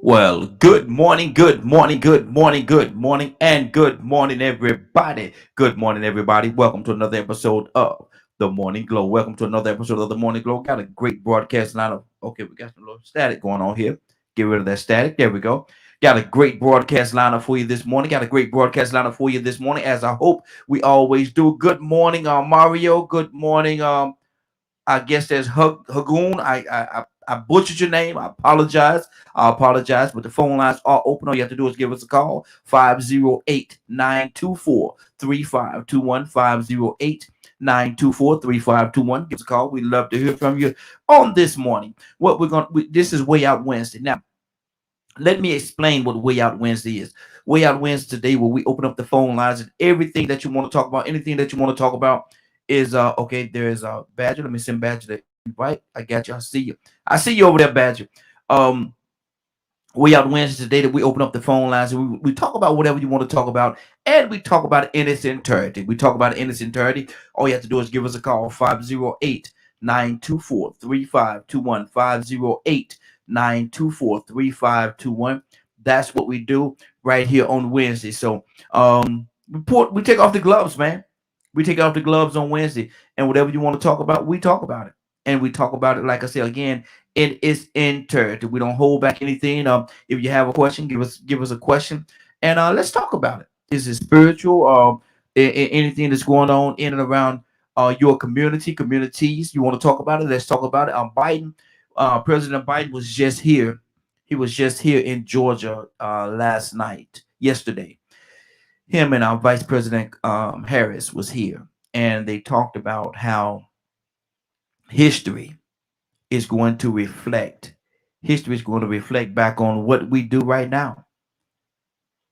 Well, good morning, good morning, good morning, good morning, and good morning, everybody. Good morning, everybody. Welcome to another episode of The Morning Glow. Welcome to another episode of The Morning Glow. Got a great broadcast lineup. Okay, we got some little static going on here. Get rid of that static. There we go. Got a great broadcast lineup for you this morning. Got a great broadcast lineup for you this morning, as I hope we always do. Good morning, Mario. Good morning, I guess there's Hagoon. I butchered your name. I apologize. But the phone lines are open. All you have to do is give us a call 508-924-3521. 508-924-3521. Give us a call. We'd love to hear from you on this morning. What we're going to this is Way Out Wednesday. Now, let me explain what Way Out Wednesday is. Way Out Wednesday today, where we open up the phone lines and everything that you want to talk about, anything that you want to talk about is okay. There is Badger. Let me send Badger the invite. I got you. I see you. I see you over there, Badger. Um, Way Out Wednesday today that we open up the phone lines and we talk about whatever you want to talk about, and we talk about it in its entirety. We talk about it in its entirety. All you have to do is give us a call 508-924-3521. 508-924-3521. That's what we do right here on Wednesday. So we take off the gloves, man. We take off the gloves on Wednesday, and whatever you want to talk about, we talk about it. And we talk about it, like I said again, it is entered. We don't hold back anything. If you have a question, give us a question, and let's talk about it. Is it spiritual? Anything that's going on in and around your communities? You want to talk about it? Let's talk about it. Biden, President Biden was just here. He was just here in Georgia yesterday. Him and our Vice President Harris was here, and they talked about how history is going to reflect. History is going to reflect back on what we do right now.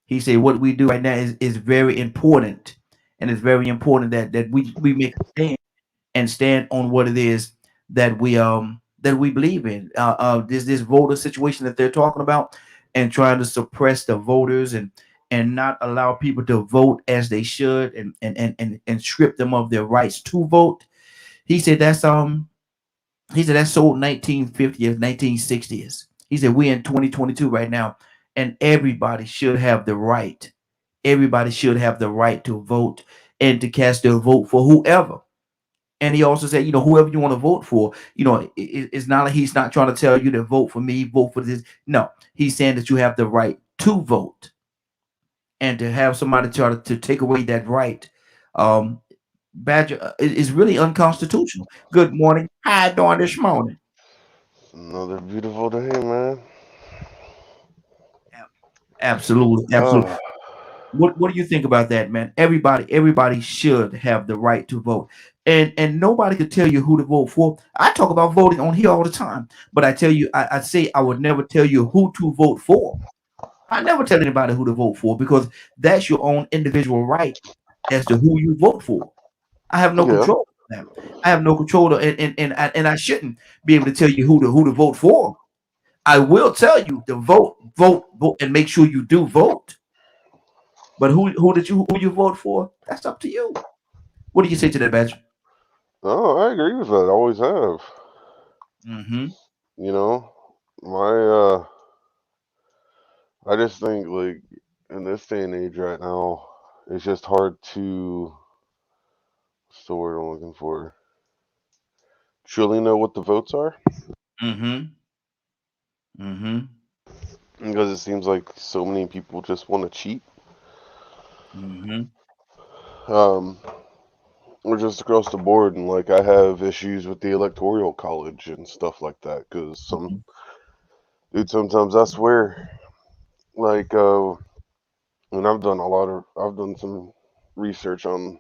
He said what we do right now is very important, and it's very important that we make a stand and stand on what it is that we believe in. This voter situation that they're talking about, and trying to suppress the voters and not allow people to vote as they should, and strip them of their rights to vote. He said that's sold 1950s, 1960s. He said we're in 2022 right now, and everybody should have the right. Everybody should have the right to vote and to cast their vote for whoever. And he also said, whoever you want to vote for, it's not like he's not trying to tell you to vote for me, vote for this. No, he's saying that you have the right to vote, and to have somebody try to take away that right. Um, Badger is really unconstitutional. Good morning. How you doing this morning? Another beautiful day, man. Absolutely, absolutely. Oh, What do you think about that, man? Everybody should have the right to vote, and nobody could tell you who to vote for. I talk about voting on here all the time, but I tell you, I say I would never tell you who to vote for. I never tell anybody who to vote for, because that's your own individual right as to who you vote for. I have no yeah. control of that. I have no control, and I shouldn't be able to tell you who to vote for. I will tell you to vote, vote, vote, and make sure you do vote. But who you vote for? That's up to you. What do you say to that, Badger? Oh, I agree with that. I always have. Mm-hmm. You know, my I just think like in this day and age right now, it's just hard to. What's the word I'm looking for? Truly know what the votes are, Mm-hmm. Mm-hmm. because it seems like so many people just want to cheat. Mm-hmm. Um, or just across the board, and like I have issues with the electoral college and stuff like that, because dude, sometimes I swear, like and I've done some research on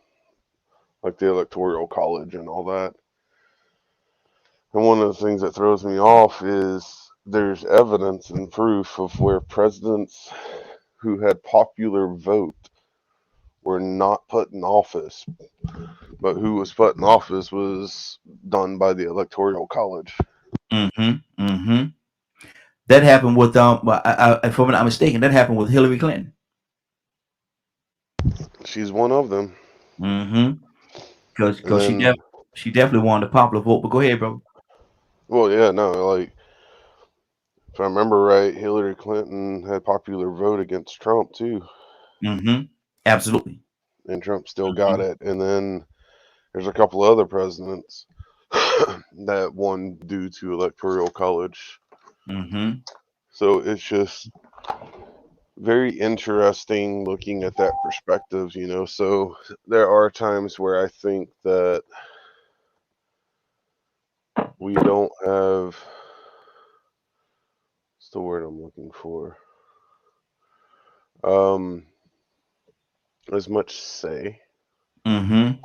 like the electoral college and all that. And one of the things that throws me off is there's evidence and proof of where presidents who had popular vote were not put in office, but who was put in office was done by the electoral college. Mm-hmm. Mm-hmm. That happened with well, if I'm not mistaken, that happened with Hillary Clinton. She's one of them. Mm-hmm. And Because then, she definitely won the popular vote. But go ahead, bro. well, yeah, no, like If I remember right, Hillary Clinton had popular vote against Trump too, Absolutely. and Trump still got it. And then there's a couple other presidents that won due to electoral college. So it's just very interesting looking at that perspective, you know. So there are times where I think that we don't have, what's the word I'm looking for? As much say. And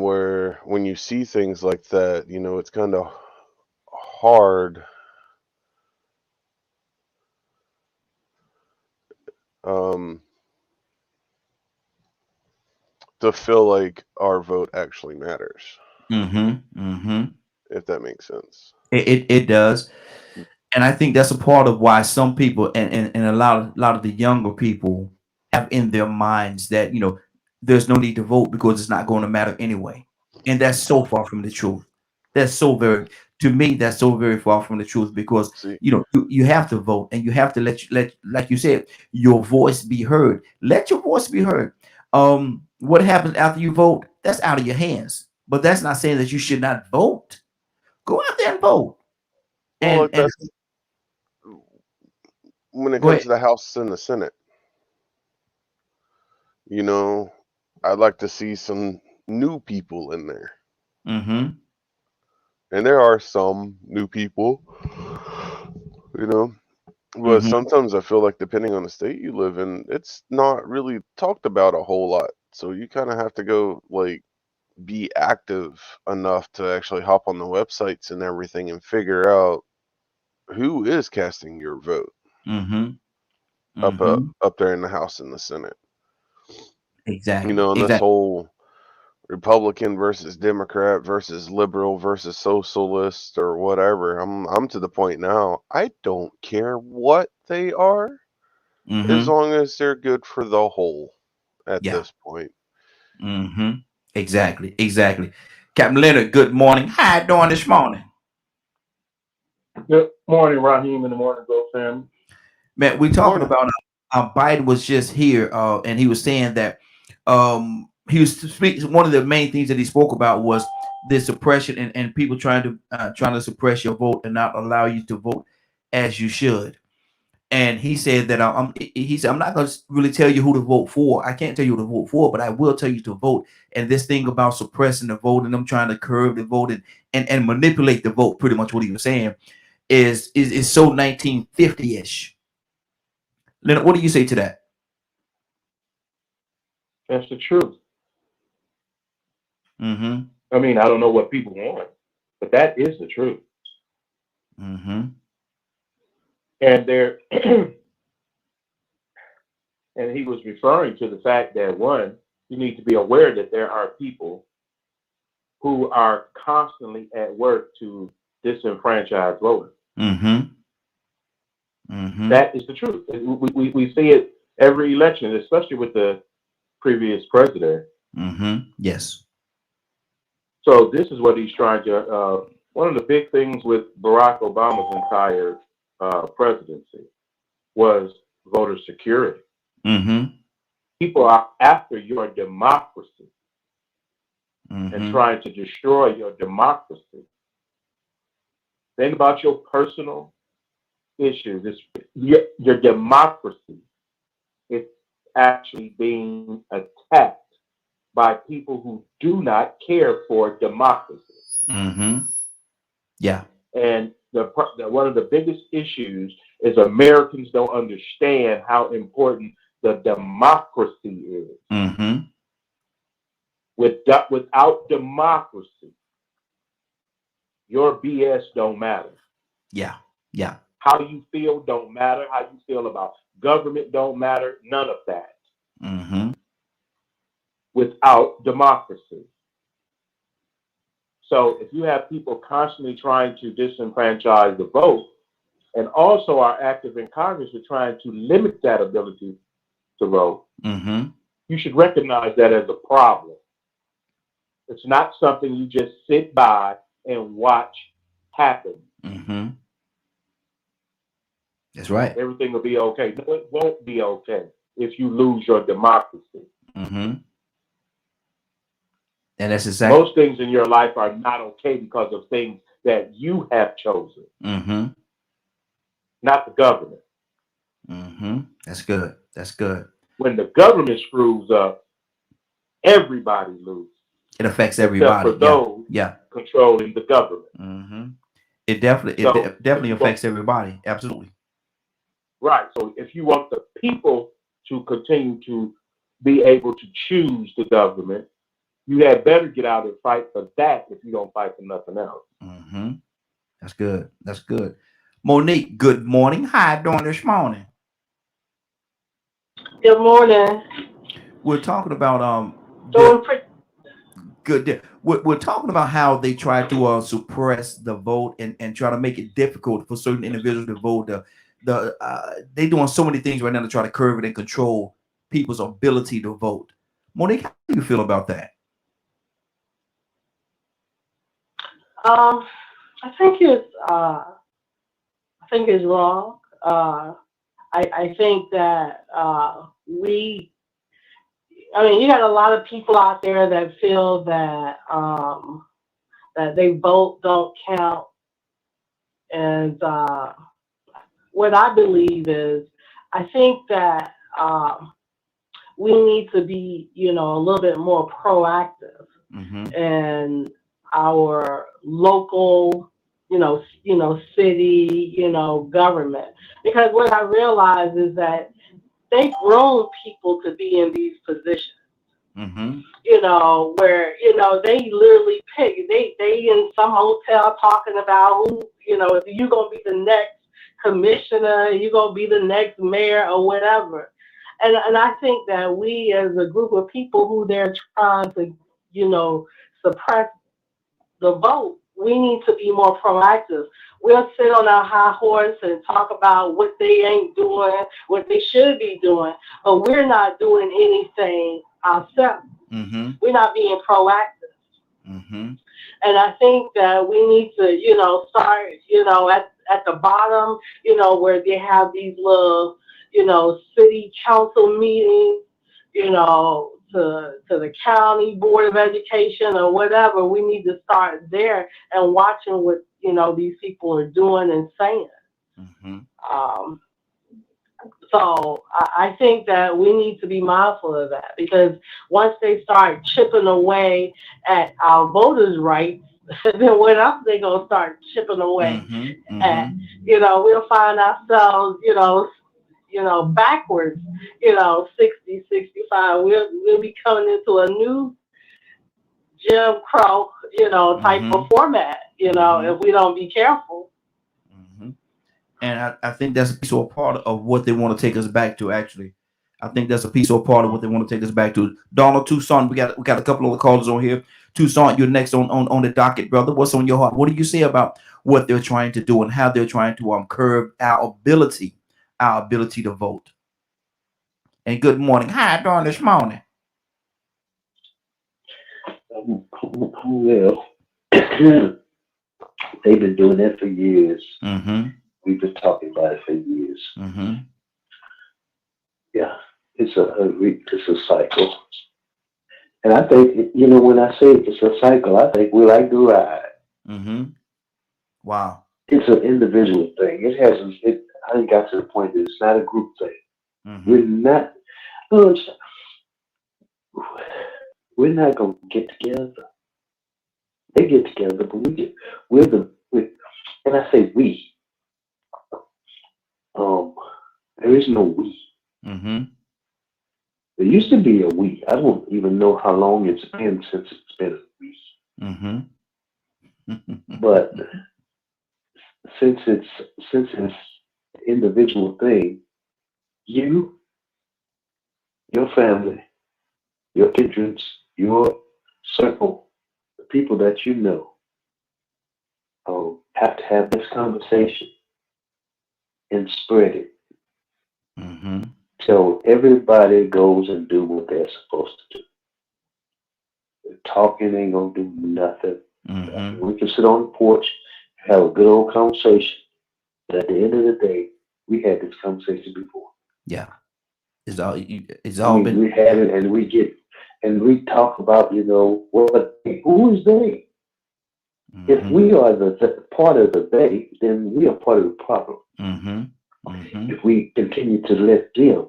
where when you see things like that, you know, it's kind of hard to feel like our vote actually matters. If that makes sense. It does. And I think that's a part of why some people and a lot of the younger people have in their minds that there's no need to vote because it's not going to matter anyway. And that's so far from the truth. That's so very To me, that's so very far from the truth because See, you have to vote and you have to let like you said, your voice be heard. Let your voice be heard. What happens after you vote, that's out of your hands. But that's not saying that you should not vote. Go out there and vote. well, like And that's when it go comes ahead. to the House and the Senate. You know, I'd like to see some new people in there. Mm-hmm. And there are some new people, you know, but Mm-hmm. sometimes I feel like depending on the state you live in, it's not really talked about a whole lot. So you kind of have to go like be active enough to actually hop on the websites and everything and figure out who is casting your vote Mm-hmm. up Mm-hmm. up there in the House and the Senate. You Exactly. know, and this Exactly. whole Republican versus Democrat versus liberal versus socialist or whatever. I'm to the point now. I don't care what they are as Mm-hmm. long as they're good for the whole at Yeah. this point. Mm-hmm. Exactly. Exactly. Captain Leonard, good morning. How you doing this morning? Good morning, Raheem, and the Morning Glow family. Man, we talking Morning. about Biden was just here, and he was saying that he was speaking. One of the main things that he spoke about was the suppression and people trying to suppress your vote and not allow you to vote as you should. And he said that he said, I'm not going to really tell you who to vote for. I can't tell you who to vote for, but I will tell you to vote. And this thing about suppressing the vote and them trying to curb the vote and manipulate the vote, pretty much what he was saying, is so 1950-ish. Leonard, what do you say to that? That's the truth. Mm-hmm. I mean, I don't know what people want, but that is the truth. Mm-hmm. And there, and he was referring to the fact that one, you need to be aware that there are people who are constantly at work to disenfranchise voters. Mm-hmm. Mm-hmm. That is the truth. We see it every election, especially with the previous president. Mm-hmm. Yes. So this is what he's trying to. One of the big things with Barack Obama's entire presidency was voter security. Mm-hmm. People are after your democracy and Mm-hmm. trying to destroy your democracy. Think about your personal issues. It's your democracy is actually being attacked by people who do not care for democracy. Mm-hmm. Yeah. And one of the biggest issues is Americans don't understand how important the democracy is. Mm-hmm. Without democracy, your BS don't matter. Yeah. Yeah. How you feel don't matter. How you feel about government don't matter. None of that. Mm-hmm. Without democracy. So if you have people constantly trying to disenfranchise the vote, and also are active in Congress with trying to limit that ability to vote, Mm-hmm. you should recognize that as a problem. It's not something you just sit by and watch happen. Mm-hmm. That's right. Everything will be okay. No, it won't be okay if you lose your democracy. Mm-hmm. And that's exactly. Most things in your life are not okay because of things that you have chosen, Mm-hmm. not the government. Mm-hmm. That's good. That's good. When the government screws up, everybody loses, It affects except everybody. for those Yeah. controlling the government. Mm-hmm. It definitely So definitely affects everybody. Absolutely. right. So if you want the people to continue to be able to choose the government, you had better get out and fight for that if you don't fight for nothing else. Mm-hmm. That's good. That's good. Monique, good morning. How you doing this morning? Good morning. We're talking about Doing pretty. good. We're talking about how they try to suppress the vote and try to make it difficult for certain individuals to vote. They doing so many things right now to try to curb it and control people's ability to vote. Monique, how do you feel about that? Um, I think it's wrong. I think that I mean, you got a lot of people out there that feel that that they vote don't count, and what I believe is, I think that we need to be, a little bit more proactive Mm-hmm. in our local, city, government. Because what I realize is that they've grown people to be in these positions. Mm-hmm. Where they literally pick. They in some hotel talking about who, if you're gonna be the next commissioner, you're gonna be the next mayor or whatever. And I think that we as a group of people who they're trying to, suppress the vote, we need to be more proactive. We'll sit on our high horse and talk about what they ain't doing, what they should be doing, but we're not doing anything ourselves. Mm-hmm. We're not being proactive. Mm-hmm. And I think that we need to, start, at the bottom, where they have these little, city council meetings, to the county board of education or whatever. We need to start there and watching what, these people are doing and saying. Mm-hmm. Um, so I think that we need to be mindful of that, because once they start chipping away at our voters' rights, then what else they gonna start chipping away Mm-hmm. at? Mm-hmm. We'll find ourselves, backwards, 60, 65. We'll be coming into a new Jim Crow, type Mm-hmm. of format, Mm-hmm. if we don't be careful. Mm-hmm. And I think that's a piece or part of what they want to take us back to. Actually, I think that's a piece or part of what they want to take us back to. Donald Tucson, we got a couple of callers on here. Tucson, you're next on the docket, brother. What's on your heart? What do you say about what they're trying to do and how they're trying to curb our ability to vote? And good morning. How you doing this morning? Well, they've been doing that for years. Mm-hmm. We've been talking about it for years. Mm-hmm. Yeah, it's a cycle. And I think, when I say it's a cycle, I think we like to ride. Mm-hmm. Wow. It's an individual thing. I think got to the point that it's not a group thing. Mm-hmm. We're not going to get together. They get together, but and I say we. There is no we. Mm-hmm. There used to be a we. I don't even know how long it's been since it's been a we. Mm-hmm. But since it's an individual thing, you, your family, your kindreds, your circle, the people that you know, have to have this conversation and spread it Mm-hmm. till everybody goes and do what they're supposed to do. Talking ain't gonna do nothing. Mm-hmm. We can sit on the porch, have a good old conversation, but at the end of the day, We had this conversation before. Yeah. It's all We been had it, and we talk about, who is they? If mm-hmm, we are the part of the they, then we are part of the problem. mm-hmm, mm-hmm, If we continue to let them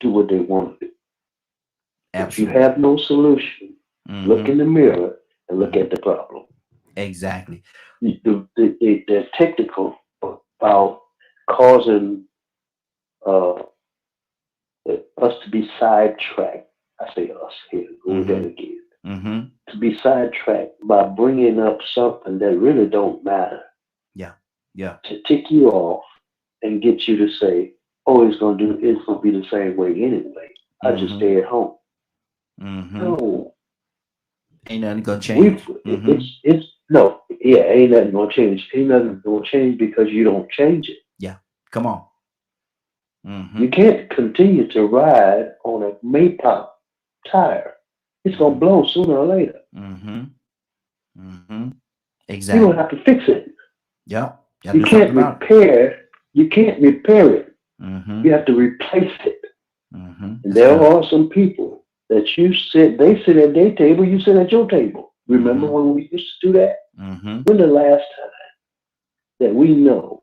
do what they want to do. If you absolutely. have no solution, look Mm-hmm, in the mirror and look mm-hmm. at the problem. Exactly. They're technical about causing us to be sidetracked. I say us here, go with that Mm-hmm, again. mm-hmm. To be sidetracked by bringing up something that really don't matter. Yeah. Yeah. To tick you off and get you to say, "Oh, it's gonna be the same way anyway. I just Mm-hmm, stay at home." mm-hmm. No, Ain't nothing gonna change. Mm-hmm. it's no, yeah, ain't nothing gonna change. Ain't nothing gonna change because you don't change it. Yeah. Come on. Mm-hmm. You can't continue to ride on a Maypop tire. It's gonna blow sooner or later. Mm-hmm. Mm-hmm. You're Exactly. gonna have to fix it. Yep. Gotta You do something can't about it. repair. You can't repair it. Mm-hmm. You have to replace it. Mm-hmm. And That's there good. are some people that they sit at their table, you sit at your table. Remember Mm-hmm. when we used to do that? Mm-hmm. When the last time that we know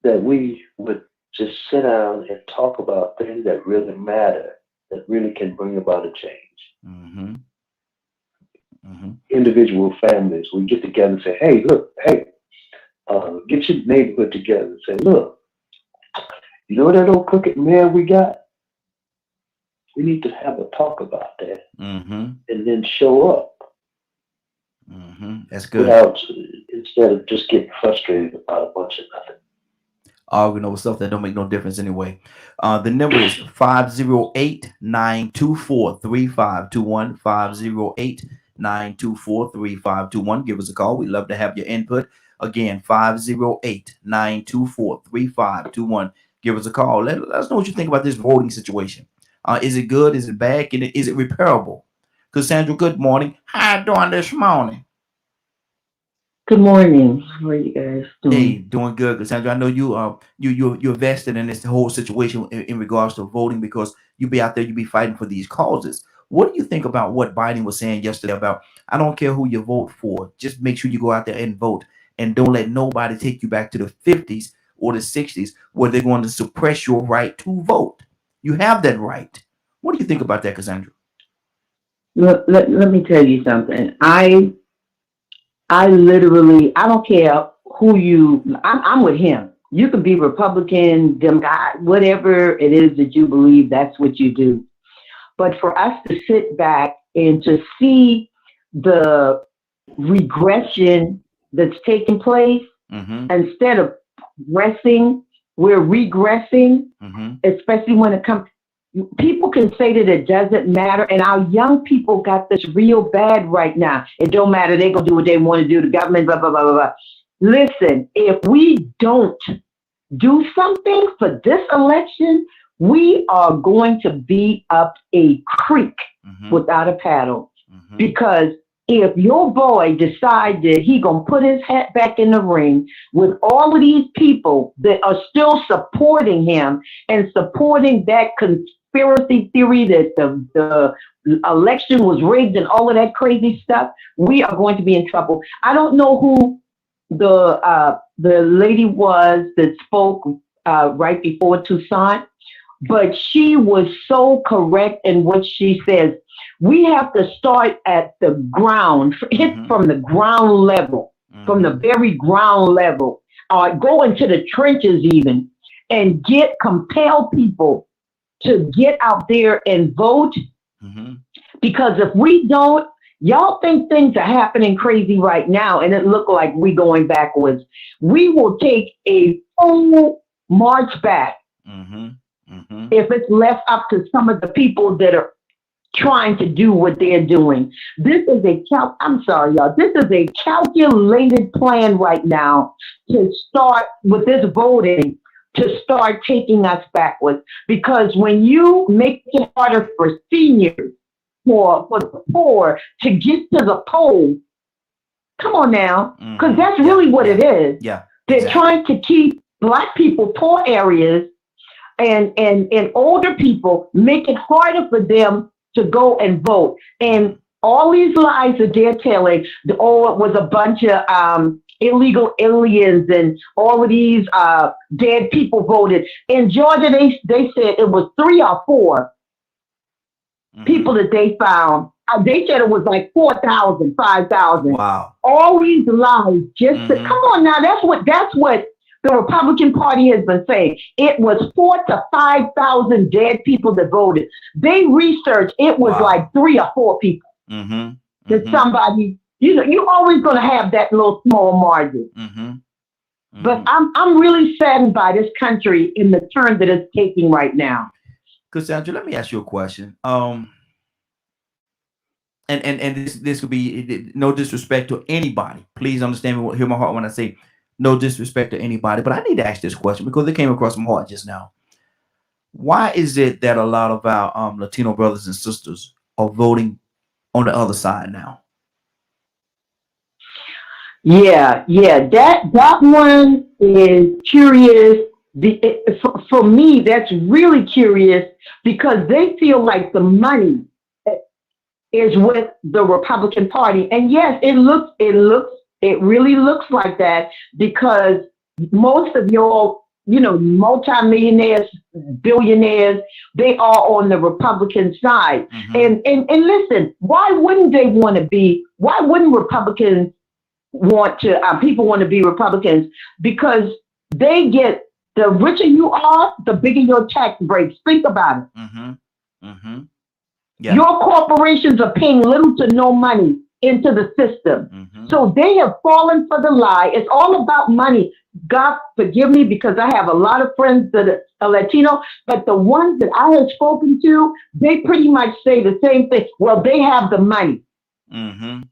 that we would just sit down and talk about things that really matter, that really can bring about a change? Mm-hmm. Mm-hmm. Individual families, we get together and say, "Hey, look, get your neighborhood together and say, look, you know that old crooked mayor we got? We need to have a talk about that Mm-hmm. and then show up Mm-hmm. That's good. instead of just getting frustrated about a bunch of nothing." Arguing over stuff that don't make no difference anyway. The number is 508-924-3521. 508-924-3521. Give us a call. We'd love to have your input. Again, 508-924-3521. Give us a call. Let us know what you think about this voting situation. Is it good? Is it bad? Is it repairable? Cassandra, good morning. How you doing this morning? Good morning. How are you guys Hey, doing? doing good, Cassandra. I know you're vested in this whole situation in regards to voting because you be out there, you be fighting for these causes. What do you think about what Biden was saying yesterday about I don't care who you vote for, just make sure you go out there and vote and don't let nobody take you back to the 50s or the 60s where they're going to suppress your right to vote. You have that right. What do you think about that, Cassandra? Let me tell you something. I literally, I don't care I'm with him. You could be Republican, Democrat, whatever it is that you believe, that's what you do. But for us to sit back and to see the regression that's taking place, Mm-hmm. instead of progressing, we're regressing, Mm-hmm. especially when it comes. People can say that it doesn't matter, and our young people got this real bad right now. It don't matter. They're going to do what they want to do. The government, blah, blah, blah, blah, blah. Listen, if we don't do something for this election, we are going to be up a creek Mm-hmm. without a paddle. Mm-hmm. Because if your boy decides that he going to put his hat back in the ring with all of these people that are still supporting him and supporting that conspiracy theory that the election was rigged and all of that crazy stuff, we are going to be in trouble. I don't know who the lady was that spoke right before Toussaint, but she was so correct in what she says. We have to start at the ground, hit Mhm. from the ground level, from the very ground level, go into the trenches even, and compel people to get out there and vote. Mm-hmm. Because if we don't, y'all think things are happening crazy right now and it look like we going backwards. We will take a full march back Mm-hmm. Mm-hmm. if it's left up to some of the people that are trying to do what they're doing. This is I'm sorry, y'all. This is a calculated plan right now to start with this voting, to start taking us backwards. Because when you make it harder for seniors, for the poor to get to the poll, come on now, because that's really what it is. Yeah. They're Exactly. trying to keep Black people, poor areas, and older people, make it harder for them to go and vote. And all these lies that they're telling, oh, it was a bunch of illegal aliens and all of these dead people voted. In Georgia, they said it was 3 or 4 people that they found. They said it was like 4,000, 5,000. Wow. All these lies, just to, come on now, that's what the Republican Party has been saying. It was 4,000 to 5,000 dead people that voted. They researched, it was like 3 or 4 people. That somebody, you're always going to have that little small margin. But I'm really saddened by this country in the turn that it's taking right now. Cassandra, let me ask you a question. And this could be no disrespect to anybody. Please understand me, hear my heart when I say no disrespect to anybody. But I need to ask this question because it came across my heart just now. Why is it that a lot of our Latino brothers and sisters are voting on the other side now? Yeah, that one is curious. For me, that's really curious because they feel like the money is with the Republican Party. And yes, it really looks like that because most of your, multimillionaires, billionaires, they are on the Republican side. And listen, why wouldn't Republicans want to, people want to be Republicans? Because they get, the richer you are, the bigger your tax breaks. Think about it. Yeah. Your corporations are paying little to no money into the system. So they have fallen for the lie. It's all about money. God forgive me because I have a lot of friends that are Latino, but the ones that I have spoken to, they pretty much say the same thing. Well, they have the money. And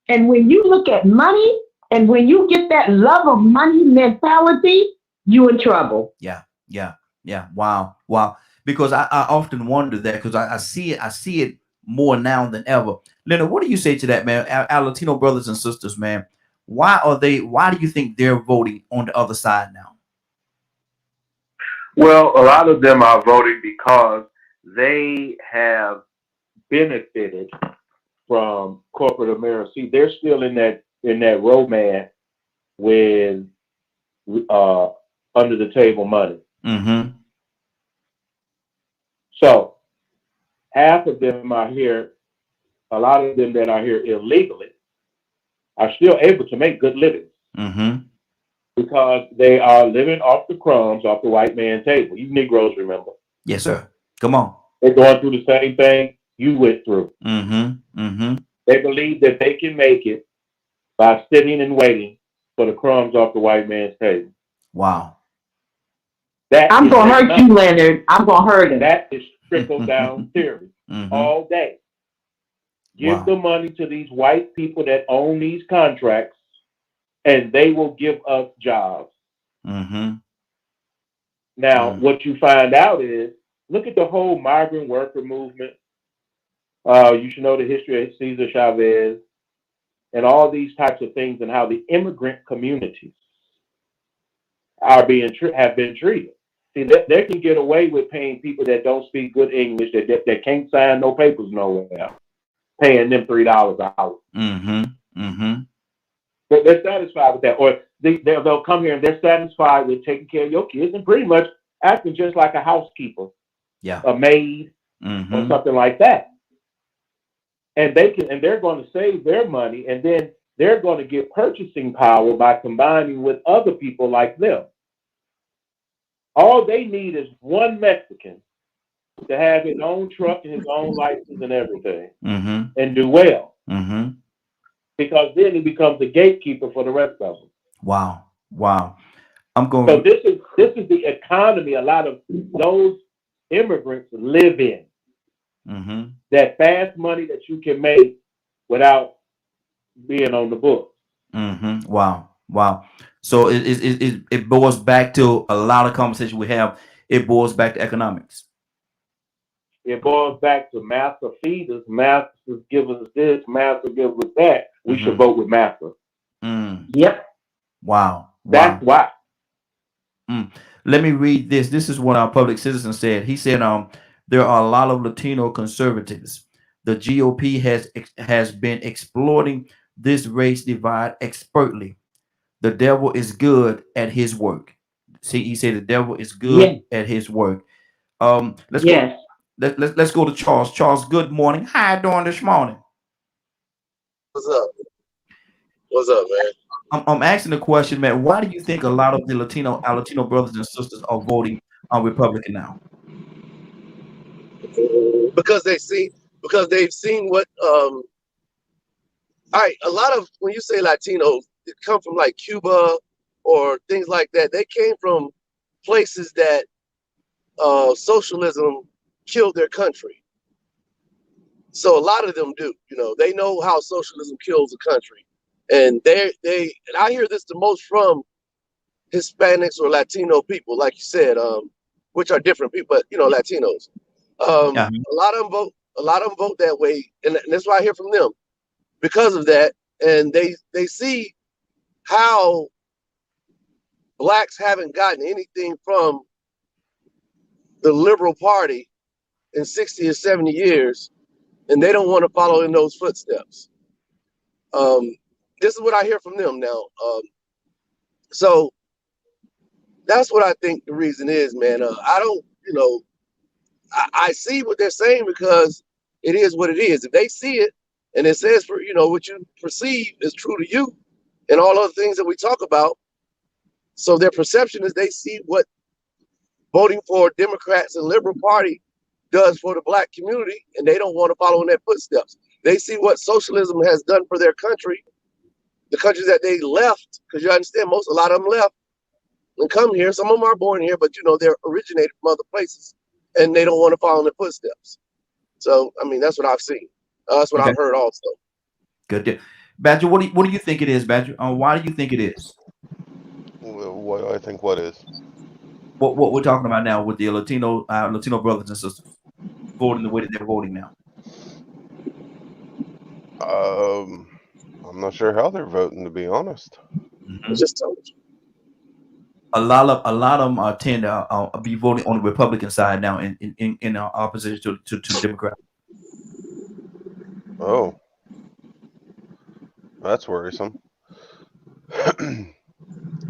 when you look at money and when you get that love of money mentality, you're in trouble. Yeah. Wow. Because I often wonder that because I see it more now than ever. Leonard, what do you say to that, man? Our Latino brothers and sisters, man, why do you think they're voting on the other side now? Well, a lot of them are voting because they have benefited from corporate America. See, they're still in that romance with under the table money. So half of them are here, a lot of them that are here illegally are still able to make good livings because they are living off the crumbs off the white man's table. You Negroes remember. Yes, sir. Come on. They're going through the same thing you went through. They believe that they can make it by sitting and waiting for the crumbs off the white man's table. Wow. I'm going to hurt you, Leonard. I'm going to hurt him. That is trickle down theory all day. Give the money to these white people that own these contracts, and they will give us jobs. Now, what you find out is, look at the whole migrant worker movement. You should know the history of Cesar Chavez and all these types of things and how the immigrant communities have been treated. See, they can get away with paying people that don't speak good English, that can't sign no papers nowhere, paying them $3 an hour. They're satisfied with that. Or they'll come here and they're satisfied with taking care of your kids and pretty much acting just like a housekeeper, a maid, or something like that. And they're going to save their money, and then they're going to get purchasing power by combining with other people like them. All they need is one Mexican to have his own truck and his own license and everything, and do well. Because then he becomes the gatekeeper for the rest of them. Wow. I'm going. So this is the economy a lot of those immigrants live in. That fast money that you can make without being on the book. Wow. So it boils back to a lot of conversation we have. It boils back to economics. It boils back to master feed us. Masters give us this. Master give us that. We should vote with master. Yep. Wow. That's why. Let me read this. This is what our public citizen said. He said, there are a lot of Latino conservatives. The GOP has been exploiting this race divide expertly. The devil is good at his work. See, he said the devil is good Yes, at his work. Let's go. yes. Let's go to Charles. Charles, good morning. How you doing this morning? What's up? What's up, man? I'm asking the question, man. Why do you think a lot of the our Latino brothers and sisters are voting Republican now? Because they've seen what all right, a lot of when you say Latinos, it come from like Cuba or things like that. They came from places that socialism killed their country. So a lot of them do, they know how socialism kills a country. And and I hear this the most from Hispanics or Latino people, like you said, which are different people, but Latinos. Yeah. A lot of them vote that way, and that's why I hear from them because of that. And they see how blacks haven't gotten anything from the liberal party in 60 or 70 years, and they don't want to follow in those footsteps. This is what I hear from them now. So that's what I think the reason is, man. I don't, I see what they're saying because it is what it is. If they see it and it says for what you perceive is true to you and all other things that we talk about, so their perception is they see what voting for Democrats and Liberal Party does for the black community, and they don't want to follow in their footsteps. They see what socialism has done for their country, the countries that they left, because you understand a lot of them left and come here. Some of them are born here, but they're originated from other places, and they don't want to follow in their footsteps. So, I mean, that's what I've seen. That's what Okay. I've heard also. Good. Badger, what do you think it is, Badger? Why do you think it is? What do I think? What is? What we're talking about now with the Latino brothers and sisters voting the way that they're voting now. I'm not sure how they're voting, to be honest. I just told you. A lot of them tend to be voting on the Republican side now in opposition to Democrats. Oh, that's worrisome.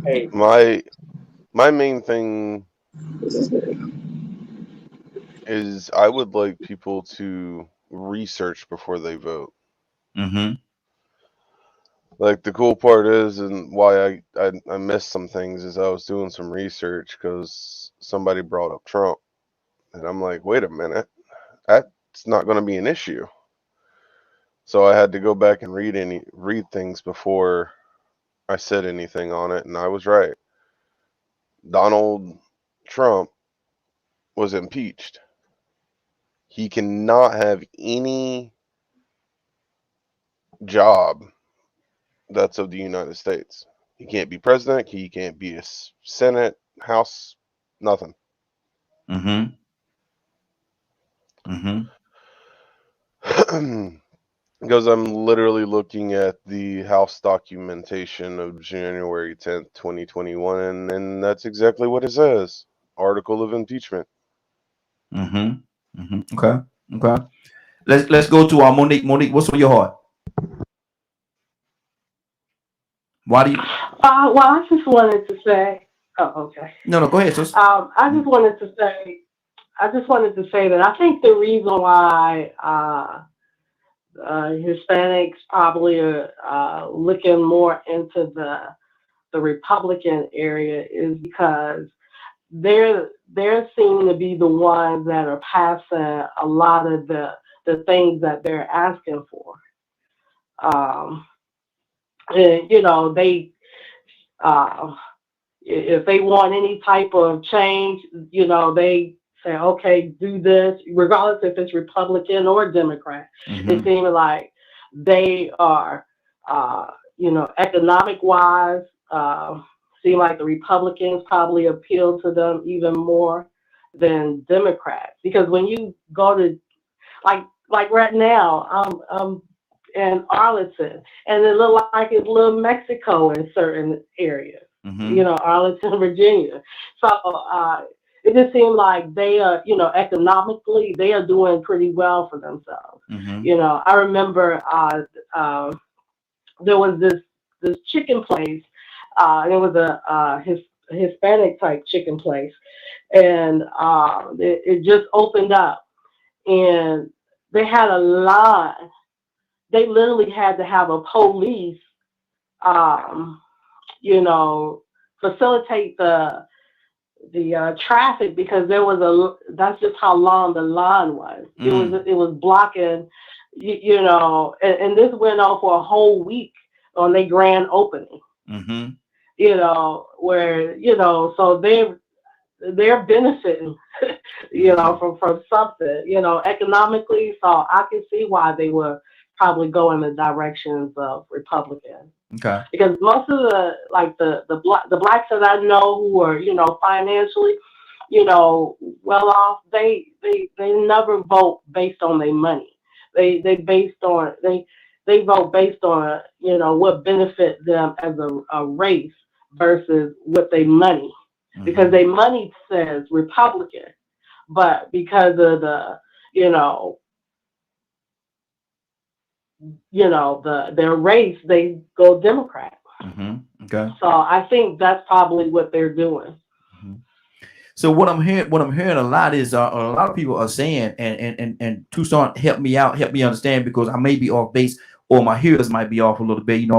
Hey, My main thing is I would like people to research before they vote. Mm-hmm. Like the cool part is, and why I missed some things is I was doing some research because somebody brought up Trump, and I'm like, wait a minute, that's not going to be an issue. So I had to go back and read things before I said anything on it, and I was right. Donald Trump was impeached. He cannot have any job that's of the United States. He can't be president. He can't be a Senate, House, nothing. Mm-hmm. Mm-hmm. Because I'm literally looking at the House documentation of January 10th, 2021, and that's exactly what it says. Article of impeachment. Mm-hmm. Mm-hmm. Okay. Let's go to Monique. Monique, what's on your heart? Why do you? well, I just wanted to say. Oh, okay. No, go ahead, sis. I just wanted to say that I think the reason why Hispanics probably are looking more into the Republican area is because they're seem to be the ones that are passing a lot of the things that they're asking for. And they if they want any type of change, they say, okay, do this, regardless if it's Republican or Democrat. Mm-hmm. It seems like they are, economic wise, seem like the Republicans probably appeal to them even more than Democrats. Because when you go to, like right now, I'm in Arlington, and it looked like it's little Mexico in certain areas. Mm-hmm. Arlington, Virginia. So it just seemed like they are, economically, they are doing pretty well for themselves. Mm-hmm. I remember there was this chicken place. It was a Hispanic type chicken place, and it just opened up, and they had a line. They literally had to have a police, um, facilitate the traffic because there was that's just how long the line was. It was blocking, and this went on for a whole week on their grand opening. Mm-hmm. Where so they're benefiting, from something, economically. So I can see why they were probably going the directions of Republican. Okay. Because most of the blacks that I know who are, financially, well off, they never vote based on their money. They vote based on, what benefit them as a race versus what they money. Because their money says Republican, but because of the, their race, they go Democrat. Mm-hmm. Okay. So I think that's probably what they're doing. Mm-hmm. So what I'm hearing a lot is a lot of people are saying, and Tucson, help me out, help me understand, because I may be off base or my hearers might be off a little bit.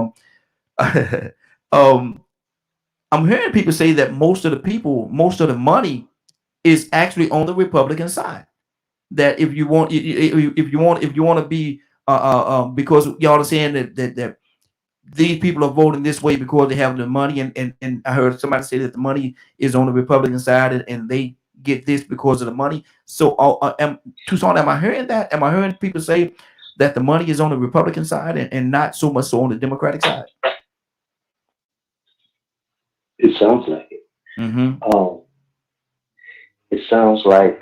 I'm hearing people say that most of the money is actually on the Republican side. That if you want to be because y'all are saying that these people are voting this way because they have the money, and I heard somebody say that the money is on the Republican side, and they get this because of the money. So Tucson, am I hearing that? Am I hearing people say that the money is on the Republican side and not so much so on the Democratic side? It sounds like it. Mm-hmm. It sounds like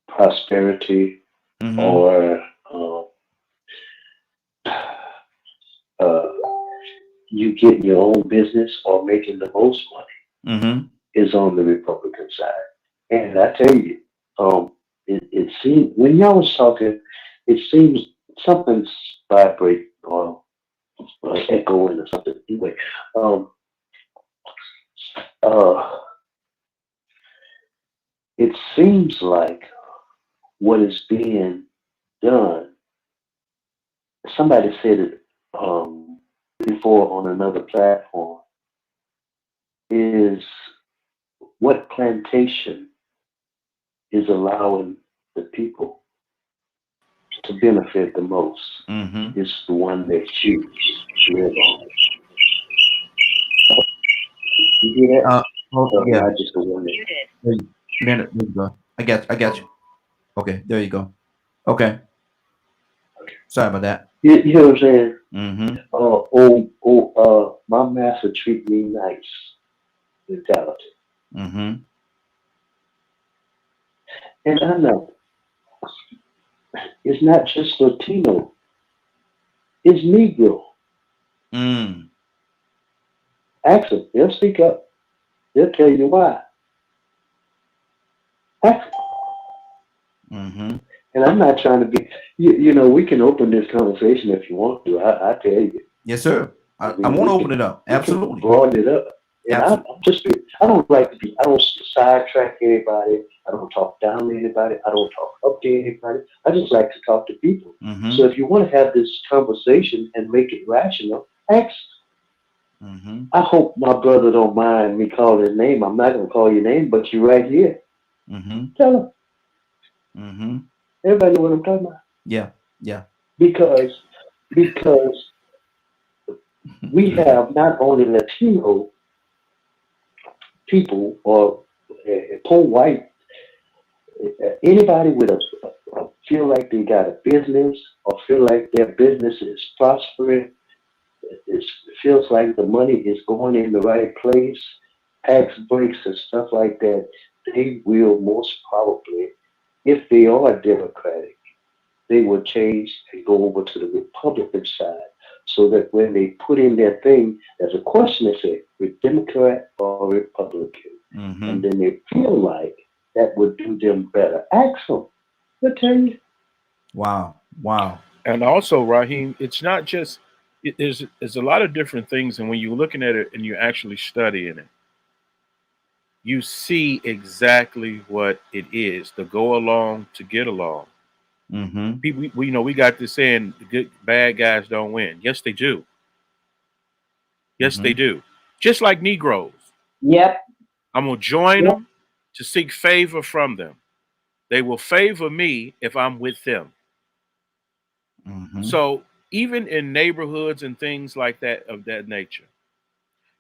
prosperity Mm-hmm. or you getting your own business or making the most money Mm-hmm. is on the Republican side. And I tell you, it seems when y'all was talking, it seems something's vibrating or echoing or something. Anyway, it seems like what is being done. Somebody said it before on another platform. Is what plantation is allowing the people to benefit the most Mm-hmm. is the one they choose to live on. You hear that? Yeah. Not just the one that. There you go. I got you. Okay, there you go. Okay. Sorry about that. You know what I'm saying? Mm-hmm. My master treat me nice mentality. Mm-hmm. And I know it's not just Latino, it's Negro. Mm. Ask them, they'll speak up. They'll tell you why. Ask them. Mm-hmm. And I'm not trying to be, we can open this conversation if you want to. I tell you. Yes, sir. I mean, want to open it up. Absolutely. Broaden it up. And I'm just, I don't like to be, I don't sidetrack anybody. I don't talk down to anybody. I don't talk up to anybody. I just like to talk to people. Mm-hmm. So if you want to have this conversation and make it rational, ask. Mm-hmm. I hope my brother don't mind me calling his name. I'm not going to call your name, but you're right here. Mm-hmm. Tell him. Mm-hmm. Everybody know what I'm talking about. Yeah. Yeah. Because we have not only Latino people or poor white, anybody with a feel like they got a business or feel like their business is prospering, it feels like the money is going in the right place, tax breaks and stuff like that, they will most probably, if they are Democratic, they will change and go over to the Republican side so that when they put in their thing, there's a question they say, with Democrat or Republican. Mm-hmm. And then they feel like that would do them better. Ask them. They'll tell you. Wow. Wow. And also, Raheem, it's not just, there's a lot of different things. And when you're looking at it and you're actually studying it, you see exactly what it is, to go along to get along. Mm-hmm. People, we got this saying, the good, bad guys don't win. Yes, they do. Yes, they do. Just like Negroes. Yep. I'm going to join them to seek favor from them. They will favor me if I'm with them. Mm-hmm. So even in neighborhoods and things like that of that nature,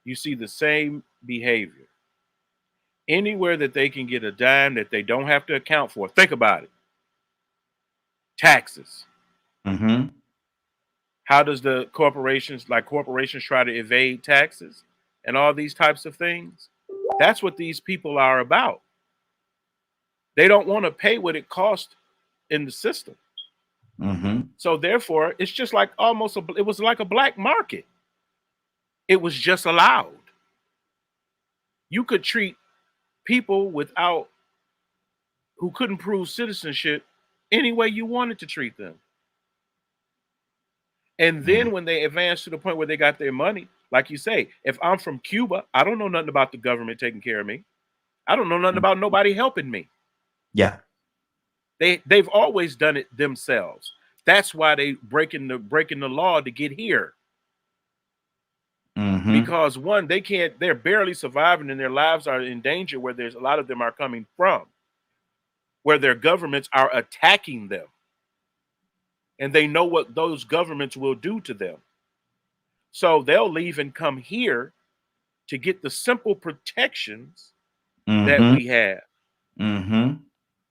you see the same behavior. Anywhere that they can get a dime that they don't have to account for, think about it. Taxes. Mm-hmm. How does the corporations try to evade taxes and all these types of things? That's what these people are about. They don't want to pay what it costs in the system. Mm-hmm. So therefore, it's just like it was like a black market. It was just allowed. You could treat people who couldn't prove citizenship any way you wanted to treat them. And then when they advanced to the point where they got their money, like you say, if I'm from Cuba, I don't know nothing about the government taking care of me. I don't know nothing about nobody helping me. Yeah. They've always done it themselves. That's why they breaking the law to get here. Mm-hmm. Because one, they're barely surviving and their lives are in danger where there's a lot of them are coming from, where their governments are attacking them. And they know what those governments will do to them. So they'll leave and come here to get the simple protections that we have. Mm-hmm.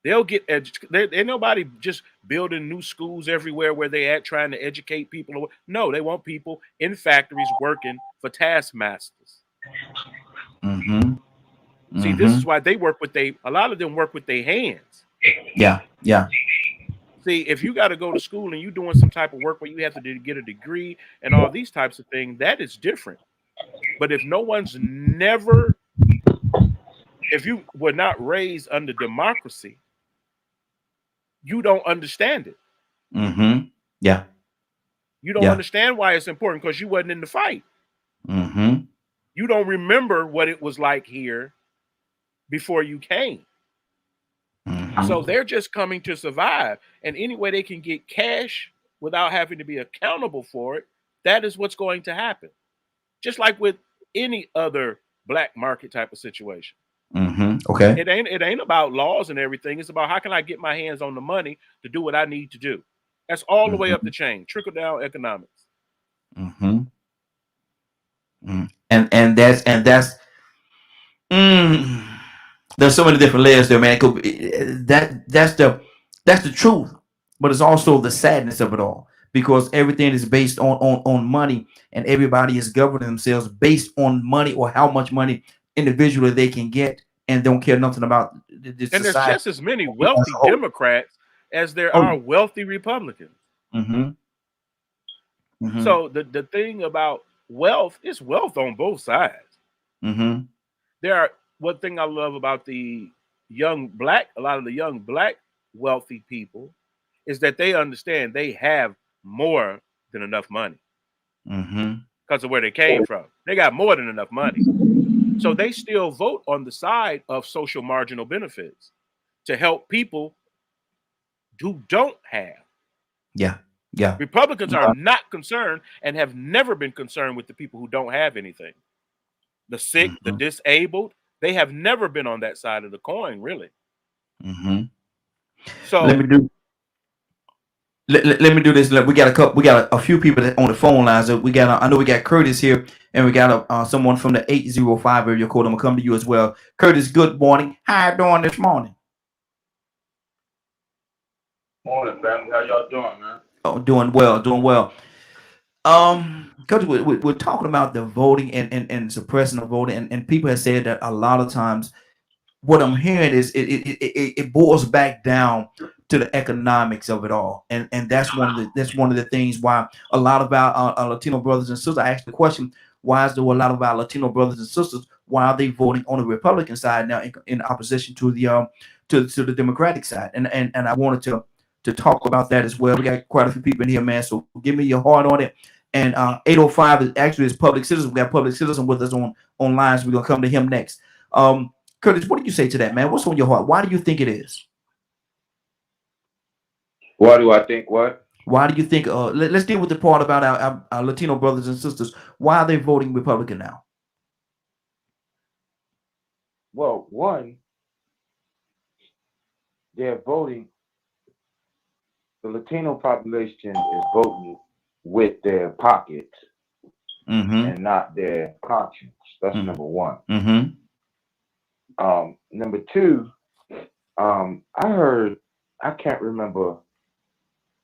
They'll get ain't nobody just building new schools everywhere where they at trying to educate people. No, they want people in factories working for taskmasters. Mm-hmm. See, this is why they work with a lot of them work with their hands. Yeah. Yeah. See, if you got to go to school and you're doing some type of work where you have to get a degree and all these types of things, that is different. But if if you were not raised under democracy, you don't understand it. Mm-hmm. Yeah. You don't understand why it's important because you wasn't in the fight. Mm-hmm. You don't remember what it was like here before you came. Mm-hmm. So they're just coming to survive. And any way they can get cash without having to be accountable for it, that is what's going to happen. Just like with any other black market type of situation. Mm-hmm. Okay. It ain't about laws and everything. It's about how can I get my hands on the money to do what I need to do. That's all the way up the chain. Trickle down economics. Mm-hmm. And that's there's so many different layers there, man. That's the truth, but it's also the sadness of it all because everything is based on money, and everybody is governing themselves based on money or how much money individually they can get, and don't care nothing about this and society. There's just as many wealthy Democrats as there are wealthy Republicans. Mm-hmm. Mm-hmm. So the thing about wealth is wealth on both sides. Mm-hmm. One thing I love about a lot of the young black wealthy people is that they understand they have more than enough money because of where they came from. They got more than enough money. So they still vote on the side of social marginal benefits to help people who don't have. Yeah. Yeah. Republicans are not concerned and have never been concerned with the people who don't have anything. The sick, the disabled, they have never been on that side of the coin, really. So let me do this. We got a few people that on the phone lines. I know we got Curtis here, and we got someone from the 805 area code. I'm gonna come to you as well. Curtis, good morning. How you doing this morning? Morning, family. How y'all doing, man? Oh, doing well. Because we're talking about the voting and suppressing the voting, and people have said that a lot of times. What I'm hearing is it boils back down to the economics of it all, and that's one of the things why a lot of our Latino brothers and sisters. I asked the question: why is there a lot of our Latino brothers and sisters? Why are they voting on the Republican side now in opposition to the to the Democratic side? And I wanted to talk about that as well. We got quite a few people in here, man. So give me your heart on it. And 805 is actually public citizen. We got public citizen with us on lines. We're gonna come to him next. Curtis, what do you say to that, man? What's on your heart? Why do you think it is? Why do I think what? Why do you think? Let's deal with the part about our Latino brothers and sisters. Why are they voting Republican now? Well, one, they're voting. The Latino population is voting with their pockets and not their conscience. That's number one. Number two, I can't remember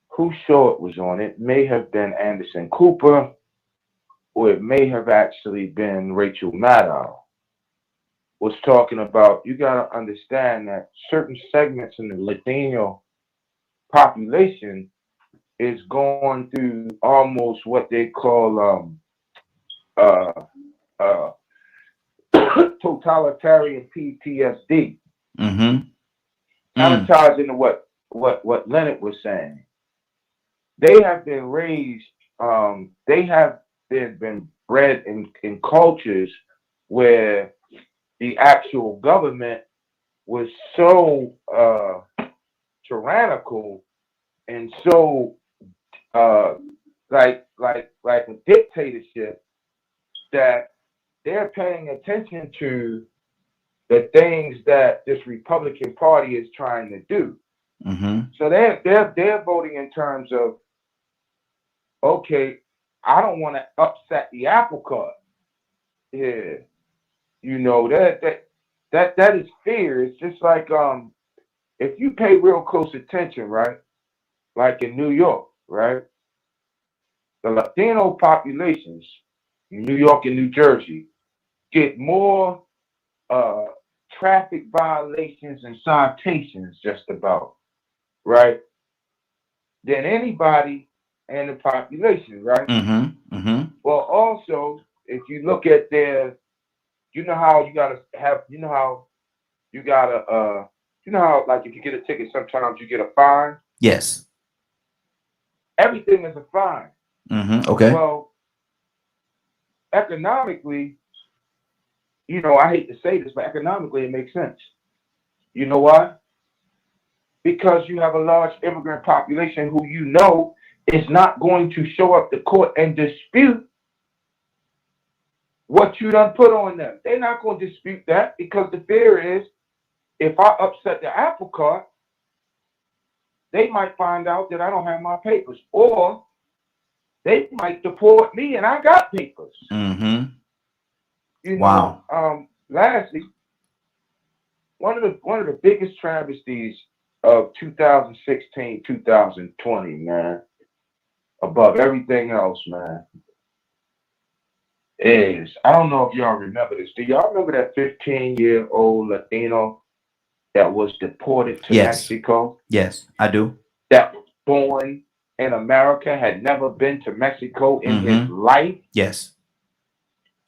whose show it was on. It may have been Anderson Cooper, or it may have actually been Rachel Maddow, was talking about, you got to understand that certain segments in the Latino population is going through almost what they call totalitarian PTSD. Kind of ties into what Leonard was saying. They have been raised, they have been bred in cultures where the actual government was so tyrannical and so like a dictatorship, that they're paying attention to the things that this Republican Party is trying to do. So they're voting in terms of, okay, I don't want to upset the apple cart. Yeah, you know, that is fear. It's just like if you pay real close attention, right? Like in New York, right? The Latino populations in New York and New Jersey get more traffic violations and citations, just about, right, than anybody in the population, right? Well, also, if you look at their, you know how you gotta have, you know how like if you get a ticket, sometimes you get a fine. Yes. Everything is a fine. Okay. Well, economically, you know, I hate to say this, but economically it makes sense. You know why? Because you have a large immigrant population who, you know, is not going to show up to court and dispute what you done put on them. They're not going to dispute that, because the fear is, if I upset the apple cart, they might find out that I don't have my papers, or they might deport me and I got papers. You know, wow. Lastly, one of the biggest travesties of 2016, 2020, man, above everything else, man, is, I don't know if y'all remember this. Do y'all remember that 15-year-old Latino that was deported to Mexico? Yes, I do. That was born in America, had never been to Mexico in his life. Yes.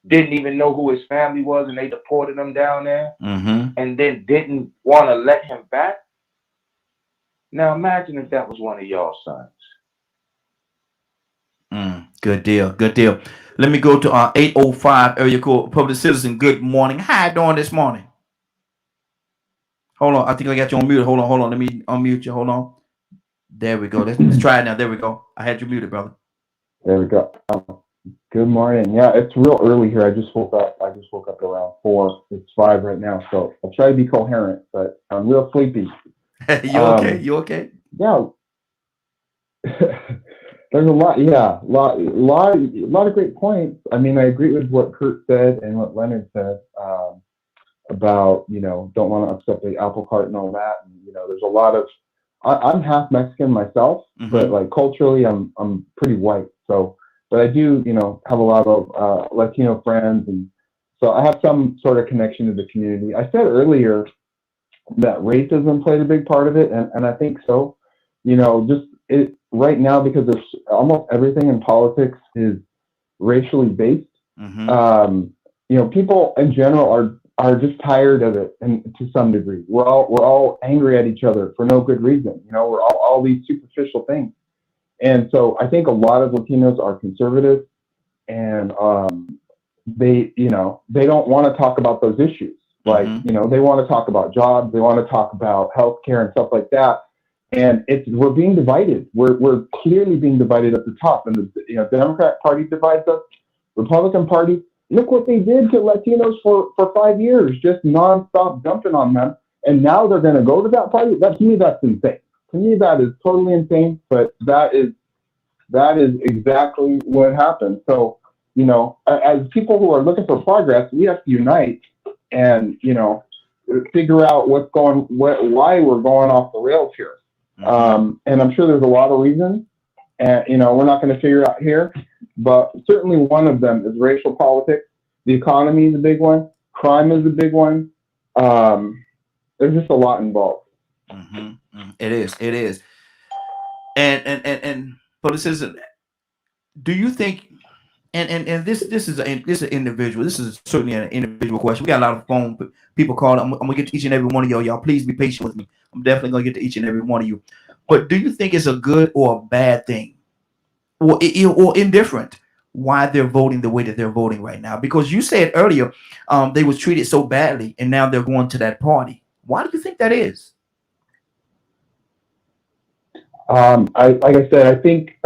Didn't even know who his family was, and they deported him down there, and then didn't want to let him back. Now imagine if that was one of y'all sons. Good deal. Good deal. Let me go to 805 area code public citizen. Good morning. How you doing this morning? Hold on. I think I got you on mute. Hold on. Let me unmute you. Hold on. There we go. Let's try it now. There we go. I had you muted, brother. There we go. Good morning. Yeah, it's real early here. I just woke up around 4. It's 5 right now, so I'll try to be coherent, but I'm real sleepy. You okay? You okay? Yeah. There's a lot of great points. I mean, I agree with what Kurt said and what Leonard said about, you know, don't want to upset the apple cart and all that. And, you know, there's a lot of, I'm half Mexican myself, but like culturally, I'm pretty white. So, but I do, you know, have a lot of Latino friends, and so I have some sort of connection to the community. I said earlier that racism played a big part of it, and I think so. You know, just it right now, because there's almost everything in politics is racially based. You know, people in general are just tired of it, and to some degree, we're all angry at each other for no good reason. You know, we're all these superficial things, and so I think a lot of Latinos are conservative, and they don't want to talk about those issues. Like, you know, they want to talk about jobs, they want to talk about healthcare and stuff like that. And we're being divided. We're clearly being divided at the top. And the Democrat Party divides us. Republican Party, look what they did to Latinos for 5 years, just nonstop dumping on them. And now they're going to go to that party. To me, that's insane. To me, that is totally insane. But that is exactly what happened. So, you know, as people who are looking for progress, we have to unite and, you know, figure out why we're going off the rails here. And I'm sure there's a lot of reasons, and, you know, we're not going to figure it out here, but certainly one of them is racial politics. The economy is a big one. Crime is a big one. There's just a lot involved. It is. And but this isn't. Do you think? And this is an individual. This is certainly an individual question. We got a lot of phone people calling. I'm gonna get to each and every one of y'all. Y'all, please be patient with me. I'm definitely gonna get to each and every one of you. But do you think it's a good or a bad thing, or indifferent, why they're voting the way that they're voting right now? Because you said earlier, they was treated so badly, and now they're going to that party. Why do you think that is? Like I said, I think.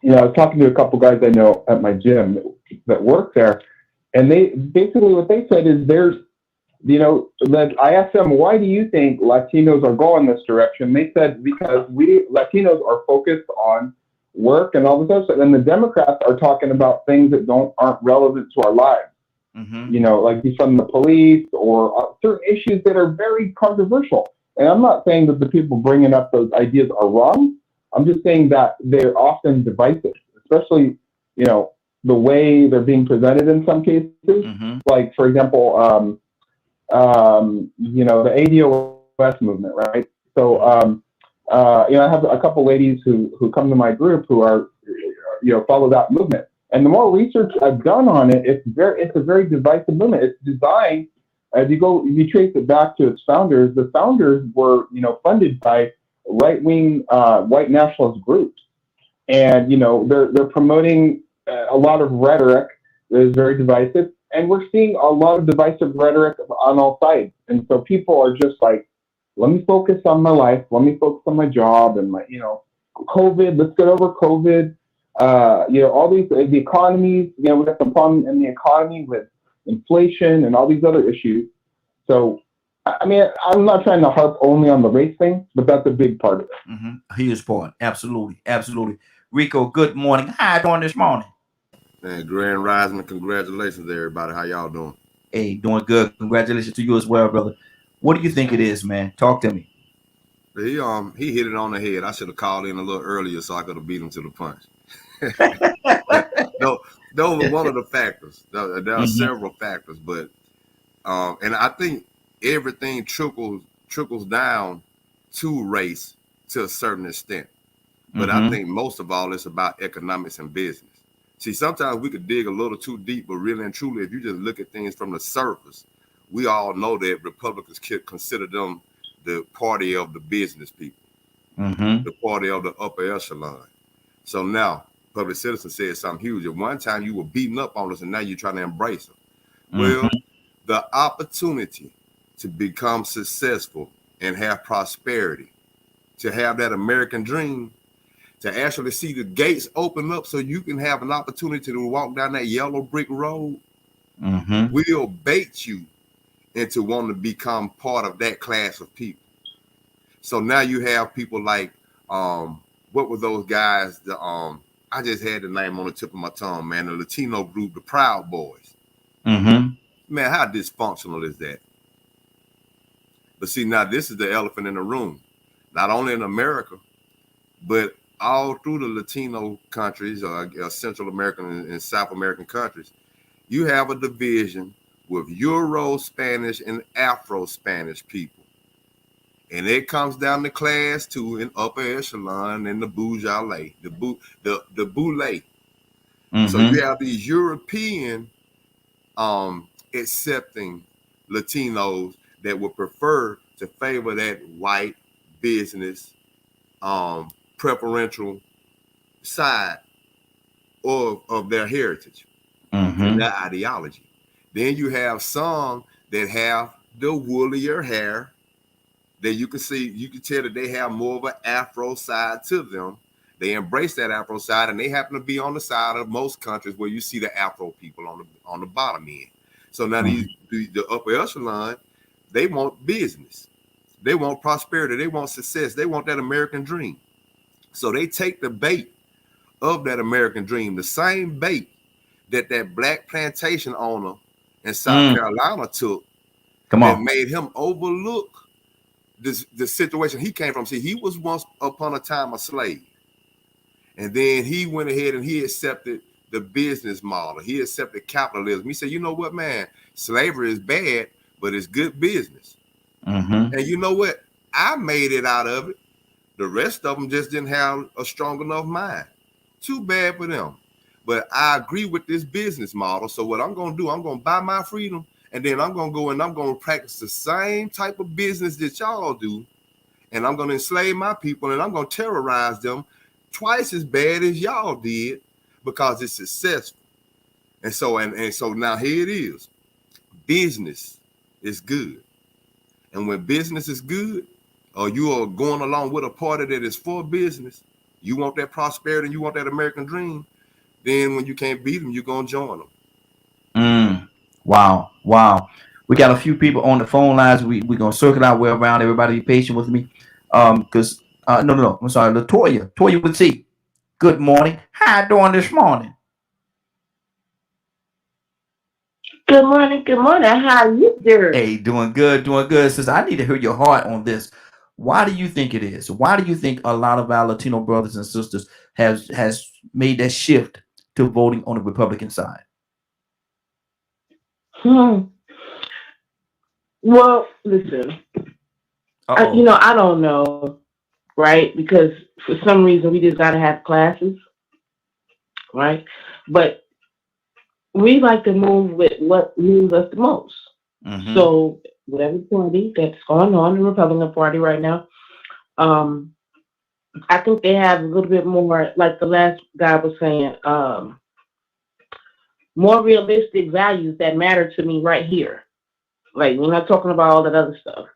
You know, I was talking to a couple guys I know at my gym that work there, and they basically what they said is that I asked them, why do you think Latinos are going this direction? They said, because we Latinos are focused on work and all this other stuff, and the Democrats are talking about things that aren't relevant to our lives. You know, like defund the police or certain issues that are very controversial. And I'm not saying that the people bringing up those ideas are wrong. I'm just saying that they're often divisive, especially, you know, the way they're being presented in some cases. Like, for example, you know, the ADOS movement, right? So, you know, I have a couple ladies who come to my group who are, you know, follow that movement. And the more research I've done on it, it's a very divisive movement. It's designed, if you trace it back to its founders, the founders were, you know, funded by right-wing white nationalist groups, and, you know, they're promoting a lot of rhetoric that is very divisive, and we're seeing a lot of divisive rhetoric on all sides. And so people are just like, let me focus on my life, let me focus on my job and my, you know, COVID, let's get over COVID. You know, all these, the economies, you know, we got some problem in the economy with inflation and all these other issues. So, I mean, I'm not trying to harp only on the race thing, but that's a big part of it. Huge part. Absolutely. Absolutely. Rico, good morning. How you doing this morning? Man, Grand Rising and congratulations to everybody. How y'all doing? Hey, doing good. Congratulations to you as well, brother. What do you think it is, man? Talk to me. He hit it on the head. I should have called in a little earlier so I could have beat him to the punch. No, those were one of the factors. There are several factors, but and I think everything trickles down to race to a certain extent. But I think most of all it's about economics and business. See, sometimes we could dig a little too deep, but really and truly, if you just look at things from the surface, we all know that Republicans consider them the party of the business people, the party of the upper echelon. So now, Public Citizen said something huge. At one time, you were beating up on us, and now you're trying to embrace them. Well, the opportunity to become successful and have prosperity, to have that American dream, to actually see the gates open up so you can have an opportunity to walk down that yellow brick road, will bait you into wanting to become part of that class of people. So now you have people like, what were those guys? I just had the name on the tip of my tongue, man. The Latino group, the Proud Boys. Man, how dysfunctional is that? But see, now this is the elephant in the room. Not only in America, but all through the Latino countries, Central American and South American countries, you have a division with Euro Spanish and Afro Spanish people. And it comes down to class too, in upper echelon and the bourgeoisie, the boule. So you have these European accepting Latinos that would prefer to favor that white business preferential side of their heritage and their ideology. Then you have some that have the woollier hair that you can tell that they have more of an Afro side to them. They embrace that Afro side, and they happen to be on the side of most countries where you see the Afro people on the bottom end. So now the upper echelon, they want business, they want prosperity, they want success, they want that American dream. So they take the bait of that American dream, the same bait that black plantation owner in South Carolina took, that made him overlook the situation he came from. See, he was once upon a time a slave. And then he went ahead and he accepted the business model. He accepted capitalism. He said, you know what, man, slavery is bad, but it's good business. And you know what? I made it out of it. The rest of them just didn't have a strong enough mind. Too bad for them. But I agree with this business model. So what I'm going to do, I'm going to buy my freedom, and then I'm going to go and I'm going to practice the same type of business that y'all do. And I'm going to enslave my people, and I'm going to terrorize them twice as bad as y'all did, because it's successful. And so now here it is. Business is good. And when business is good, or you are going along with a party that is for business, you want that prosperity and you want that American dream, then when you can't beat them, you're going to join them. Wow. We got a few people on the phone lines. We're going to circle our way around. Everybody be patient with me. Because no, I'm sorry, Latoya with C. Good morning. How you doing this morning? Good morning. How are you doing? Hey, doing good. Sis, I need to hear your heart on this. Why do you think it is? Why do you think a lot of our Latino brothers and sisters has made that shift to voting on the Republican side? Well, listen, I don't know, right? Because for some reason we just got to have classes, right? But we like to move with what moves us the most. So whatever party that's going on, the Republican Party right now, I think they have a little bit more, like the last guy was saying, more realistic values that matter to me right here. Like, we're not talking about all that other stuff,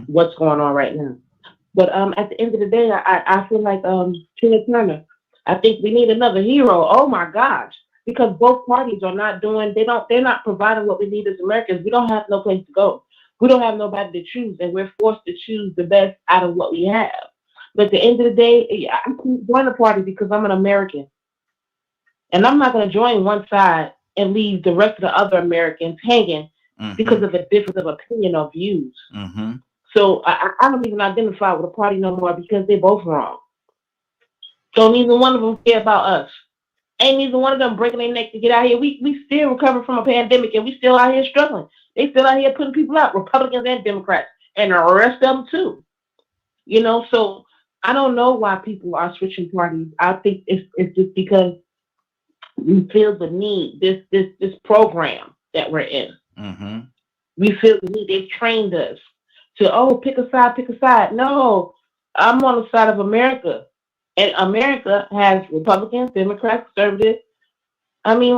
what's going on right now. But at the end of the day, I feel like Tina Turner, I think we need another hero. Oh my gosh. Because both parties are not doing, they're not providing what we need as Americans. We don't have no place to go. We don't have nobody to choose, and we're forced to choose the best out of what we have. But at the end of the day, I can't join the party because I'm an American. And I'm not going to join one side and leave the rest of the other Americans hanging because of a difference of opinion or views. So I don't even identify with a party no more because they're both wrong. So neither one of them care about us. Ain't neither one of them breaking their neck to get out here. We still recover from a pandemic, and we still out here struggling. They still out here putting people out, Republicans and Democrats, and the rest of them too. So I don't know why people are switching parties. I think it's just because we feel the need, this program that we're in. We feel the need. They've trained us to, pick a side. No, I'm on the side of America. And America has Republicans, Democrats, conservatives. I mean,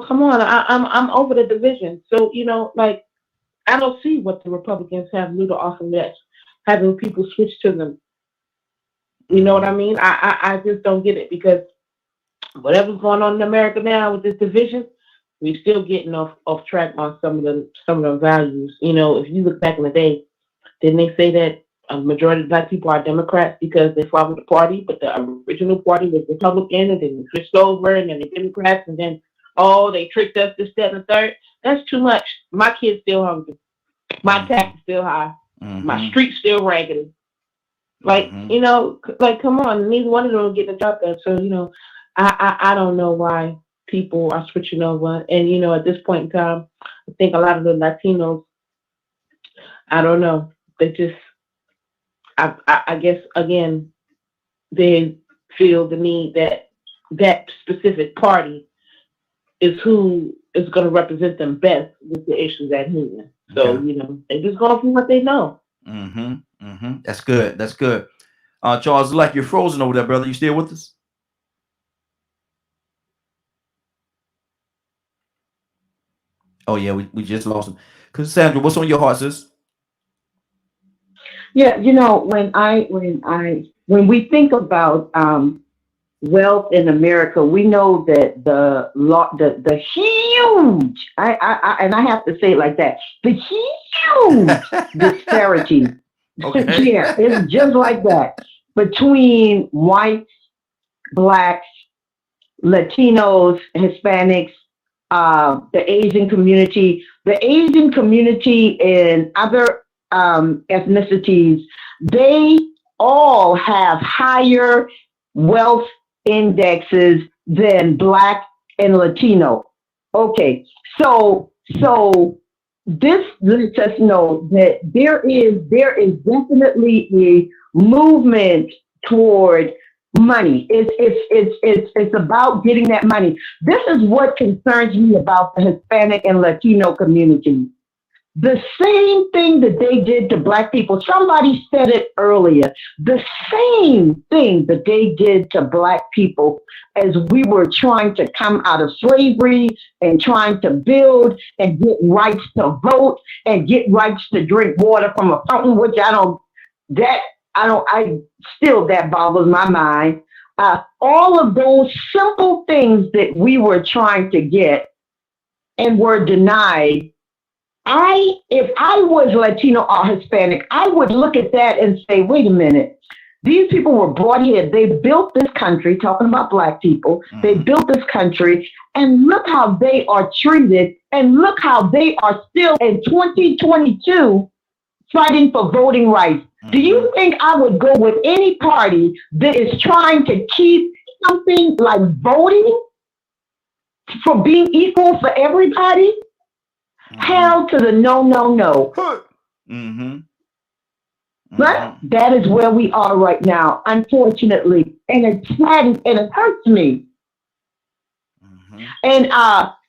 come on. I'm over the division. So, I don't see what the Republicans have new to offer next, having people switch to them. You know what I mean? I just don't get it, because whatever's going on in America now with this division, we're still getting off track on some of the values. If you look back in the day, didn't they say that a majority of Black people are Democrats because they follow the party, but the original party was Republican, and then they switched over, and then they Democrats, and then they tricked us this, that, and the third. That's too much. My kid's still hungry. My tax is still high. My street's still raggedy. Come on, neither one of them will get the job done. So, I don't know why people are switching over. And, at this point in time, I think a lot of the Latinos, I don't know, they just, I guess, again, they feel the need that that specific party is who is going to represent them best with the issues at hand. So, Okay. you know, they just go from what they know. Mm-hmm. Mm-hmm. That's good. That's good. Charles, it's like you're frozen over there, brother. You still with us? Oh yeah, we just lost him. Cassandra, what's on your heart, sis? Yeah, you know, when we think about wealth in America, we know that the huge and I have to say it like that, the huge disparity. Okay. Yeah, it's just like that between whites, blacks, Latinos, Hispanics, the Asian community. The Asian community and other ethnicities, they all have higher wealth indexes than Black and Latino. Okay, so this lets us know that there is definitely a movement toward money. It's about getting that money. This is what concerns me about the Hispanic and Latino community. The same thing that they did to Black people, somebody said it earlier, the same thing that they did to Black people as we were trying to come out of slavery and trying to build and get rights to vote and get rights to drink water from a fountain, which I still, that boggles my mind. All of those simple things that we were trying to get and were denied, if I was Latino or Hispanic, I would look at that and say, wait a minute. These people were brought here. They built this country, talking about Black people. They built this country, and look how they are treated, and look how they are still in 2022 fighting for voting rights. Do you think I would go with any party that is trying to keep something like voting for being equal for everybody? Hell to the no, no, no. Mm-hmm. But that is where we are right now, unfortunately. And it saddens and it hurts me. And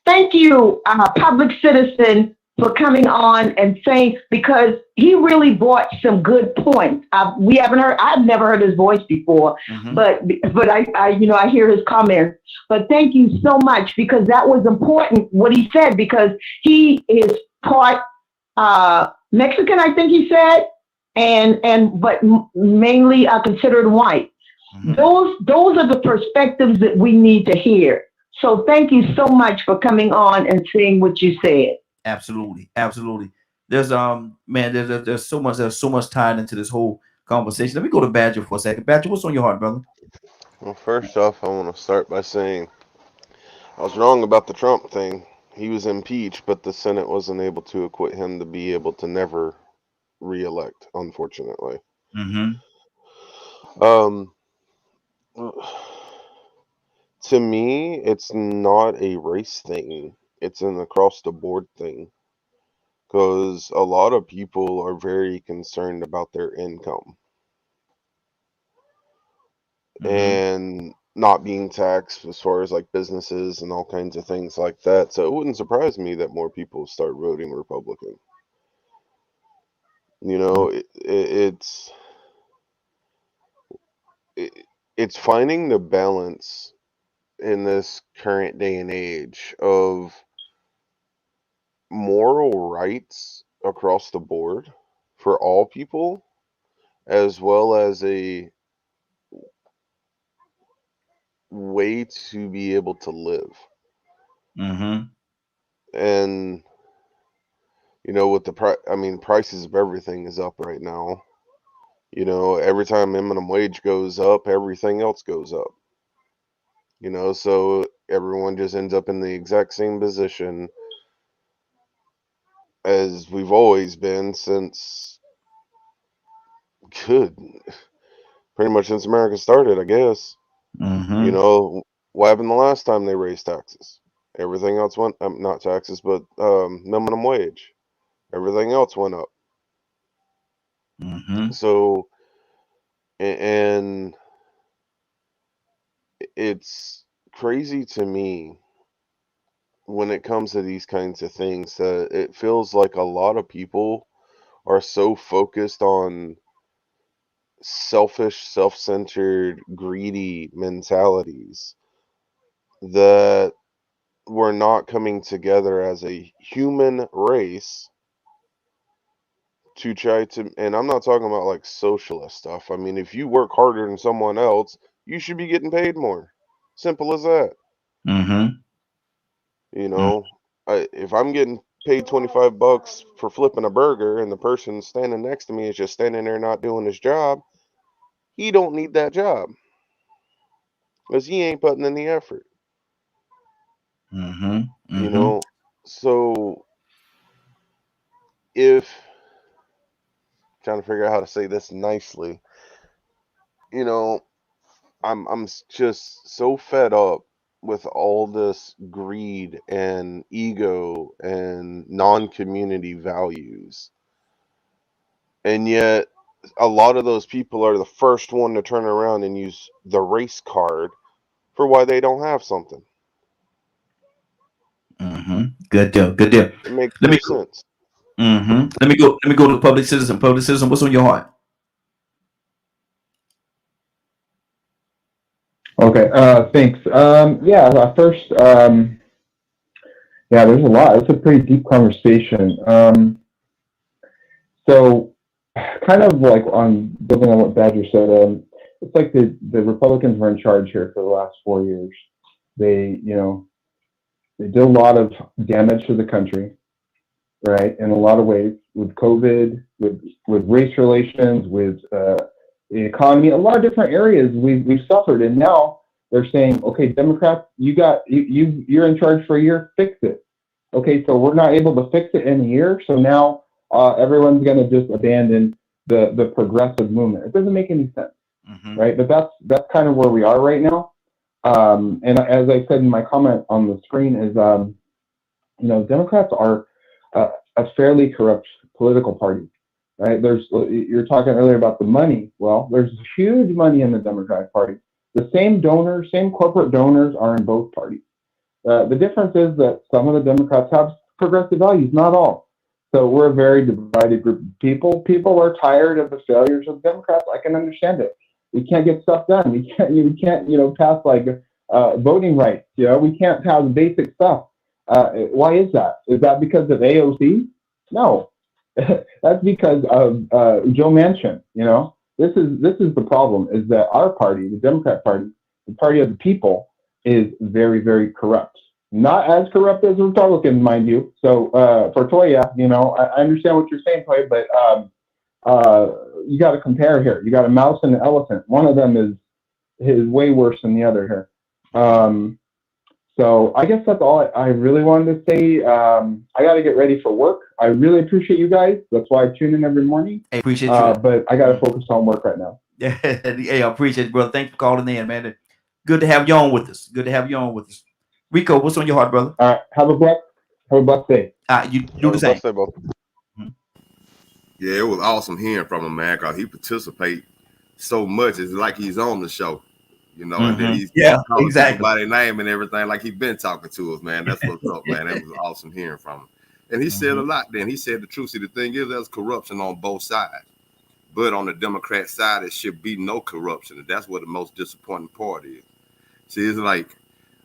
thank you, Public Citizen, for coming on and saying, because he really brought some good points. I've never heard his voice before, but I hear his comments. But thank you so much, because that was important what he said, because he is part Mexican, I think he said, but mainly considered white. Those are the perspectives that we need to hear. So thank you so much for coming on and saying what you said. Absolutely, absolutely. There's there's so much tied into this whole conversation. Let me go to Badger for a second. Badger, what's on your heart, brother? Well, first off, I want to start by saying I was wrong about the Trump thing. He was impeached, but the Senate wasn't able to acquit him to be able to never re-elect, unfortunately. To me, it's not a race thing. It's an across-the-board thing. Because a lot of people are very concerned about their income. And not being taxed as far as like businesses and all kinds of things like that. So it wouldn't surprise me that more people start voting Republican. You know, it's finding the balance in this current day and age of moral rights across the board for all people, as well as a way to be able to live. And you know, with the prices of everything is up right now. You know, every time minimum wage goes up, everything else goes up. You know, so everyone just ends up in the exact same position as we've always been since pretty much since America started, I guess. You know, what happened the last time they raised taxes? Everything else went not taxes, but minimum wage. Everything else went up. Mm-hmm. So, and it's crazy to me when it comes to these kinds of things that it feels like a lot of people are so focused on selfish, self-centered, greedy mentalities that we're not coming together as a human race to try to, and I'm not talking about like socialist stuff. I mean, if you work harder than someone else, you should be getting paid more. Simple as that. Mm-hmm. You know, if I'm getting paid $25 for flipping a burger and the person standing next to me is just standing there not doing his job, he don't need that job because he ain't putting in the effort. Mm-hmm. You Mm-hmm. know, so if trying to figure out how to say this nicely, you know, I'm just so fed up with all this greed and ego and non-community values. And yet a lot of those people are the first one to turn around and use the race card for why they don't have something. Mm-hmm. Good deal. Good deal. It makes Let no me go. sense. Mm-hmm. Let me go. Let me go to public citizen. Public citizen. What's on your heart? Okay, thanks. Yeah, first, yeah, there's a lot. It's a pretty deep conversation. So, kind of like on building on what Badger said, it's like the Republicans were in charge here for the last 4 years. They, they did a lot of damage to the country, right? In a lot of ways, with COVID, with race relations, with the economy, a lot of different areas we've suffered, and now they're saying, okay, Democrats, you're in charge for a year, fix it. Okay, so we're not able to fix it in a year, so now everyone's going to just abandon the progressive movement. It doesn't make any sense, right? But that's kind of where we are right now. And as I said in my comment on the screen, is Democrats are a fairly corrupt political party, right? You're talking earlier about the money. Well, there's huge money in the Democratic Party. The same donors, same corporate donors are in both parties. The difference is that some of the Democrats have progressive values, not all. So we're a very divided group of people. People are tired of the failures of Democrats. I can understand it. We can't get stuff done. We can't, pass like voting rights. We can't pass basic stuff. Why is that? Is that because of AOC? No, that's because of Joe Manchin. This is the problem. Is that our party, the Democrat Party, the party of the people, is very, very corrupt. Not as corrupt as the Republicans, mind you. So for Toya, I understand what you're saying, Toya, but you got to compare here. You got a mouse and an elephant. One of them is way worse than the other here. So I guess that's all I really wanted to say. I got to get ready for work. I really appreciate you guys. That's why I tune in every morning. I appreciate you. But I got to focus on work right now. Yeah, I appreciate it, brother. Thanks for calling in, man. Good to have you on with us. Good to have you on with us. Rico, what's on your heart, brother? All right. Have a blessed day. You do the same. Yeah, it was awesome hearing from him, man, because he participates so much. It's like he's on the show, and then he's calling people by their name and everything, like he's been talking to us, man. That's what's up, man. It was awesome hearing from him. And he said a lot then. He said the truth. See, the thing is, there's corruption on both sides. But on the Democrat side, it should be no corruption. And that's what the most disappointing part is. See, it's like,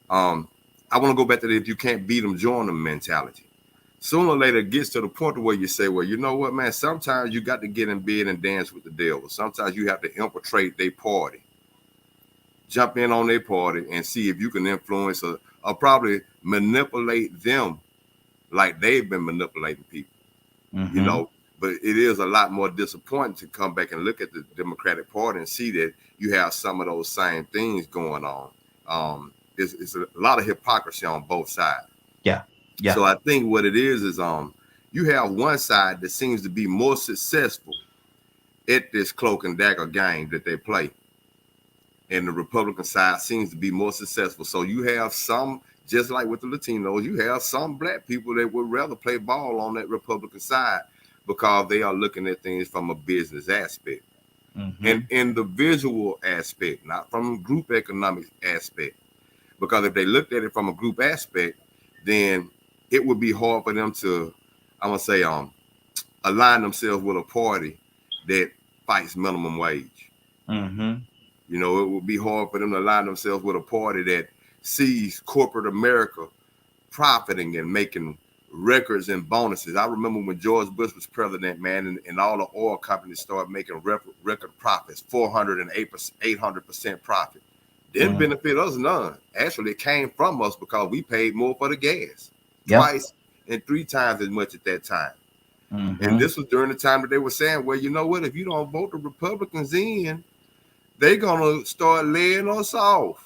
I want to go back to the if you can't beat them, join them mentality. Sooner or later, it gets to the point where you say, well, you know what, man, sometimes you got to get in bed and dance with the devil. Sometimes you have to infiltrate their party. Jump in on their party and see if you can influence or probably manipulate them like they've been manipulating people, But it is a lot more disappointing to come back and look at the Democratic Party and see that you have some of those same things going on. It's a lot of hypocrisy on both sides. Yeah. So I think what it is you have one side that seems to be more successful at this cloak and dagger game that they play. And the Republican side seems to be more successful. So you have some just like with the Latinos, you have some black people that would rather play ball on that Republican side because they are looking at things from a business aspect and individual aspect, not from a group economic aspect. Because if they looked at it from a group aspect, then it would be hard for them to, I'm gonna say, align themselves with a party that fights minimum wage. You know, it would be hard for them to align themselves with a party that sees corporate America profiting and making records and bonuses. I remember when George Bush was president, man, and all the oil companies started making record profits, 800% profit. Didn't benefit us none. Actually, it came from us because we paid more for the gas, twice and 3 times as much at that time. And this was during the time that they were saying, well, you know what, if you don't vote the Republicans in, they're gonna start laying us off.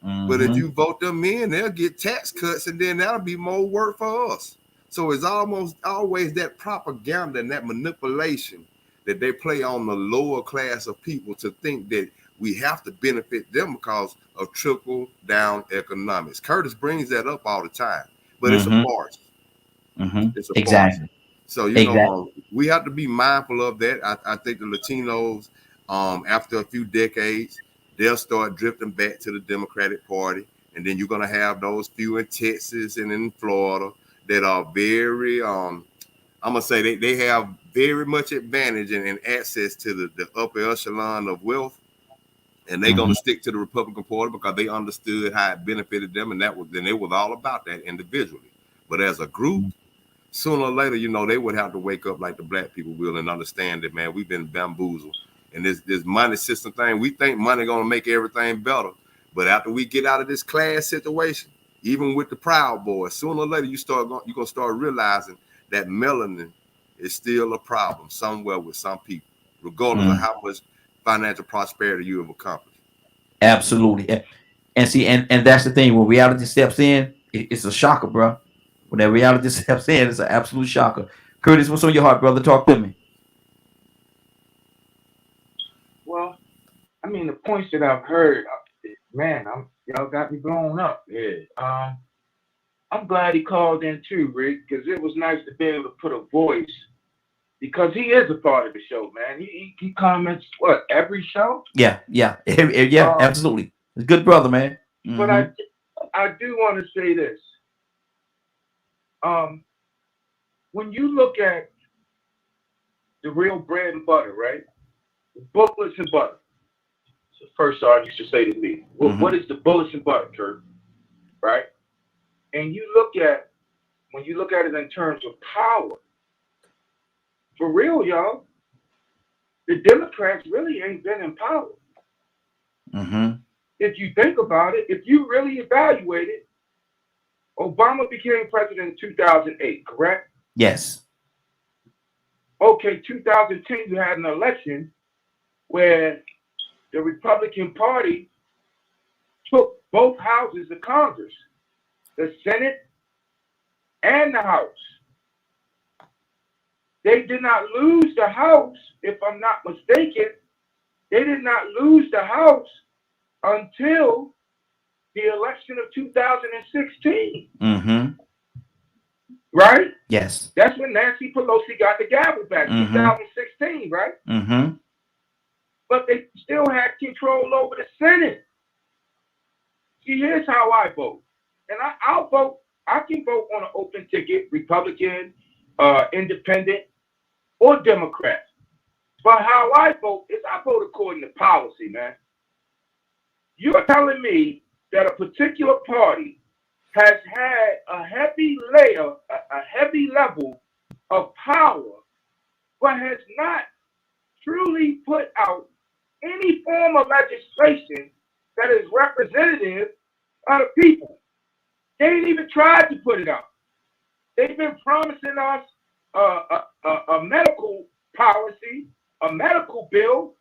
But if you vote them in, they'll get tax cuts, and then that'll be more work for us. So it's almost always that propaganda and that manipulation that they play on the lower class of people to think that we have to benefit them because of trickle down economics. Curtis brings that up all the time, but it's a farce. It's a farce. So you know, we have to be mindful of that. I think the Latinos, after a few decades, they'll start drifting back to the Democratic Party, and then you're gonna have those few in Texas and in Florida that are very, I'm gonna say they have very much advantage and access to the upper echelon of wealth, and they're gonna stick to the Republican Party because they understood how it benefited them, and it was all about that individually. But as a group, sooner or later, you know, they would have to wake up like the black people will and understand that, man, we've been bamboozled. And this money system thing, we think money gonna make everything better. But after we get out of this class situation, even with the Proud Boys, sooner or later you're gonna start realizing that melanin is still a problem somewhere with some people, regardless of how much financial prosperity you have accomplished. Absolutely. And see, and that's the thing, when reality steps in, it's a shocker, bro. When that reality steps in, it's an absolute shocker. Curtis, what's on your heart, brother? Talk to me. Well, I mean, the points that I've heard, man, y'all got me blown up. Yeah. I'm glad he called in too, Rick, because it was nice to be able to put a voice, because he is a part of the show, man. He comments every show. Yeah, absolutely. He's a good brother, man. But I do want to say this. When you look at the real bread and butter, right? Booklets and butter. So first sergeant used to say to me, well, what is the bullets and butter, Kurt? Right? And when you look at it in terms of power, for real, y'all, the Democrats really ain't been in power. If you think about it, if you really evaluate it, Obama became president in 2008, correct? Yes. Okay, 2010, you had an election where the Republican Party took both houses of Congress, the Senate and the House. They did not lose the House, if I'm not mistaken. They did not lose the House until the election of 2016. Right? Yes. That's when Nancy Pelosi got the gavel back, 2016, right? But they still had control over the Senate. See, here's how I vote. And I'll vote. I can vote on an open ticket, Republican, Independent, or Democrat. But how I vote is I vote according to policy, man. You're telling me that a particular party has had a heavy level of power, but has not truly put out any form of legislation that is representative of the people. They ain't even tried to put it out. They've been promising us a medical policy, a medical bill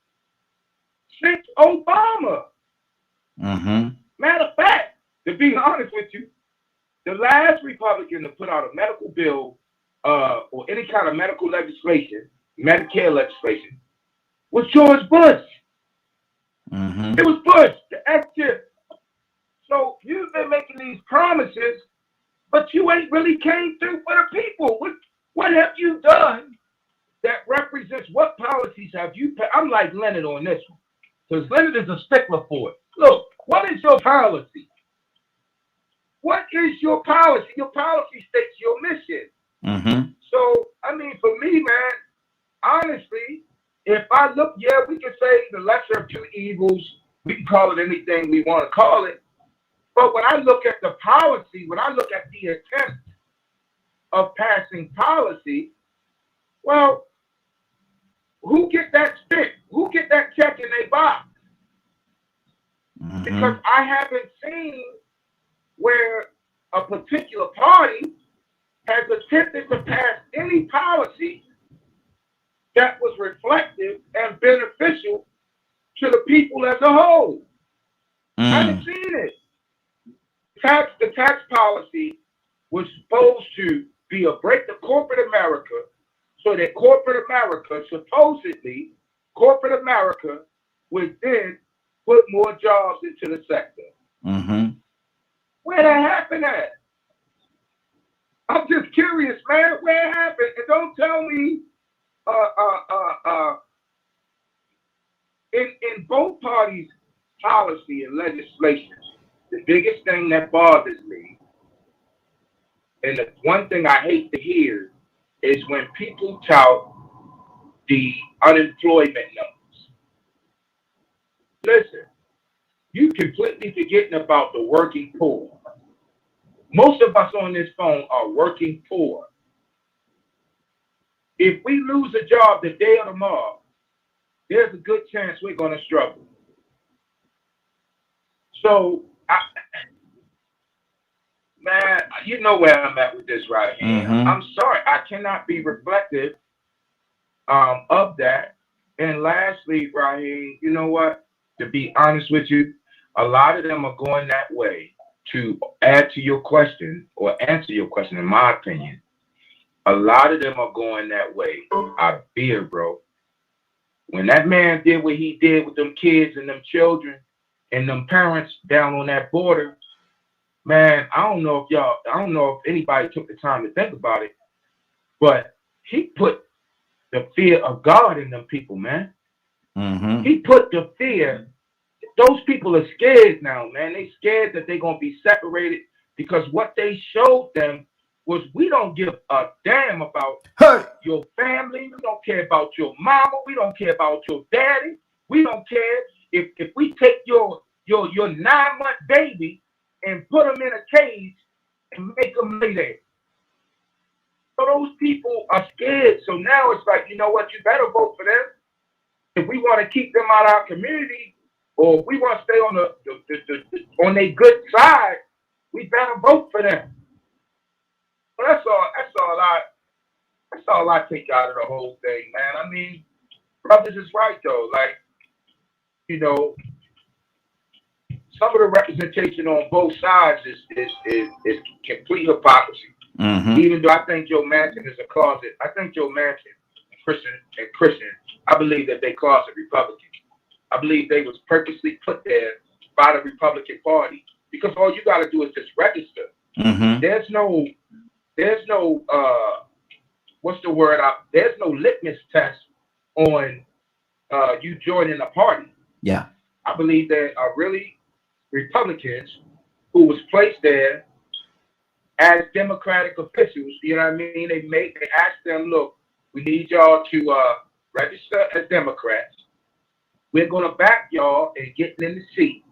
since Obama. Matter of fact, to be honest with you, the last Republican to put out a medical bill or any kind of medical legislation, Medicare legislation, was George Bush. It was Bush, the F-tip. So you've been making these promises, but you ain't really came through for the people. What have you done that represents, what policies have you? I'm like Leonard on this one, because Leonard is a stickler for it. Look, what is your policy? What is your policy? Your policy states your mission. Mm-hmm. So, I mean, for me, man, honestly, if I look, yeah, we can say the lesser of two evils. We can call it anything we want to call it. But when I look at the policy, when I look at the attempt of passing policy, well, who get that stick? Who get that check in their box? Mm-hmm. Because I haven't seen where a particular party has attempted to pass any policy that was reflective and beneficial to the people as a whole. I haven't seen it. The tax policy was supposed to be a break to corporate America, so that corporate America, supposedly, corporate America would then put more jobs into the sector. Mm-hmm. Where that happened at? I'm just curious, man. Where it happened? And don't tell me in both parties' policy and legislation, the biggest thing that bothers me, and the one thing I hate to hear, is when people tout the unemployment numbers. Listen, you completely forgetting about the working poor. Most of us on this phone are working poor. If we lose a job today or tomorrow, there's a good chance we're going to struggle. So, man, you know where I'm at with this right here. Mm-hmm. I'm sorry, I cannot be reflective of that. And lastly, Raheem, you know what? To be honest with you, a lot of them are going that way. To add to your question or answer your question, in my opinion, a lot of them are going that way. I fear, bro. When that man did what he did with them kids and them children and them parents down on that border, man, I don't know if anybody took the time to think about it, but he put the fear of God in them people, man. Mm-hmm. He put the fear. Those people are scared now, man. They scared that they're going to be separated because what they showed them was, we don't give a damn about your family. We don't care about your mama. We don't care about your daddy. We don't care if we take your 9-month baby and put them in a cage and make them lay there. So those people are scared. So now it's like, you know what? You better vote for them. If we want to keep them out of our community, or if we want to stay on their good side, we better vote for them. But that's all I take out of the whole thing, man. I mean, brothers is right though. Like, you know, some of the representation on both sides is complete hypocrisy. Mm-hmm. Even though I think Joe Manchin is a closet, I think Joe Manchin, Christian, I believe that they closet Republicans. I believe they was purposely put there by the Republican Party, because all you got to do is just register. Mm-hmm. There's no what's the word? There's no litmus test on you joining a party. Yeah. I believe there are really Republicans who was placed there as Democratic officials. You know what I mean? They asked them, look, we need y'all to register as Democrats. We're going to back y'all and getting in the seat.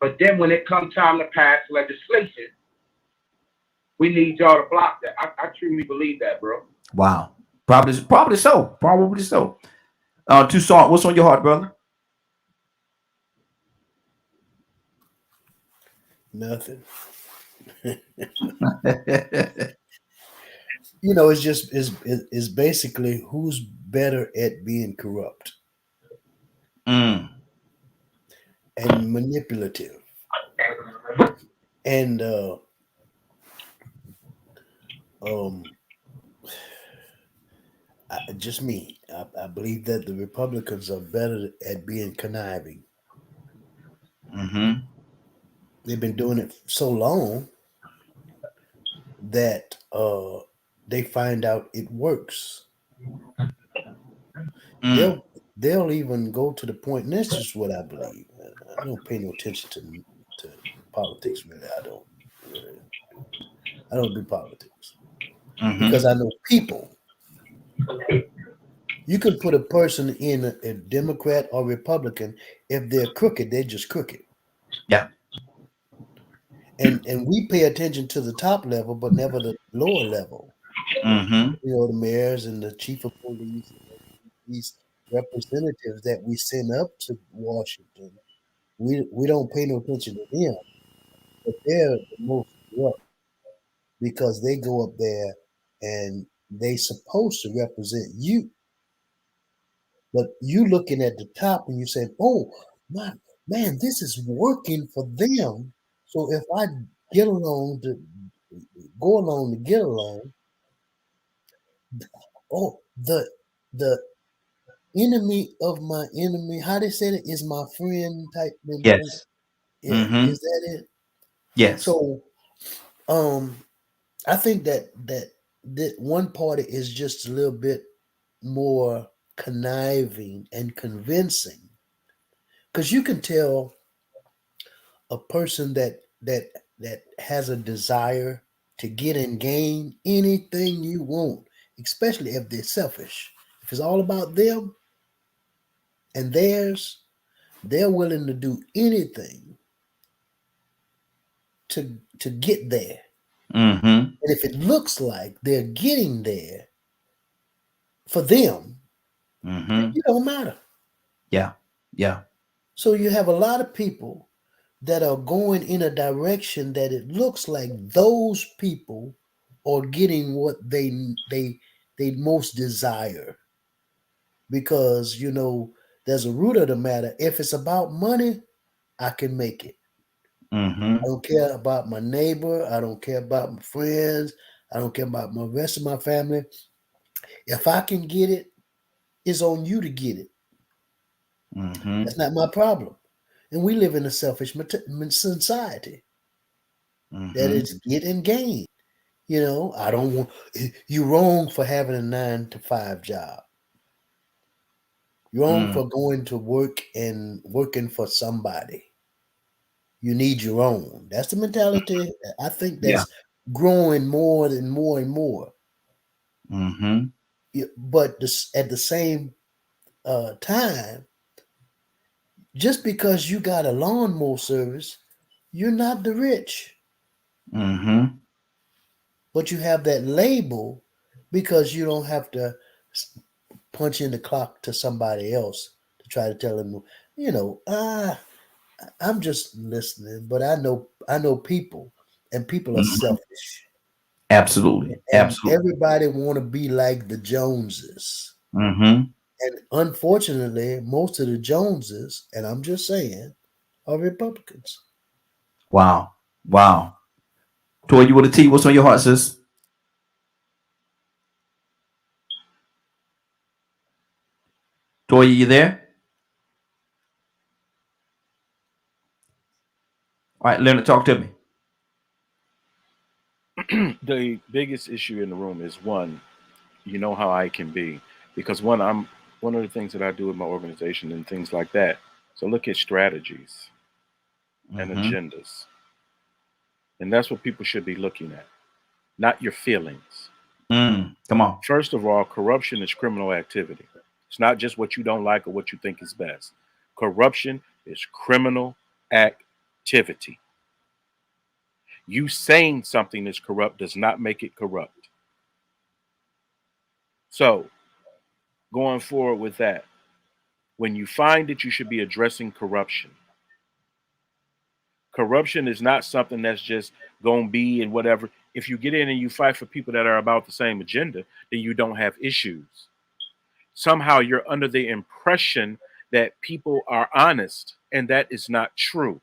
But then when it comes time to pass legislation, we need y'all to block that. I truly believe that, bro. Wow. Probably so. Probably so. Toussaint, what's on your heart, brother? Nothing. You know, it's just it's basically who's better at being corrupt and manipulative. And just me. I believe that the Republicans are better at being conniving. Mm-hmm. they've been doing it so long that they find out it works. They'll even go to the point, and that's just what I believe. I don't pay no attention to politics, really. I don't do politics because I know people. You can put a person in a Democrat or Republican. If they're crooked, they're just crooked. Yeah. And we pay attention to the top level, but never the lower level. You know, the mayors and the chief of police, these representatives that we send up to Washington. We don't pay no attention to them, but they're the most corrupt because they go up there and they supposed to represent you. But you looking at the top and you say, oh, man, this is working for them. So if I go along to get along, oh, the enemy of my enemy, how they said it, is my friend type mentality. Yes. Yeah, is that it? Yes. So I think that one party is just a little bit more conniving and convincing, because you can tell a person that has a desire to get and gain anything you want, especially if they're selfish. If it's all about them and theirs, they're willing to do anything to get there. And if it looks like they're getting there for them, it don't matter. Yeah. Yeah. So you have a lot of people that are going in a direction that it looks like those people are getting what they most desire. Because, you know, there's a root of the matter. If it's about money, I can make it. I don't care about my neighbor. I don't care about my friends. I don't care about the rest of my family. If I can get it, it's on you to get it. That's not my problem. And we live in a selfish society that is get and gain. You know, I don't want you wrong for having a 9-to-5 job. You're wrong for going to work and working for somebody. You need your own. That's the mentality. I think that's growing more and more and more. But at the same time, just because you got a lawnmower service, you're not the rich. But you have that label because you don't have to punch in the clock to somebody else to try to tell them, you know, I'm just listening, but I know people, and people are selfish. Absolutely. And Absolutely. everybody want to be like the Joneses. And unfortunately, most of the Joneses, and I'm just saying, are Republicans. Wow. Wow. Toy, you want to tell you what's on your heart, sis? Toy, you there? All right, Leonard, talk to me. The biggest issue in the room is, one, you know how I can be, because one of the things that I do with my organization and things like that. So look at strategies and agendas. And that's what people should be looking at, not your feelings. Come on. First of all, corruption is criminal activity. It's not just what you don't like or what you think is best. Corruption is criminal activity. You saying something is corrupt does not make it corrupt. So, going forward with that, when you find that you should be addressing corruption, corruption is not something that's just going to be and whatever. If you get in and you fight for people that are about the same agenda, then you don't have issues. Somehow you're under the impression that people are honest, and that is not true.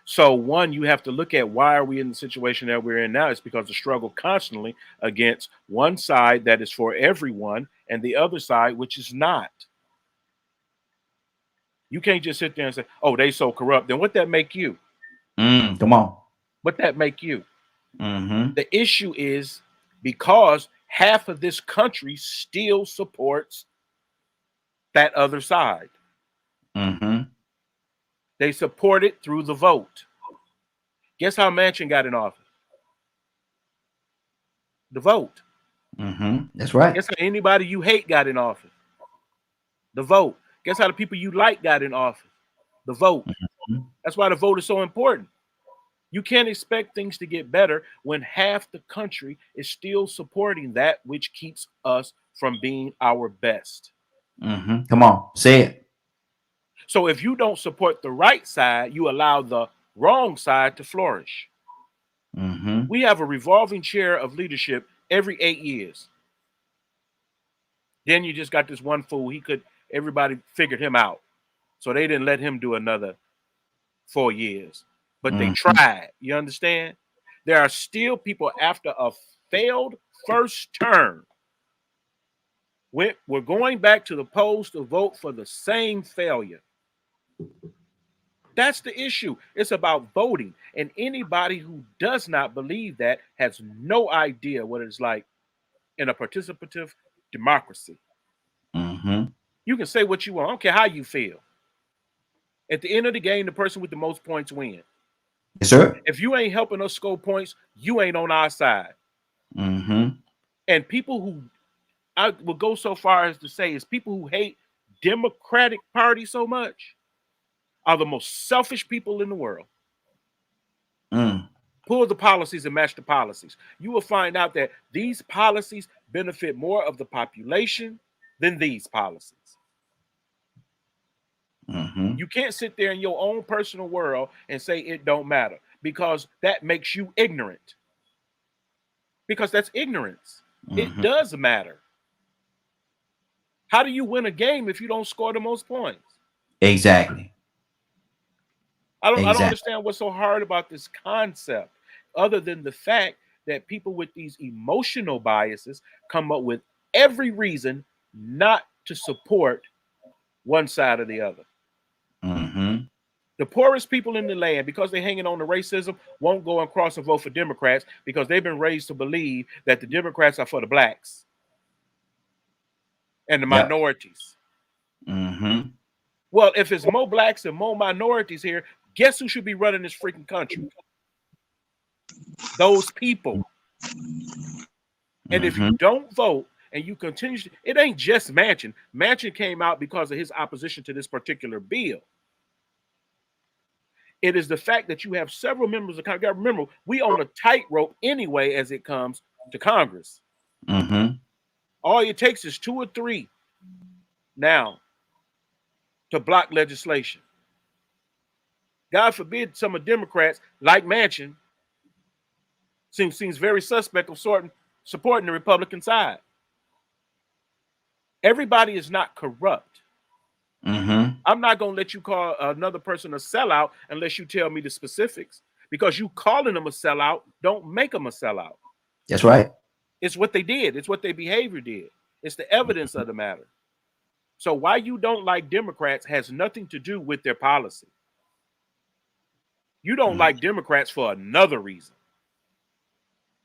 So one, you have to look at why are we in the situation that we're in now. It's because the struggle constantly against one side that is for everyone and the other side which is not. You can't just sit there and say, "Oh, they so corrupt." Then what that make you? Come on. What that make you? Mm-hmm. The issue is because half of this country still supports that other side. Mm-hmm. They support it through the vote. Guess how Manchin got in office? The vote. Mm-hmm. That's right. Guess how anybody you hate got in office? The vote. Guess how the people you like got in office? The vote. Mm-hmm. That's why the vote is so important. You can't expect things to get better when half the country is still supporting that which keeps us from being our best. Mm-hmm. Come on, say it. So if you don't support the right side, you allow the wrong side to flourish. Mm-hmm. We have a revolving chair of leadership every 8 years. Then you just got this one fool. Everybody figured him out. So they didn't let him do another 4 years. But they tried. You understand? There are still people after a failed first term. We're going back to the polls to vote for the same failure. That's the issue. It's about voting. And anybody who does not believe that has no idea what it's like in a participative democracy. Mm-hmm. You can say what you want. I don't care how you feel. At the end of the game, the person with the most points wins. Yes, sir. If you ain't helping us score points, you ain't on our side. Mm-hmm. And people who, I will go so far as to say, is people who hate Democratic Party so much are the most selfish people in the world. Pull the policies and match the policies. You will find out that these policies benefit more of the population than these policies. Mm-hmm. You can't sit there in your own personal world and say it don't matter, because that makes you ignorant. Because that's ignorance. It does matter. How do you win a game if you don't score the most points? Exactly. I don't understand what's so hard about this concept, other than the fact that people with these emotional biases come up with every reason not to support one side or the other. Mm-hmm. The poorest people in the land, because they're hanging on to racism, won't go and cross and vote for Democrats because they've been raised to believe that the Democrats are for the blacks and the minorities. Mm-hmm. Well, if it's more blacks and more minorities here, guess who should be running this freaking country? Those people. And if you don't vote and you continue, it ain't just Manchin. Manchin came out because of his opposition to this particular bill. It is the fact that you have several members of Congress. You got to remember, we on a tightrope anyway as it comes to Congress. Mm-hmm. All it takes is 2 or 3 now to block legislation. God forbid some of Democrats, like Manchin, seems very suspect of supporting the Republican side. Everybody is not corrupt. Mm-hmm. I'm not going to let you call another person a sellout unless you tell me the specifics, because you calling them a sellout don't make them a sellout. That's right. It's what they did. It's what their behavior did. It's the evidence of the matter. So why you don't like Democrats has nothing to do with their policy. You don't like Democrats for another reason.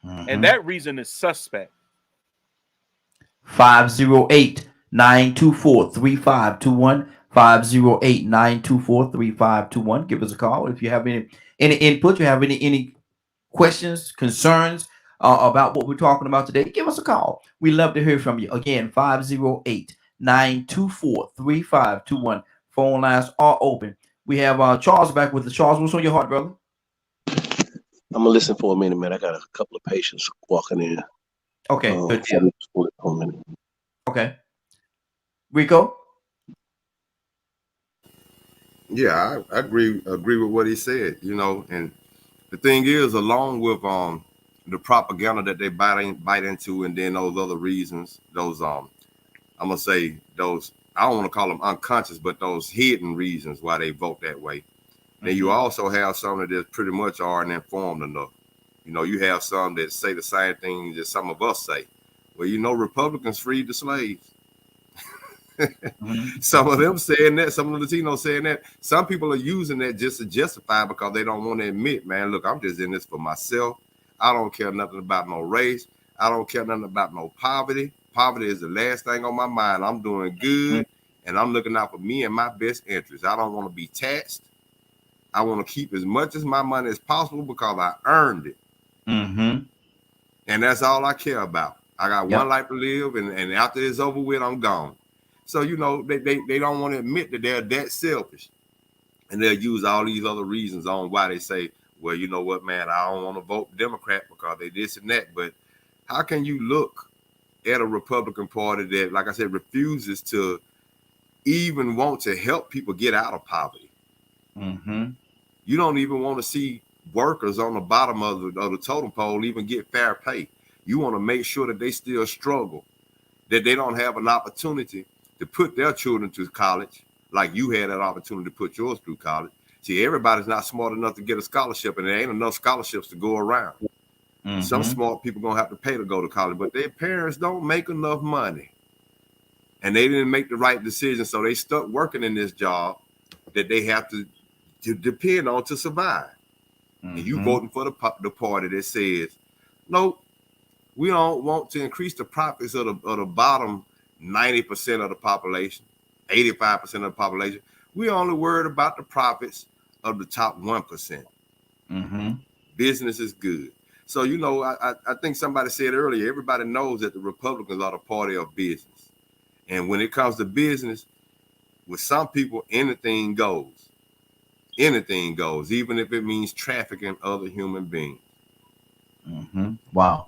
And that reason is suspect. 508-924-3521. 508-924-3521. Give us a call if you have any input, you have any questions, concerns about what we're talking about today. Give us a call. We love to hear from you. Again, 508-924-3521. Phone lines are open. We have Charles back with us. Charles, what's on your heart, brother? I'm gonna listen for a minute, man. I got a couple of patients walking in. Okay, good deal. For a minute. Okay, Rico. Yeah, I agree with what he said. You know, and the thing is, along with the propaganda that they bite into, and then those other reasons, those I'm gonna say those, I don't want to call them unconscious, but those hidden reasons why they vote that way. Then you also have some that just pretty much aren't informed enough. You know, you have some that say the same thing that some of us say. Well, you know, Republicans freed the slaves. Some of them saying that, some of the Latinos saying that. Some people are using that just to justify because they don't want to admit, man, look, I'm just in this for myself. I don't care nothing about no race. I don't care nothing about no poverty. Poverty is the last thing on my mind. I'm doing good, and I'm looking out for me and my best interests. I don't want to be taxed. I want to keep as much as my money as possible because I earned it. And that's all I care about. I got one life to live, and after it's over with, I'm gone. So, you know, they don't want to admit that they're that selfish. And they'll use all these other reasons on why they say, well, you know what, man, I don't want to vote Democrat because they this and that. But how can you look at a Republican Party that, like I said, refuses to even want to help people get out of poverty? You don't even want to see workers on the bottom of the totem pole even get fair pay. You want to make sure that they still struggle, that they don't have an opportunity to put their children to college like you had that opportunity to put yours through college. See, everybody's not smart enough to get a scholarship, and there ain't enough scholarships to go around. Some smart people going to have to pay to go to college, but their parents don't make enough money. And they didn't make the right decision, so they stuck working in this job that they have to depend on to survive. And you voting for the party that says, nope, we don't want to increase the profits of the bottom 90% of the population, 85% of the population. We only worried about the profits of the top 1%. Business is good. So, you know, I think somebody said earlier, everybody knows that the Republicans are the party of business. And when it comes to business, with some people, anything goes. Anything goes, even if it means trafficking other human beings. Wow.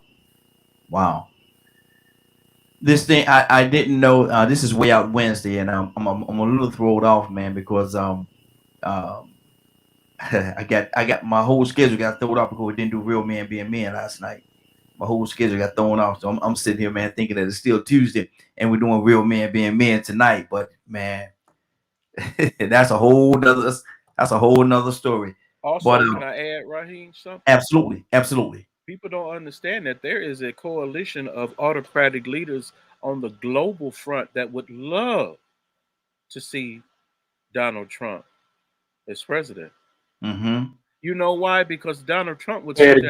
This thing I didn't know. This is way out Wednesday, and I'm a little thrown off, man, because I got my whole schedule got thrown off because we didn't do Real Men Being Men last night. My whole schedule got thrown off, so I'm sitting here, man, thinking that it's still Tuesday and we're doing Real Men Being Men tonight. But man, that's a whole nother story. Also, but, can I add, Raheem, something? Absolutely. People don't understand that there is a coalition of autocratic leaders on the global front that would love to see Donald Trump as president. You know why? Because Donald Trump would sit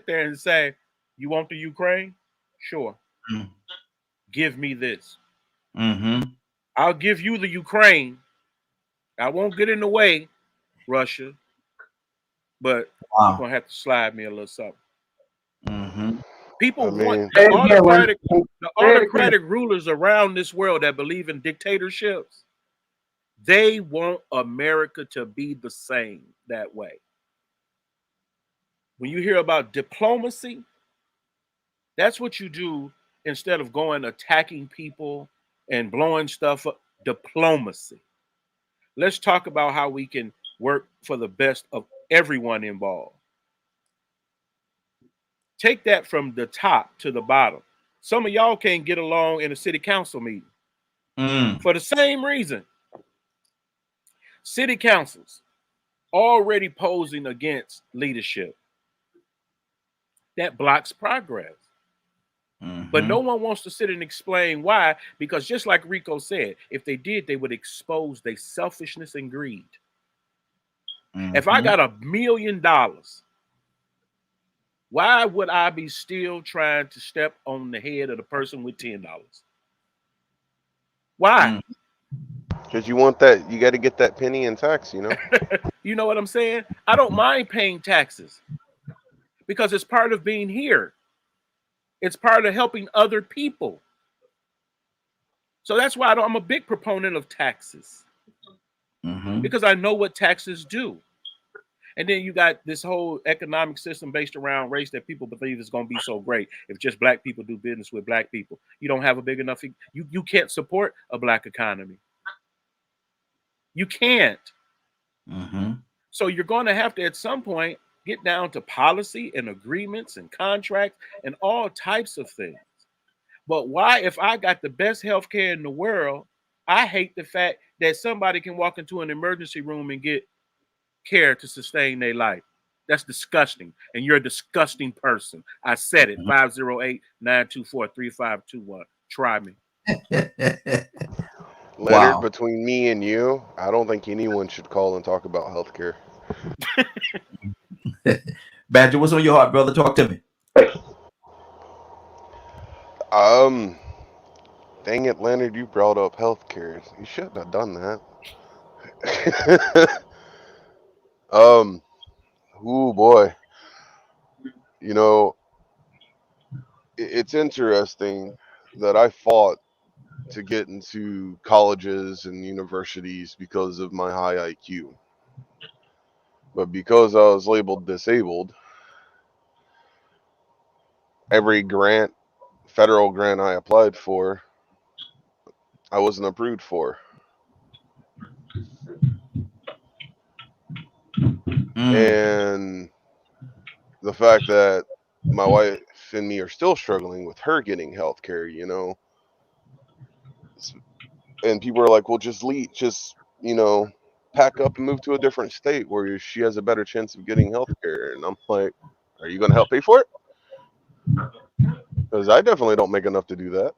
there and say, "You want the Ukraine? Sure. Give me this. I'll give you the Ukraine. I won't get in the way, Russia, but you're gonna have to slide me a little something." People want the autocratic rulers around this world that believe in dictatorships. They want America to be the same that way. When you hear about diplomacy, that's what you do instead of going attacking people and blowing stuff up. Diplomacy. Let's talk about how we can work for the best of everyone involved. Take that from the top to the bottom. Some of y'all can't get along in a city council meeting for the same reason. City councils already posing against leadership. That blocks progress. But no one wants to sit and explain why, because just like Rico said, if they did, they would expose their selfishness and greed. If I got $1 million, why would I be still trying to step on the head of the person with $10? Why? Because you want that, you got to get that penny in tax, you know? You know what I'm saying? I don't mind paying taxes because it's part of being here. It's part of helping other people. So that's why I'm a big proponent of taxes, because I know what taxes do. And then you got this whole economic system based around race that people believe is going to be so great. If just black people do business with black people, you don't have a big enough, you can't support a black economy. You can't. So you're going to have to, at some point, get down to policy and agreements and contracts and all types of things. But why, if I got the best healthcare in the world, I hate the fact that somebody can walk into an emergency room and get care to sustain their life. That's disgusting. And you're a disgusting person. I said it. 508-924-3521. Try me. Leonard, Wow. between me and you, I don't think anyone should call and talk about healthcare. Badger, what's on your heart, brother? Talk to me. Dang it, Leonard, you brought up healthcare. You shouldn't have done that. Oh boy. You know, it's interesting that I fought to get into colleges and universities because of my high IQ. But because I was labeled disabled, every grant, federal grant I applied for, I wasn't approved for. And the fact that my wife and me are still struggling with her getting health care, you know. And people are like, well, just leave, just, you know, pack up and move to a different state where she has a better chance of getting health care. And I'm like, are you going to help pay for it? Because I definitely don't make enough to do that,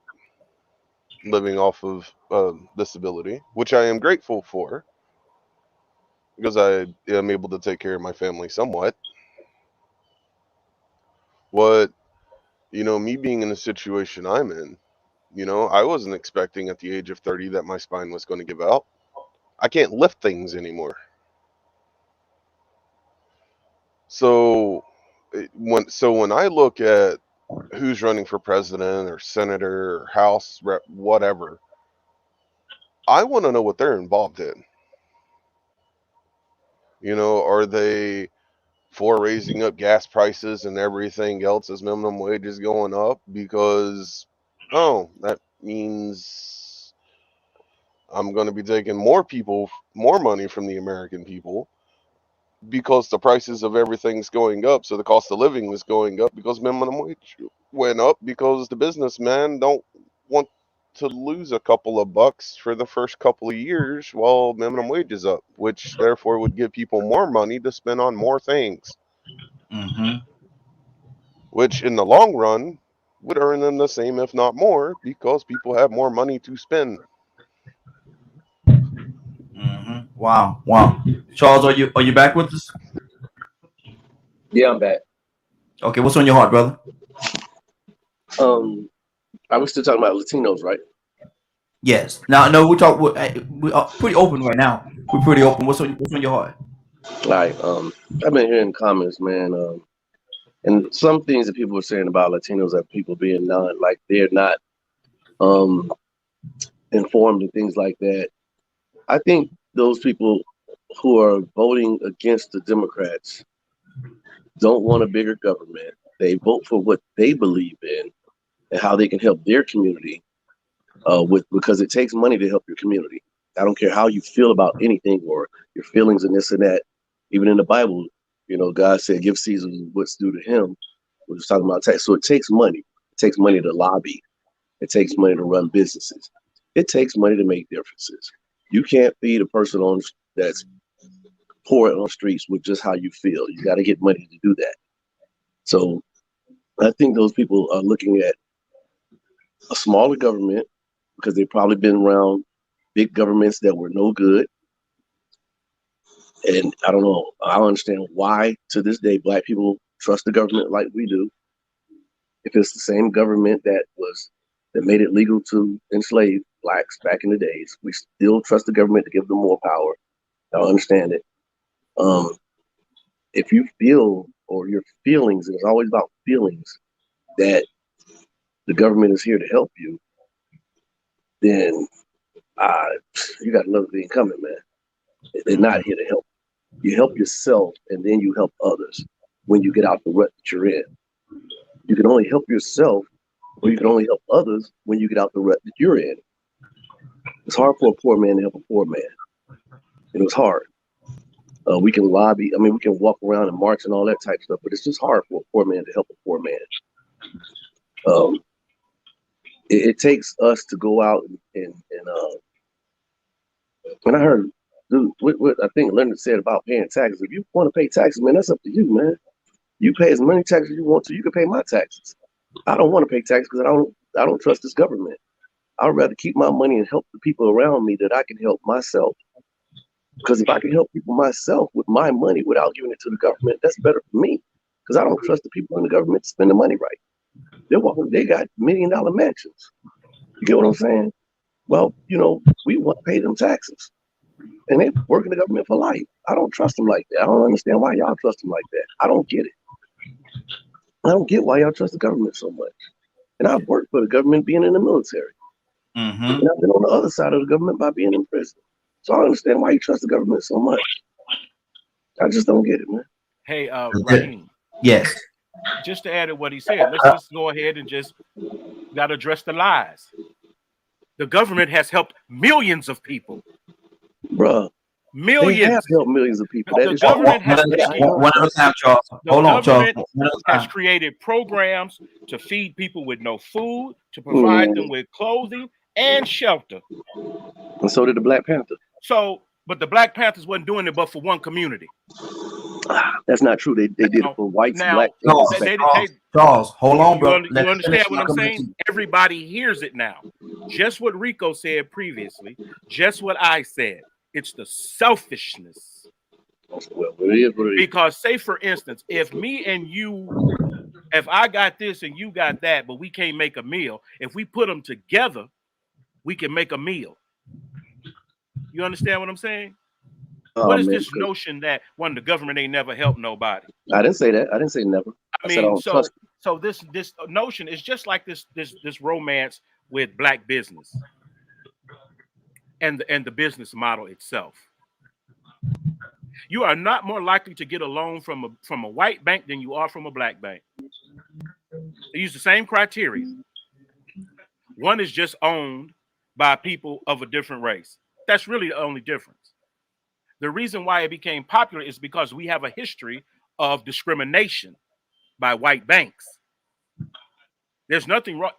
living off of disability, which I am grateful for because I am able to take care of my family somewhat. What, you know, me being in the situation I'm in, you know, I wasn't expecting at the age of 30 that my spine was going to give out. I can't lift things anymore. So when I look at who's running for president or senator or house rep, whatever, I want to know what they're involved in. You know, are they for raising up gas prices and everything else as minimum wage is going up? Because, oh, that means I'm going to be taking more money from the American people because the prices of everything's going up. So the cost of living is going up because minimum wage went up because the businessmen don't want to lose a couple of bucks for the first couple of years while minimum wage is up, which therefore would give people more money to spend on more things. Which in the long run would earn them the same, if not more, because people have more money to spend. Wow. Charles, are you back with us? Yeah, I'm back. Okay, what's on your heart, brother? I was still talking about Latinos, right? Yes. Now, no, we are pretty open right now. We're pretty open. What's on your heart? All right. I've been hearing comments, man, and some things that people were saying about Latinos that people being like they're not informed and things like that. I think those people who are voting against the Democrats don't want a bigger government. They vote for what they believe in and how they can help their community because it takes money to help your community. I don't care how you feel about anything or your feelings and this and that. Even in the Bible, you know, God said, give Caesar what's due to him. We're just talking about tax. So it takes money. It takes money to lobby. It takes money to run businesses. It takes money to make differences. You can't feed a person that's poor on the streets with just how you feel. You got to get money to do that. So I think those people are looking at a smaller government because they've probably been around big governments that were no good. And I don't know, I don't understand why to this day Black people trust the government like we do. If it's the same government that made it legal to enslave Blacks back in the days, we still trust the government to give them more power. I don't understand it. If you feel, or your feelings, and it's always about feelings, that the government is here to help you, then you got another thing coming, man. They're not here to help. You help yourself, and then you help others when you get out the rut that you're in. You can only help yourself, or you can only help others when you get out the rut that you're in. It's hard for a poor man to help a poor man. It was hard. We can lobby. I mean, we can walk around and march and all that type of stuff, but it's just hard for a poor man to help a poor man. It takes us to go out and when I heard, dude, what I think Leonard said about paying taxes. If you want to pay taxes, man, that's up to you, man. You pay as many taxes as you want to. You can pay my taxes. I don't want to pay taxes because I don't trust this government. I'd rather keep my money and help the people around me that I can help myself. Because if I can help people myself with my money without giving it to the government, that's better for me. Because I don't trust the people in the government to spend the money right. They got $1 million mansions. You get what I'm saying? Well, we want to pay them taxes. And they work in the government for life. I don't trust them like that. I don't understand why y'all trust them like that. I don't get it. I don't get why y'all trust the government so much. And I've worked for the government being in the military. Mm-hmm. And I've been on the other side of the government by being in prison. So I understand why you trust the government so much. I just don't get it, man. Hey, Raheem. Yes. Just to add to what he said, let's just go ahead and just got to address the lies. The government has helped millions of people. Bruh. Millions. They have helped millions of people. The government has one at a time, Charles. Hold on, Charles. The government has created programs to feed people with no food, to provide them with clothing and shelter. And so did the Black Panther. But the Black Panthers wasn't doing it but for one community. That's not true. They did it for whites, now, blacks. Charles, hold on, bro. You understand what I'm saying? Everybody hears it now. Just what Rico said previously, just what I said. It's the selfishness. Well, it is what it is. Because say, for instance, if me and you, if I got this and you got that, but we can't make a meal, if we put them together, we can make a meal. You understand what I'm saying? What is this notion that the government ain't never helped nobody? I didn't say that. I didn't say never. So this notion is just like this romance with black business and the business model itself. You are not more likely to get a loan from a white bank than you are from a black bank. They use the same criteria. One is just owned by people of a different race. That's really the only difference. The reason why it became popular is because we have a history of discrimination by white banks. There's nothing wrong.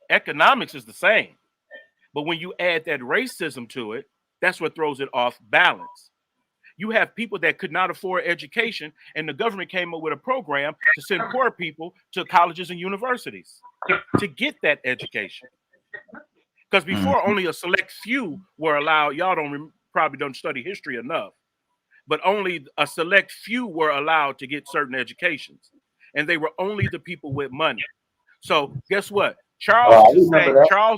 Economics is the same. But when you add that racism to it, that's what throws it off balance. You have people that could not afford education, and the government came up with a program to send poor people to colleges and universities to get that education. Because before, only a select few were allowed. Y'all probably don't study history enough, but only a select few were allowed to get certain educations, and they were only the people with money. So guess what? Charles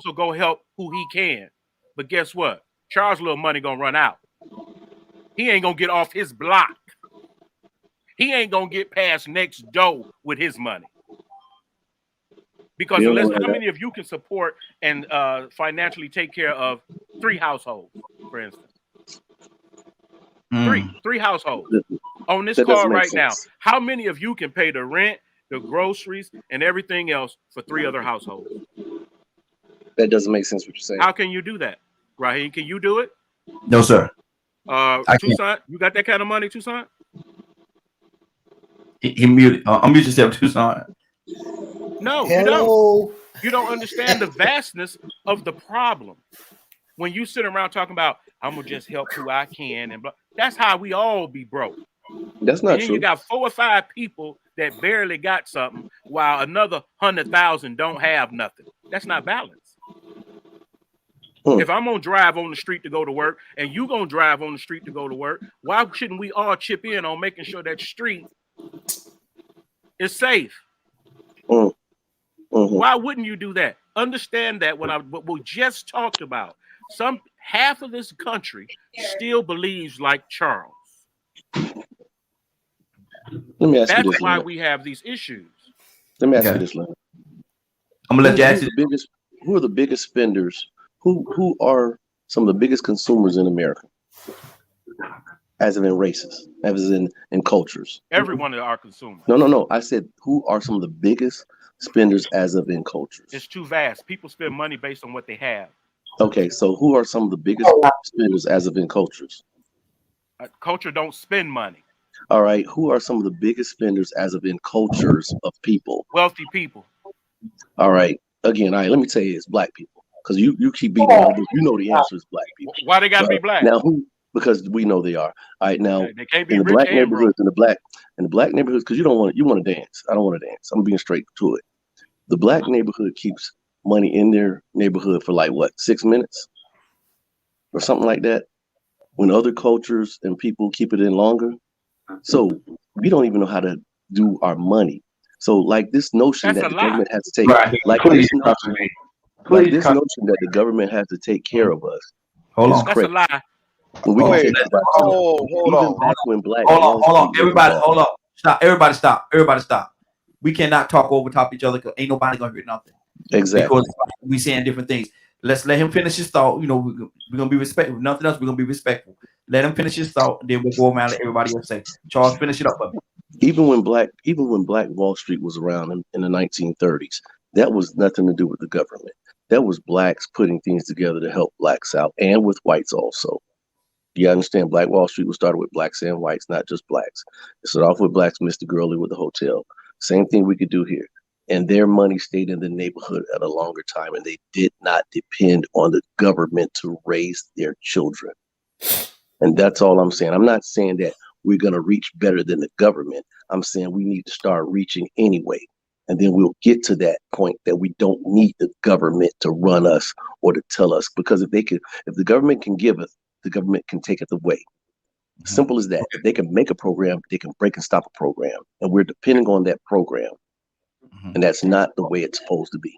will go help who he can, but guess what? Charles' little money gonna run out. He ain't gonna get off his block. He ain't gonna get past next door with his money. Because how many of you can support and financially take care of 3 households, for instance? Three households on this call right now. How many of you can pay the rent, the groceries, and everything else for 3 other households? That doesn't make sense what you're saying. How can you do that, Raheem? Can you do it? No, sir. Toussaint, you got that kind of money, Toussaint? He muted. Unmute yourself, Toussaint. No, you don't. You don't understand the vastness of the problem. When you sit around talking about, I'm gonna just help who I can, and that's how we all be broke. That's not true. You got 4 or 5 people that barely got something, while another 100,000 don't have nothing. That's not balance. If I'm gonna drive on the street to go to work, and you gonna drive on the street to go to work, why shouldn't we all chip in on making sure that street is safe? Why wouldn't you do that? Understand that what we just talked about, half of this country still believes like Charles. Let me ask you this. That's why we have these issues. Let me ask you this, Leonard. I'm gonna let you ask who are the biggest spenders? Who are some of the biggest consumers in America? As in races, as in cultures. Everyone are consumers. No. I said, who are some of the biggest spenders as of in cultures? It's too vast. People spend money based on what they have. Okay, so who are some of the biggest spenders as of in cultures? Culture don't spend money. All right, who are some of the biggest spenders as of in cultures of people? Wealthy people. All right, again, let me tell you, it's black people. Because you keep beating on it, you know the answer is black people. Why they gotta be black? Now who? Because we know they are. All right, now they can't be in the black neighborhoods, in the black neighborhoods, because you want to dance. I don't want to dance. I'm being straight to it. The black neighborhood keeps money in their neighborhood for like what, 6 minutes or something like that, when other cultures and people keep it in longer. So we don't even know how to do our money. So like this notion That's that a the lie. government has to take, Right. like Please this come notion, to me. like Please this come. notion that the government has to take care of us Hold is on. That's a crazy. lie. When we Hold can on. think about Hold even on. back when Black Hold on. Wall Hold on. Street was Everybody, involved. hold on. Stop. Everybody stop. Everybody stop. We cannot talk over top each other because ain't nobody gonna hear nothing. Exactly. Because we saying different things. Let's let him finish his thought. You know, we're gonna be respectful. If nothing else, we're gonna be respectful. Let him finish his thought, then we'll go around and let everybody else say. Charles, finish it up for me. Even when Black Wall Street was around in the 1930s, that was nothing to do with the government. That was blacks putting things together to help blacks out, and with whites also. You understand? Black Wall Street was started with blacks and whites, not just blacks. It started off with blacks, Mr. Gurley with the hotel. Same thing we could do here. And their money stayed in the neighborhood at a longer time, and they did not depend on the government to raise their children. And that's all I'm saying. I'm not saying that we're going to reach better than the government. I'm saying we need to start reaching anyway. And then we'll get to that point that we don't need the government to run us or to tell us. Because if the government can give us, the government can take it away. Simple as that. If they can make a program, they can break and stop a program. And we're depending on that program. And that's not the way it's supposed to be.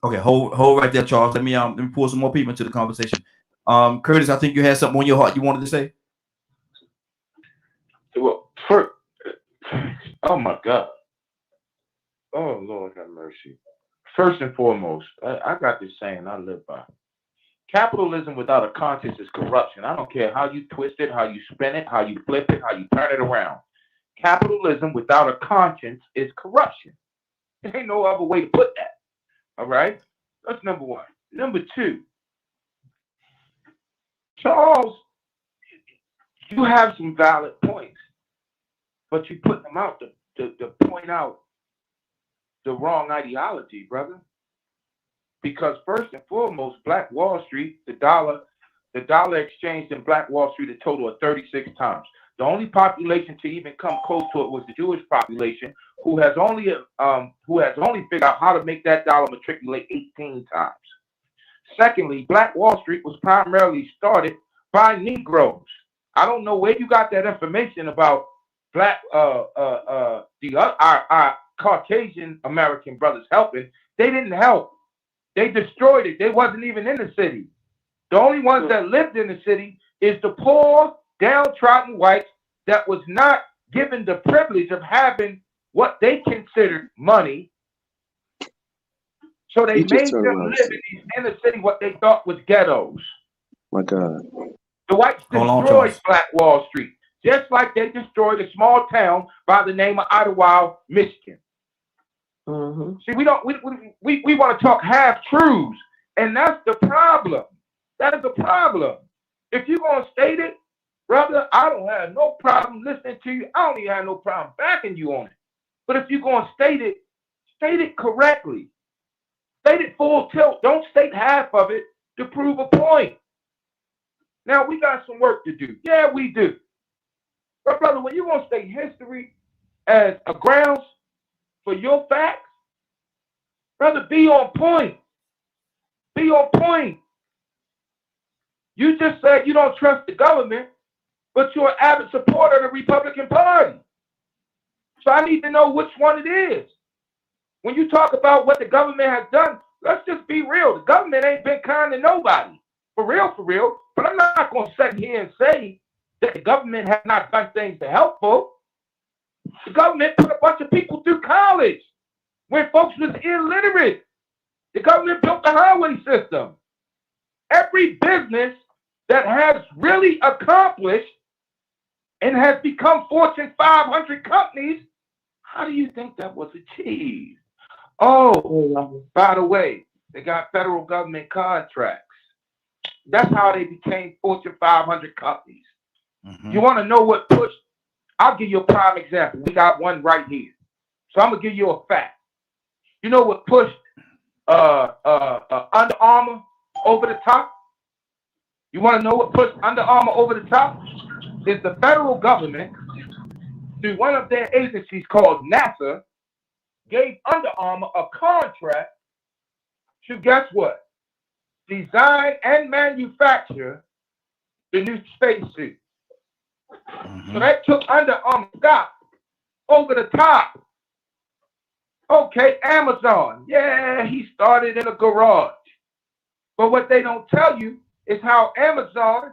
Okay, hold right there, Charles. Let me pull some more people into the conversation. Curtis, I think you had something on your heart you wanted to say. Well, oh my God. Oh Lord have mercy. First and foremost, I got this saying I live by. Capitalism without a conscience is corruption. I don't care how you twist it, how you spin it, how you flip it, how you turn it around. Capitalism without a conscience is corruption. There ain't no other way to put that. All right? That's number one. Number two, Charles, you have some valid points, but you put them out to point out the wrong ideology, brother. Because first and foremost, Black Wall Street, the dollar exchanged in Black Wall Street a total of 36 times. The only population to even come close to it was the Jewish population, who has only figured out how to make that dollar matriculate 18 times. Secondly, Black Wall Street was primarily started by Negroes. I don't know where you got that information about our Caucasian American brothers helping. They didn't help. They destroyed it. They wasn't even in the city. The only ones that lived in the city is the poor, downtrodden whites that was not given the privilege of having what they considered money. So they made them live in these inner city what they thought was ghettos. My God. The whites destroyed Black Wall Street, just like they destroyed a small town by the name of Idlewild, Michigan. Mm-hmm. See, we want to talk half truths, and that's the problem. That is the problem. If you're gonna state it, brother, I don't have no problem listening to you. I don't even have no problem backing you on it. But if you're gonna state it correctly. State it full tilt. Don't state half of it to prove a point. Now we got some work to do. Yeah, we do. But brother, when you gonna state history as a grounds for your facts, brother, be on point. Be on point. You just said you don't trust the government, but you're an avid supporter of the Republican Party. So I need to know which one it is. When you talk about what the government has done, let's just be real. The government ain't been kind to nobody. For real. But I'm not going to sit here and say that the government has not done things to help folks. The government put a bunch of people through college when folks was illiterate. The government built the highway system. Every business that has really accomplished and has become Fortune 500 companies, how do you think that was achieved? Oh, by the way, they got federal government contracts. That's how they became Fortune 500 companies. Mm-hmm. You want to know what pushed? I'll give you a prime example. We got one right here. So I'm going to give you a fact. You know what pushed Under Armour over the top? You want to know what pushed Under Armour over the top? Is the federal government, through one of their agencies called NASA, gave Under Armour a contract to, guess what? Design and manufacture the new spacesuit. So that took Under Armour stock over the top. Okay, Amazon. Yeah, he started in a garage. But what they don't tell you is how Amazon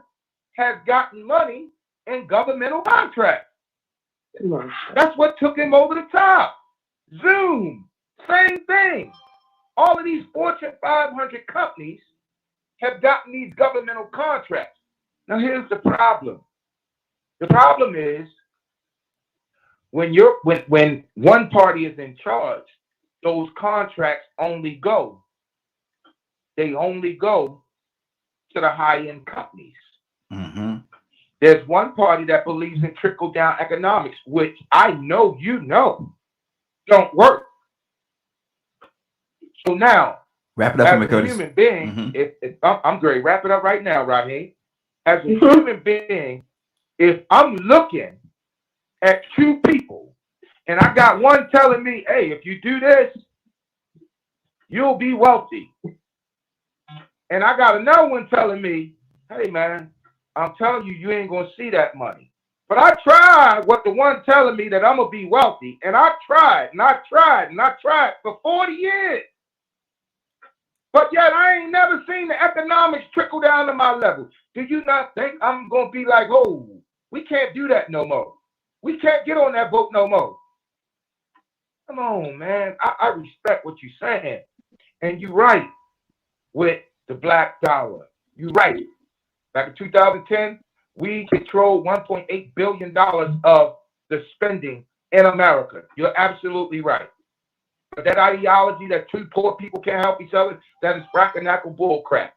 has gotten money in governmental contracts. That's what took him over the top. Zoom, same thing. All of these Fortune 500 companies have gotten these governmental contracts. Now here's the problem. The problem is when one party is in charge, those contracts only go to the high-end companies. There's one party that believes in trickle-down economics, which I know you know don't work. So now, wrap it up as for me, a Curtis. human being, I'm great. Wrap it up right now, Raheem. As a human being, if I'm looking at two people and I got one telling me, hey, if you do this, you'll be wealthy. And I got another one telling me, hey, man, I'm telling you, you ain't going to see that money. But I tried what the one telling me that I'm going to be wealthy. And I tried and I tried and I tried for 40 years. But yet I ain't never seen the economics trickle down to my level. Do you not think I'm going to be like, oh, we can't do that no more. We can't get on that boat no more. Come on, man. I respect what you're saying. And you're right with the black dollar. You're right. Back in 2010, we controlled $1.8 billion of the spending in America. You're absolutely right. But that ideology that two poor people can't help each other, that is brackanackle bull crap.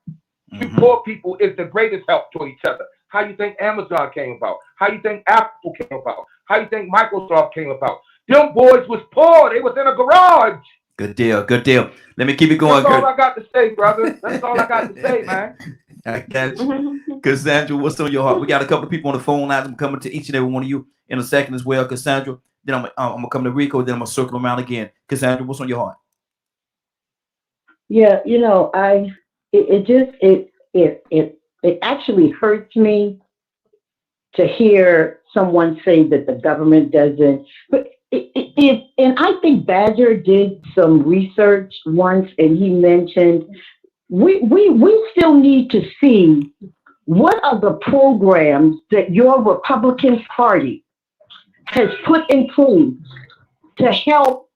Two poor people is the greatest help to each other. How you think Amazon came about? How you think Apple came about? How you think Microsoft came about? Them boys was poor. They was in a garage. Good deal. Good deal. Let me keep it going. That's all I got to say, brother. That's all I got to say, man. I got you. Cassandra, what's on your heart? We got a couple of people on the phone lines. I'm coming to each and every one of you in a second as well, Cassandra. Then I'm gonna come to Rico. Then I'm gonna circle around again. Cassandra, what's on your heart? Yeah, you know, it actually hurts me to hear someone say that the government doesn't. But and I think Badger did some research once, and he mentioned we still need to see what are the programs that your Republican Party has put in place to help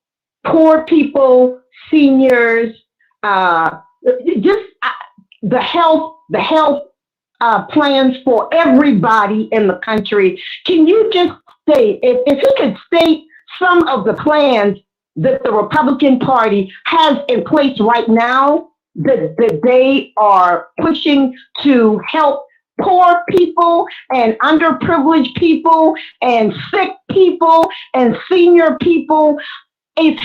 poor people, seniors, just the health plans for everybody in the country. Can you just state, if you could state some of the plans that the Republican Party has in place right now that they are pushing to help poor people and underprivileged people and sick people and senior people? If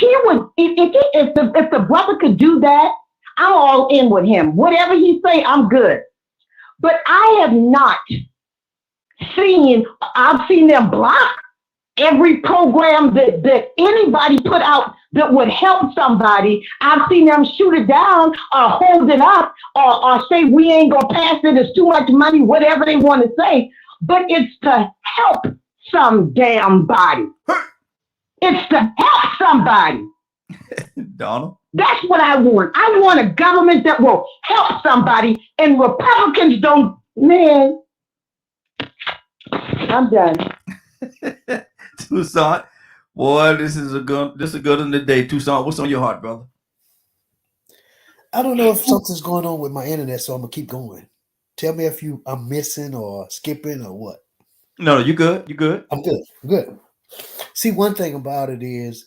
the brother could do that, I'm all in with him. Whatever he say, I'm good. But I have not seen, I've seen them block every program that anybody put out that would help somebody. I've seen them shoot it down or hold it up or say we ain't gonna pass it, it's too much money, whatever they want to say. But it's to help some damn body. It's to help somebody. Donald? That's what I want. I want a government that will help somebody, and Republicans don't. Man, I'm done. Toussaint, boy, this is a good one today. Toussaint, what's on your heart, brother? I don't know if something's going on with my internet, so I'm gonna keep going. Tell me if I'm missing or skipping or what. No, you good. You good. I'm good. Good. See, one thing about it is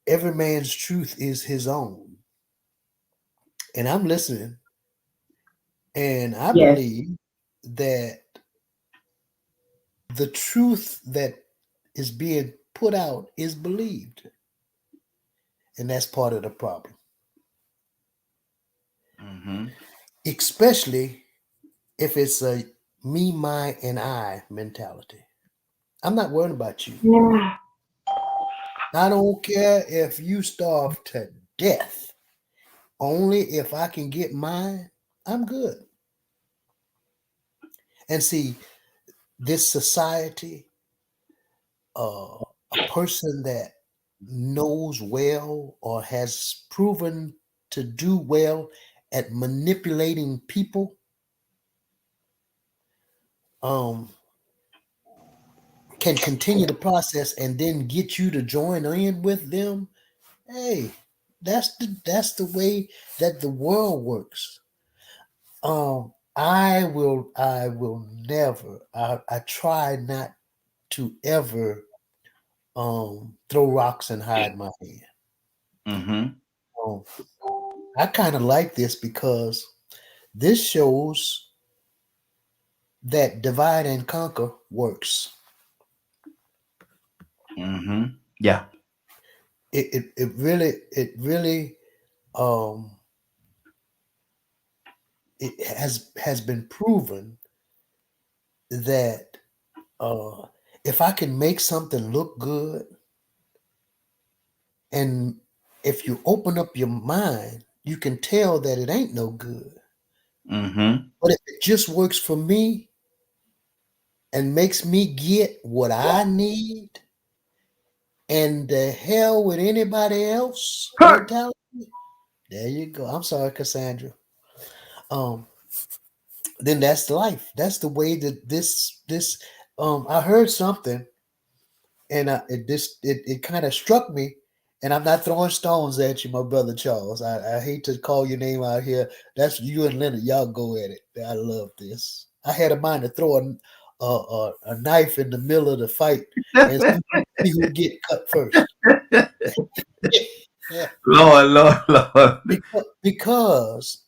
every man's truth is his own. And I'm listening. And I believe that the truth that is being put out is believed. And that's part of the problem. Especially if it's a me, my, and I mentality. I'm not worried about you. Yeah. I don't care if you starve to death only if I can get mine, I'm good. And see, this society, a person that knows well or has proven to do well at manipulating people, can continue the process and then get you to join in with them. Hey, that's the way that the world works. I will never. I try not to ever throw rocks and hide my hand. I kind of like this because this shows that divide and conquer works. Yeah. It really it has been proven that if I can make something look good, and if you open up your mind, you can tell that it ain't no good. But if it just works for me and makes me get what I need, and the hell with anybody else mentality, there you go. I'm sorry, Cassandra. Then that's life. That's the way that this I heard something, and it kind of struck me. And I'm not throwing stones at you, my brother Charles. I hate to call your name out here. That's you and Leonard. Y'all go at it. I love this. I had a mind to throw a knife in the middle of the fight and see who get cut first. Yeah. Lord. Because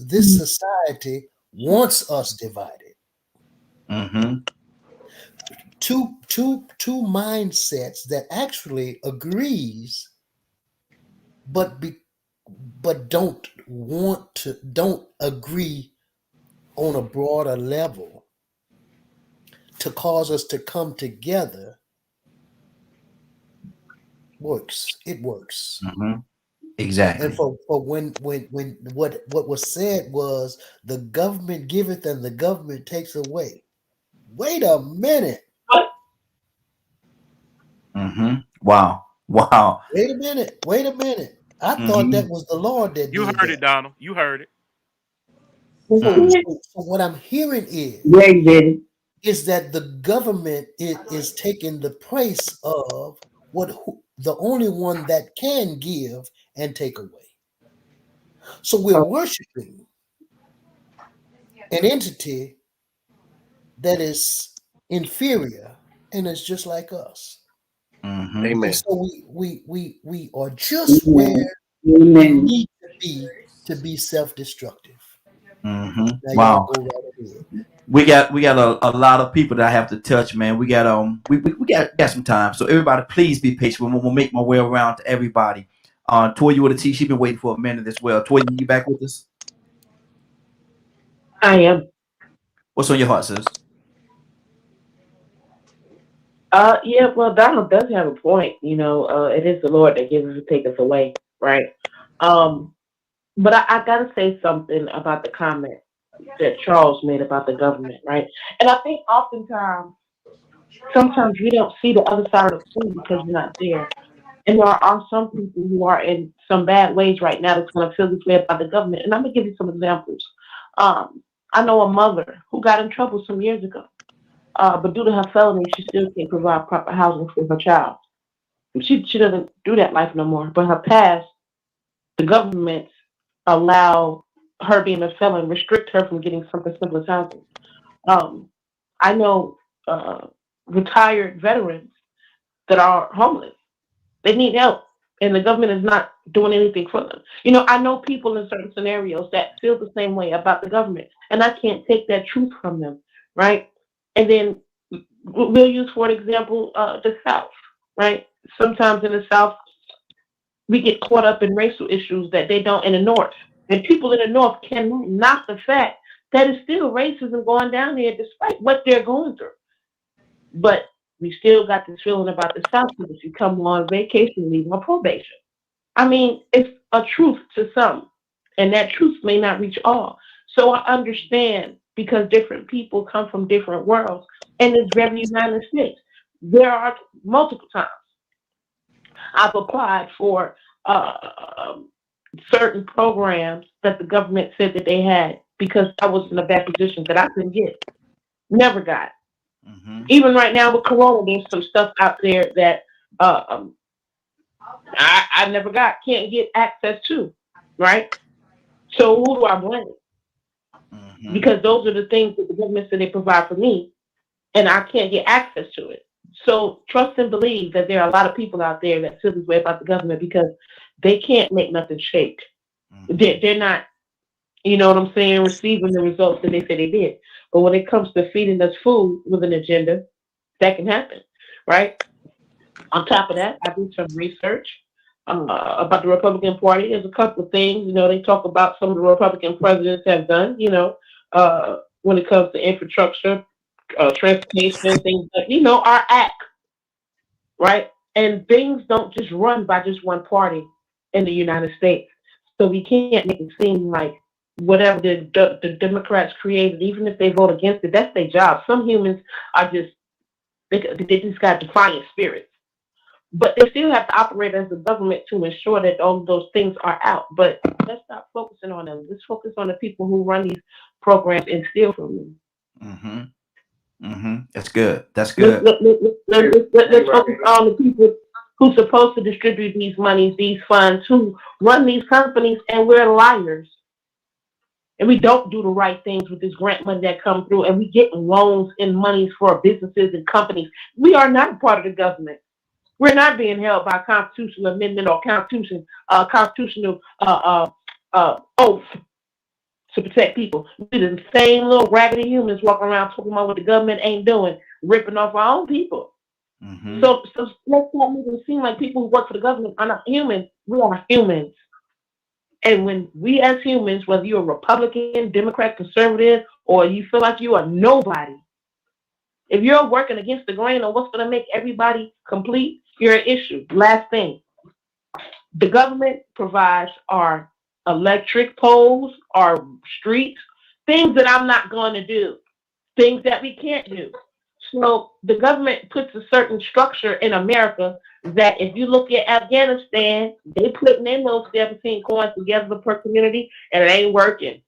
this society wants us divided. Two mindsets that actually agrees, but don't agree on a broader level to cause us to come together. It works. Exactly. And for when what was said was the government giveth and the government takes away. Wait a minute. Wow. Wait a minute. I thought that was the Lord that You did heard that. it, Donald. You heard it. So what I'm hearing is that the government is taking the place of the only one that can give and take away. So we're worshiping an entity that is inferior and is just like us. Amen. And so we are just where we need to be self-destructive. Now Wow. y'all go right ahead. We got a lot of people that I have to touch, man. We got we got some time. So everybody, please be patient. We'll make my way around to everybody. Toya, you with a T, she's been waiting for a minute as well. Toya, you back with us? I am. What's on your heart, sis? Yeah, well, Donald does have a point. It is the Lord that gives and taketh away, right? But I gotta say something about the comment that Charles made about the government, right? And I think sometimes we don't see the other side of the coin because we're not there. And there are some people who are in some bad ways right now that's going to feel this way about the government. And I'm going to give you some examples. I know a mother who got in trouble some years ago, but due to her felony, she still can't provide proper housing for her child. She doesn't do that life no more. But her past, the government allow her being a felon, restrict her from getting something simple as housing. I know retired veterans that are homeless. They need help, and the government is not doing anything for them. I know people in certain scenarios that feel the same way about the government, and I can't take that truth from them, right? And then we'll use, for example, the South, right? Sometimes in the South, we get caught up in racial issues that they don't in the North. And people in the North cannot knock the fact that it's still racism going down there despite what they're going through. But we still got this feeling about the South because you come on vacation, leave on probation. I mean, it's a truth to some, and that truth may not reach all. So I understand because different people come from different worlds, and it's very United States. There are multiple times I've applied for certain programs that the government said that they had because I was in a bad position that I couldn't get, never got. Even right now with Corona, there's some stuff out there that uh, I never got, can't get access to, right? So who do I blame? Because those are the things that the government said they provide for me, and I can't get access to it. So trust and believe that there are a lot of people out there that feel this way about the government because they can't make nothing shake. They're not, you know what I'm saying, receiving the results that they say they did. But when it comes to feeding us food with an agenda, that can happen, right? On top of that, I do some research about the Republican Party. There's a couple of things, you know, they talk about some of the Republican presidents have done, you know, when it comes to infrastructure, transportation, things like, you know, our act, right? And things don't just run by just one party in the United States. So we can't make it seem like whatever the Democrats created, even if they vote against it, that's their job. Some humans are just, they just got defiant spirits. But they still have to operate as a government to ensure that all of those things are out. But let's stop focusing on them. Let's focus on the people who run these programs and steal from them. That's good. That's Let's, good. let's focus on the people who's supposed to distribute these monies, these funds, who run these companies, and we're liars. And we don't do the right things with this grant money that comes through, and we get loans and monies for businesses and companies. We are not part of the government. We're not being held by constitutional amendment or constitutional oath to protect people. We're the same little raggedy humans walking around talking about what the government ain't doing, ripping off our own people. So let's not make it seem like people who work for the government are not humans. We are humans. And when we as humans, whether you're a Republican, Democrat, conservative, or you feel like you are nobody, if you're working against the grain of what's going to make everybody complete, you're an issue. Last thing, the government provides our electric poles, our streets, things that I'm not going to do, things that we can't do. So the government puts a certain structure in America that if you look at Afghanistan, they putting in those 17 coins together per community and it ain't working.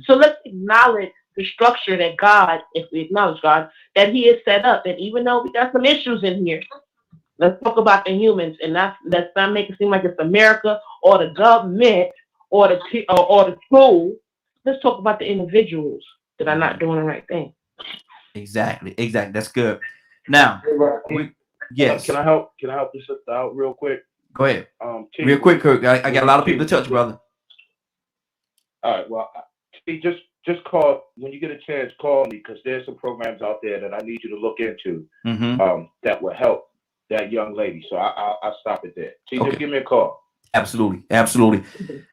So let's acknowledge the structure that God, if we acknowledge God, that He has set up. And even though we got some issues in here, let's talk about the humans, and let's not make it seem like it's America or the government or the school. Let's talk about the individuals that are not doing the right thing. Exactly. That's good. Now, yes. Can I help this out real quick? Go ahead. Real quick, Kirk. I got a lot of people to touch, brother. All right. Well, just call when you get a chance. Call me because there's some programs out there that I need you to look into that will help that young lady. So I'll stop it there. See, just give me a call. Absolutely.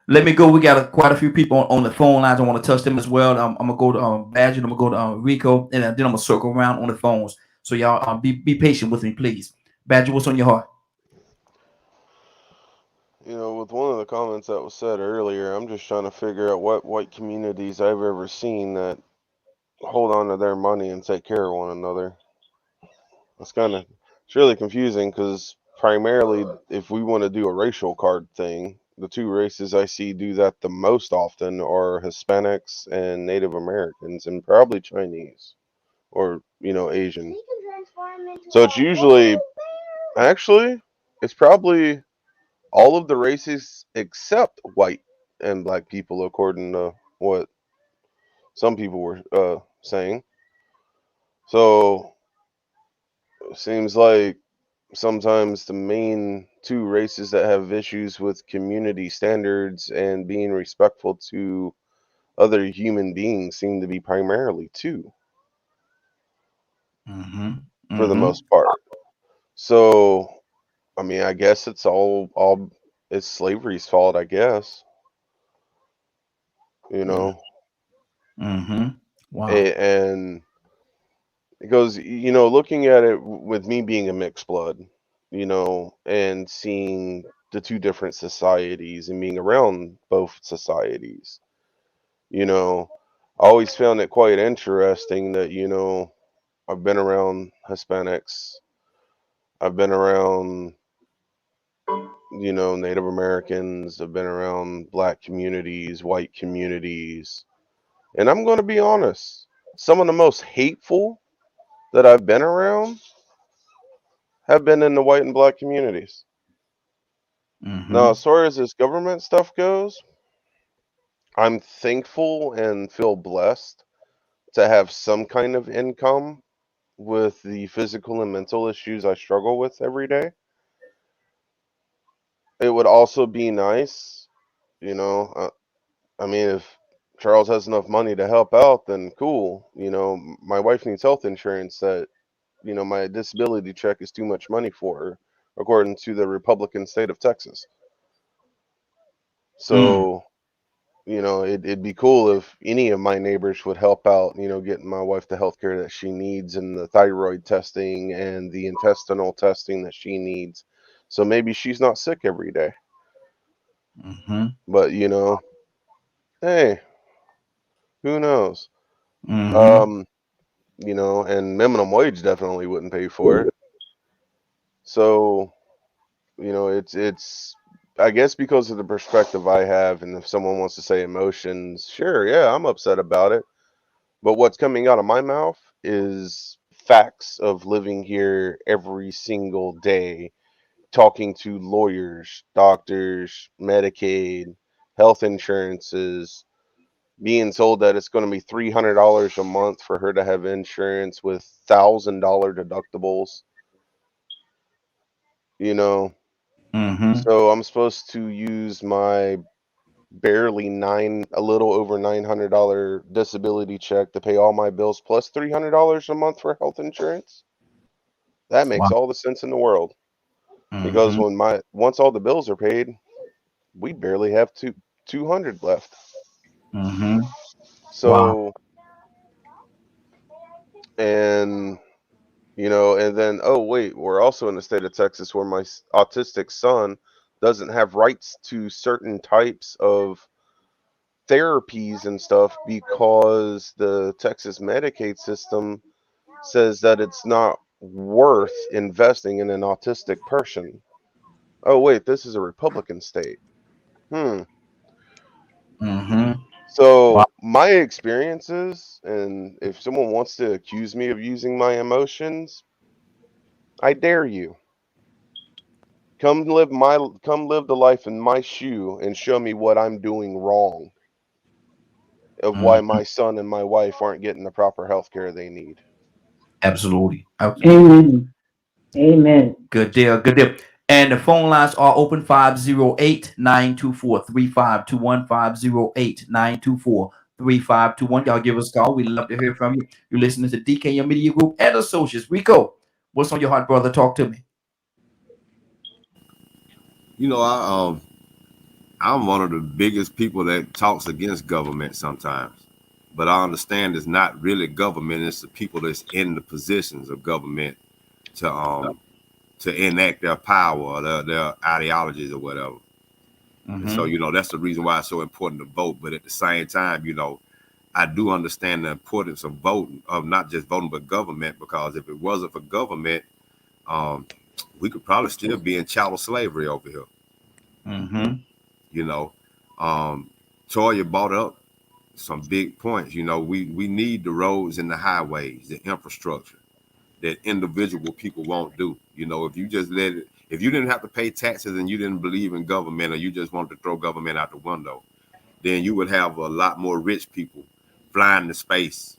Let me go. We got quite a few people on the phone lines. I want to touch them as well. I'm gonna go to Badger. I'm gonna go to Rico, and then I'm gonna circle around on the phones. So y'all be patient with me, please. Badger, what's on your heart? You know, with one of the comments that was said earlier, I'm just trying to figure out what white communities I've ever seen that hold on to their money and take care of one another. It's really confusing because primarily, if we want to do a racial card thing, the two races I see do that the most often are Hispanics and Native Americans, and probably Chinese or, Asian. So it's usually, actually, it's probably all of the races except white and black people, according to what some people were saying. So it seems like sometimes the main two races that have issues with community standards and being respectful to other human beings seem to be primarily two, for the most part. So, I mean, I guess it's it's slavery's fault, I guess. Wow. And it goes, looking at it with me being a mixed blood, and seeing the two different societies and being around both societies. You know, I always found it quite interesting that, you know, I've been around Hispanics, I've been around, you know, Native Americans, I've been around black communities, white communities. And I'm going to be honest, some of the most hateful that I've been around have been in the white and black communities. Now, as far as this government stuff goes, I'm thankful and feel blessed to have some kind of income with the physical and mental issues I struggle with every day. It would also be nice, you know, I mean, if Charles has enough money to help out, then cool. You know, my wife needs health insurance that, you know, my disability check is too much money for her, according to the Republican state of Texas. So, you know, it'd be cool if any of my neighbors would help out, you know, getting my wife the health care that she needs and the thyroid testing and the intestinal testing that she needs. So maybe she's not sick every day. But, you know, hey, who knows? You know, and minimum wage definitely wouldn't pay for it. So, you know, it's I guess because of the perspective I have, and if someone wants to say emotions, sure, yeah, I'm upset about it. But what's coming out of my mouth is facts of living here every single day, talking to lawyers, doctors, Medicaid, health insurances, being told that it's going to be $300 a month for her to have insurance with $1,000 deductibles. You know, so I'm supposed to use my barely a little over $900 disability check to pay all my bills plus $300 a month for health insurance. That makes all the sense in the world. Because once all the bills are paid, we barely have 200 left. So, and you know, and then, oh wait, we're also in the state of Texas where my autistic son doesn't have rights to certain types of therapies and stuff because the Texas Medicaid system says that it's not worth investing in an autistic person. Oh wait, this is a Republican state. So my experiences, and if someone wants to accuse me of using my emotions, I dare you. Come live the life in my shoe and show me what I'm doing wrong of why my son and my wife aren't getting the proper health care they need. Absolutely. Amen. Amen. Good deal. Good deal. And the phone lines are open 508-924-3521, 508-924-3521. Y'all give us a call. We'd love to hear from you. You're listening to DKM Media Group and Associates. Rico, what's on your heart, brother? Talk to me. You know, I'm one of the biggest people that talks against government sometimes. But I understand it's not really government, it's the people that's in the positions of government to enact their power or their ideologies or whatever. And so, you know, that's the reason why it's so important to vote. But at the same time, you know, I do understand the importance of voting, of not just voting, but government, because if it wasn't for government, we could probably still be in chattel slavery over here. You know, Toya brought up some big points. You know, we need the roads and the highways, the infrastructure that individual people won't do. You know, if you just if you didn't have to pay taxes and you didn't believe in government, or you just wanted to throw government out the window, then you would have a lot more rich people flying to space.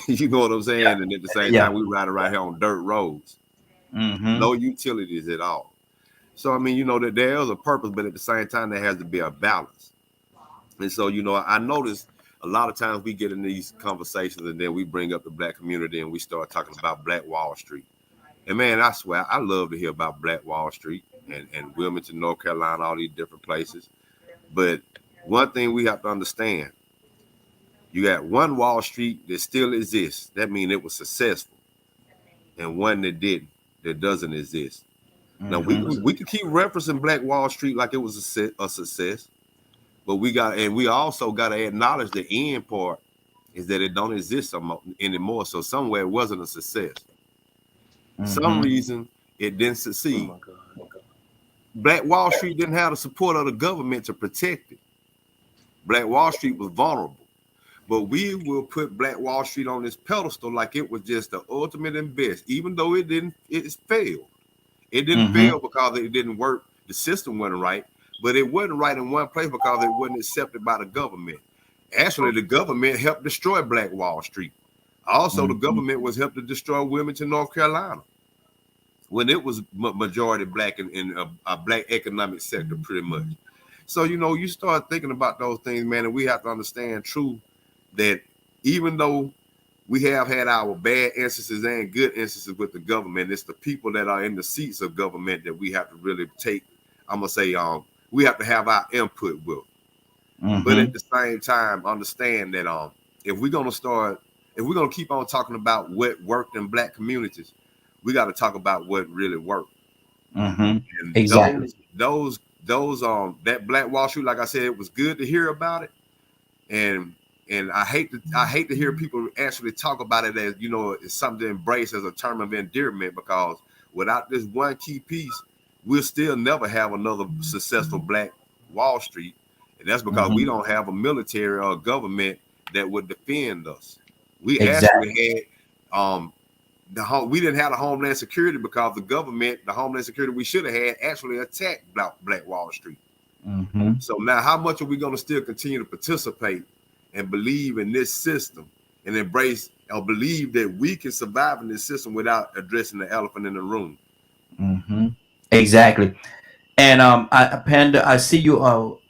You know what I'm saying? And at the same time, we ride around here on dirt roads, no utilities at all. So, I mean, you know, that there is a purpose, but at the same time, there has to be a balance. And so, you know, I noticed a lot of times we get in these conversations and then we bring up the black community and we start talking about Black Wall Street. And man, I swear, I love to hear about Black Wall Street and Wilmington, North Carolina, all these different places. But one thing we have to understand, you got one Wall Street that still exists. That means it was successful. And one that didn't, that doesn't exist. Now we could keep referencing Black Wall Street like it was a success, but we also got to acknowledge the end part is that it don't exist anymore. So somewhere it wasn't a success. For some reason it didn't succeed. Black Wall Street didn't have the support of the government to protect it. Black Wall Street was vulnerable. But we will put Black Wall Street on this pedestal like it was just the ultimate and best, even though it failed. It didn't fail because it didn't work. The system wasn't right, but it wasn't right in one place because it wasn't accepted by the government. Actually, the government helped destroy Black Wall Street. Also, the government was helped to destroy Wilmington, North Carolina, when it was majority Black in a Black economic sector, pretty much. So, you start thinking about those things, man, and we have to understand, true, that even though we have had our bad instances and good instances with the government, it's the people that are in the seats of government that we have to really take, I'm going to say, we have to have our input with. But at the same time, understand that if we're going to keep on talking about what worked in Black communities, we got to talk about what really worked. And exactly. That Black Wall Street, like I said, it was good to hear about it. And I hate to hear people actually talk about it as, it's something to embrace as a term of endearment, because without this one key piece, we'll still never have another successful Black Wall Street. And that's because we don't have a military or a government that would defend us. We actually had we didn't have the Homeland Security because the Homeland Security we should have had actually attacked Black Wall Street. So now how much are we going to still continue to participate and believe in this system and embrace or believe that we can survive in this system without addressing the elephant in the room? Exactly. And Panda, I see you.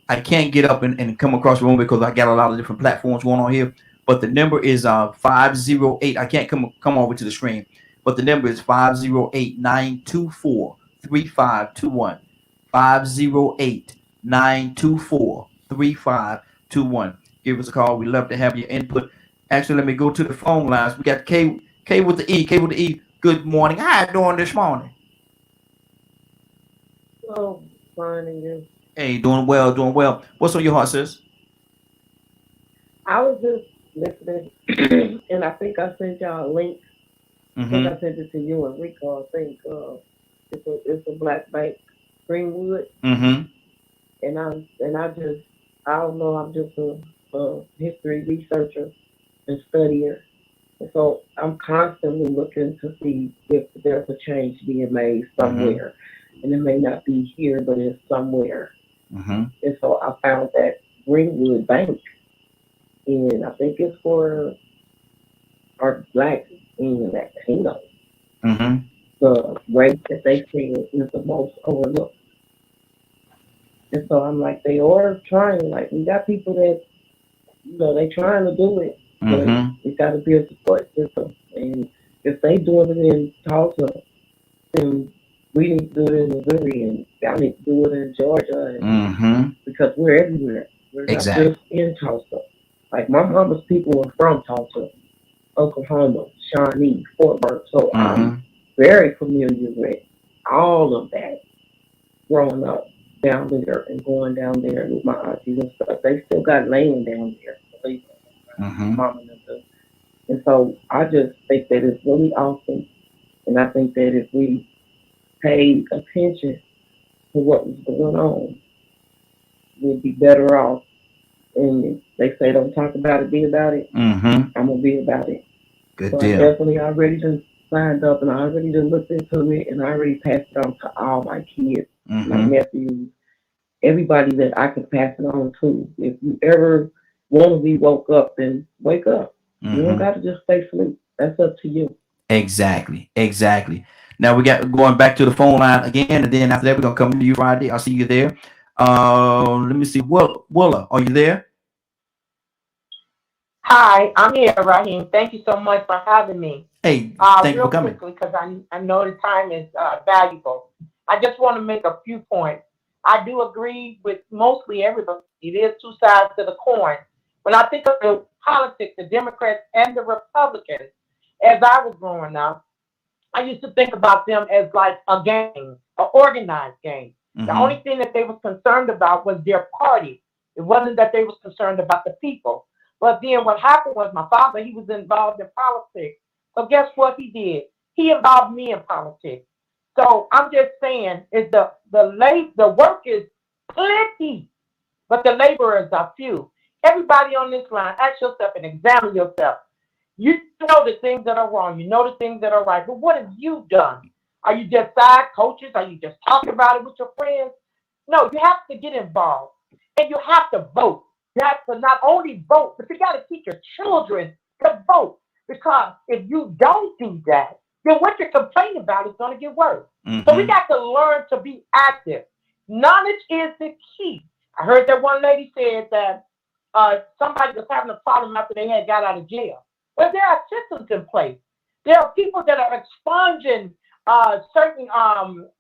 I can't get up and come across the room because I got a lot of different platforms going on here. But the number is 508. I can't come over to the screen, but the number is 508-924-3521. 508-924-3521. Give us a call. We love to have your input. Actually, let me go to the phone lines. We got K with the E. K with the E. Good morning. How you doing this morning? Oh, fine, and you? Hey, doing well, doing well. What's on your heart, sis? I was just listening, and I think I sent y'all a link. I think I sent it to you and Rico. I think it's a Black Bank, Greenwood. And I don't know. I'm just a history researcher and studier, and so I'm constantly looking to see if there's a change being made somewhere, and it may not be here, but it's somewhere. And so I found that Greenwood Bank, and I think it's for our Black and Latino. The race that they feel is the most overlooked. And so I'm like, they are trying. Like, we got people that, they trying to do it, but it got to be a support system. And if they doing it in Tulsa, then we need to do it in Missouri, and y'all need to do it in Georgia, and because we're everywhere. We're not just in Tulsa. Like, my mama's people are from Tulsa, Oklahoma, Shawnee, Fort Worth. So I'm very familiar with all of that growing up down there and going down there with my aunties and stuff. They still got land down there. Mama and them. And so I just think that it's really awesome. And I think that if we paid attention to what was going on, we'd be better off. And they say don't talk about it, be about it. I'm gonna be about it. Good so deal. I definitely already done signed up, and I already done looked into it, and I already passed it on to all my kids, my nephews, everybody that I can pass it on to. If you ever want to be woke up, then wake up. You don't got to just stay asleep. That's up to you. Exactly. Now we got going back to the phone line again, and then after that we're gonna come to you Friday. I'll see you there. Let me see. Willa, are you there? Hi, I'm here, Raheem. Thank you so much for having me. Hey, thank you for coming. Real quickly, because I know the time is valuable. I just want to make a few points. I do agree with mostly everybody. It is two sides to the coin. When I think of the politics, the Democrats and the Republicans, as I was growing up, I used to think about them as like a gang, an organized gang. The only thing that they was concerned about was their party. It wasn't that they was concerned about the people. But then what happened was my father, he was involved in politics. So guess what he did? He involved me in politics. So I'm just saying, is the work is plenty, but the laborers are few. Everybody on this line, ask yourself and examine yourself. You know the things that are wrong. You know the things that are right. But what have you done? Are you just side coaches? Are you just talking about it with your friends? No, you have to get involved. And you have to vote. You have to not only vote, but you got to teach your children to vote. Because if you don't do that, then what you're complaining about is going to get worse. So we got to learn to be active. Knowledge is the key. I heard that one lady said that somebody was having a problem after they had got out of jail. Well, there are systems in place. There are people that are expunging certain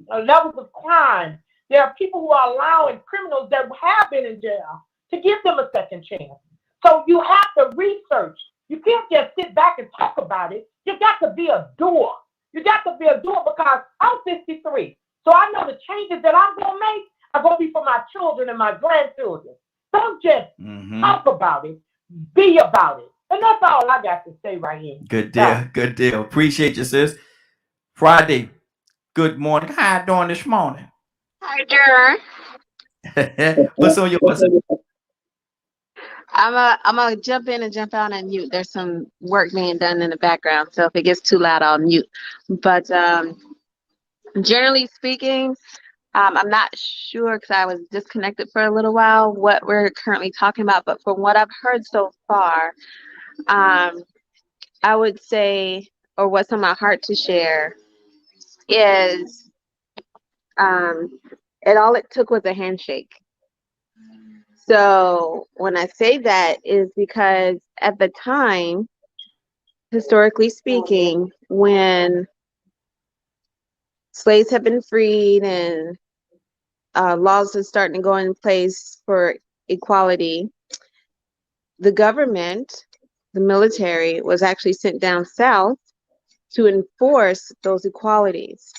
levels of crime. There are people who are allowing criminals that have been in jail to give them a second chance. So you have to research. You can't just sit back and talk about it. You got to be a doer. You got to be a doer because I'm 53. So I know the changes that I'm going to make are going to be for my children and my grandchildren. Don't just talk about it. Be about it. And that's all I got to say right here. Good deal. Good deal. Appreciate you, sis. Friday. Good morning. How you doing this morning? Hi, Jer. What's on your list? I'm gonna jump in and jump out and mute. There's some work being done in the background, so if it gets too loud, I'll mute. But generally speaking, I'm not sure because I was disconnected for a little while what we're currently talking about. But from what I've heard so far, I would say, or what's on my heart to share, is all it took was a handshake. So when I say that is because at the time, historically speaking, when slaves have been freed and laws are starting to go in place for equality, the government, the military, was actually sent down south to enforce those equalities.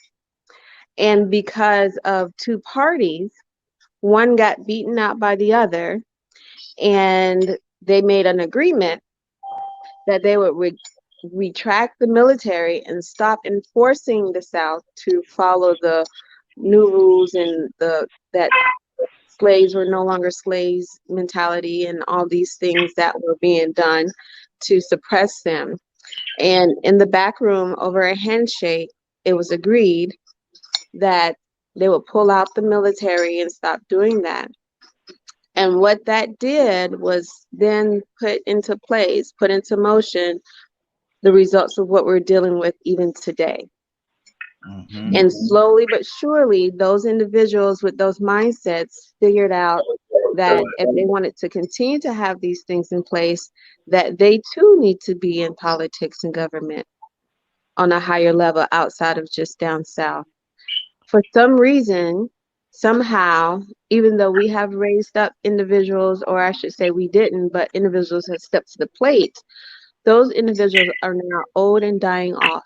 And because of two parties, one got beaten out by the other, and they made an agreement that they would retract the military and stop enforcing the South to follow the new rules and that slaves were no longer slaves mentality and all these things that were being done to suppress them. And in the back room over a handshake, it was agreed that they would pull out the military and stop doing that. And what that did was then put into place, put into motion, the results of what we're dealing with even today. And slowly but surely, those individuals with those mindsets figured out that if they wanted to continue to have these things in place, that they too need to be in politics and government on a higher level outside of just down south. For some reason, somehow, even though we have raised up individuals, or I should say we didn't, but individuals have stepped to the plate, those individuals are now old and dying off.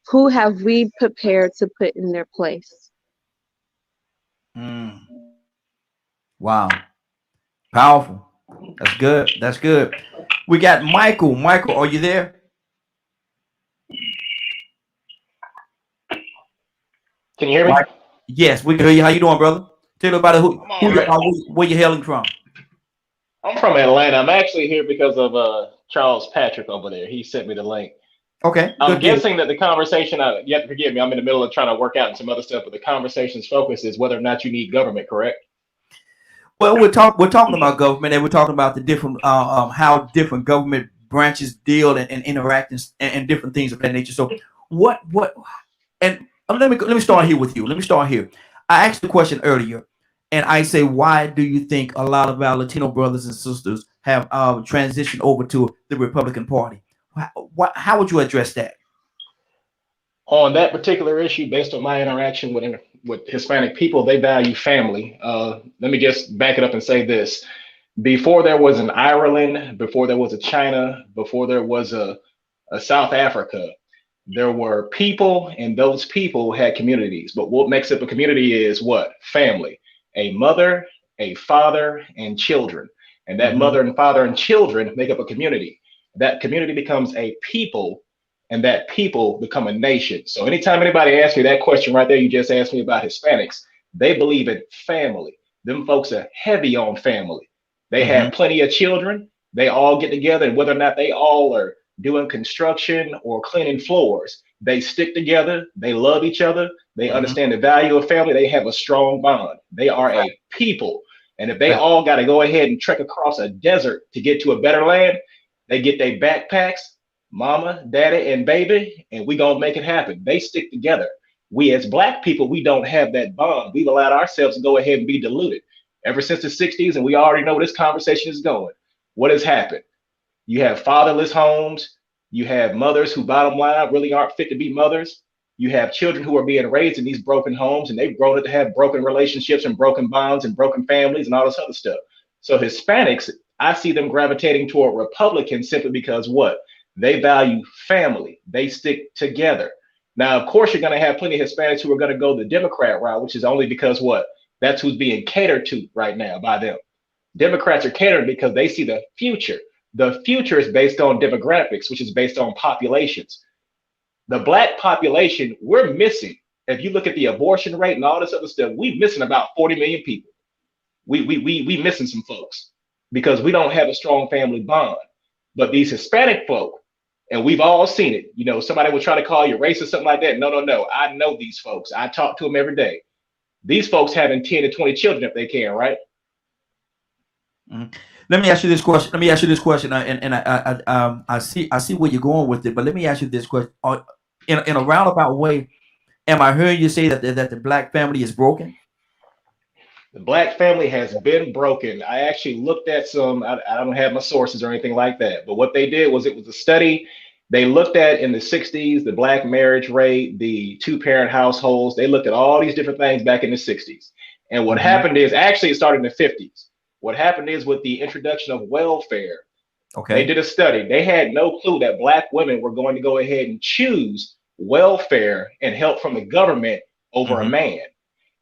Who have we prepared to put in their place? Wow. Powerful. That's good. That's good. We got Michael. Michael, are you there? Can you hear me? Yes, we can hear you. How you doing, brother? Tell me about who you are, where you're hailing from. I'm from Atlanta. I'm actually here because of Charles Patrick over there. He sent me the link. Okay. I'm guessing that the conversation, you have to forgive me, I'm in the middle of trying to work out some other stuff, but the conversation's focus is whether or not you need government, correct? Well, we're talking about government, and we're talking about the different how different government branches deal and interact and different things of that nature. So what and let me start here with you. Let me start here. I asked the question earlier, and I say, why do you think a lot of our Latino brothers and sisters have transitioned over to the Republican Party? How would you address that? On that particular issue, based on my interaction with Hispanic people, they value family. Let me just back it up and say this. Before there was an Ireland, before there was a China, before there was a South Africa, there were people, and those people had communities. But what makes up a community is what? Family. A mother, a father, and children. And that mother and father and children make up a community. That community becomes a people, and that people become a nation. So anytime anybody asks me that question right there, you just asked me about Hispanics, they believe in family. Them folks are heavy on family. They have plenty of children. They all get together, and whether or not they all are doing construction or cleaning floors, they stick together. They love each other. They understand the value of family. They have a strong bond. They are a people. And if they all got to go ahead and trek across a desert to get to a better land, they get their backpacks, mama, daddy, and baby, and we gonna make it happen. They stick together. We as Black people, we don't have that bond. We've allowed ourselves to go ahead and be diluted ever since the 60s, and we already know where this conversation is going. What has happened? You have fatherless homes. You have mothers who, bottom line, really aren't fit to be mothers. You have children who are being raised in these broken homes, and they've grown up to have broken relationships and broken bonds and broken families and all this other stuff. So Hispanics, I see them gravitating toward Republicans simply because what? They value family. They stick together. Now, of course, you're going to have plenty of Hispanics who are going to go the Democrat route, which is only because what? That's who's being catered to right now by them. Democrats are catering because they see the future. The future is based on demographics, which is based on populations. The Black population, we're missing. If you look at the abortion rate and all this other stuff, we're missing about 40 million people. We missing some folks because we don't have a strong family bond. But these Hispanic folk, and we've all seen it, you know, somebody will try to call you racist, something like that. No. I know these folks. I talk to them every day. These folks having 10 to 20 children if they can, right? Let me ask you this question. I see where you're going with it, but let me ask you this question. In a roundabout way, am I hearing you say that the Black family is broken? The Black family has been broken. I actually looked at some, I don't have my sources or anything like that, but what they did was it was a study. They looked at in the 60s, the Black marriage rate, the two-parent households. They looked at all these different things back in the 60s. And what happened is, actually it started in the 50s. What happened is with the introduction of welfare, they did a study. They had no clue that Black women were going to go ahead and choose welfare and help from the government over a man.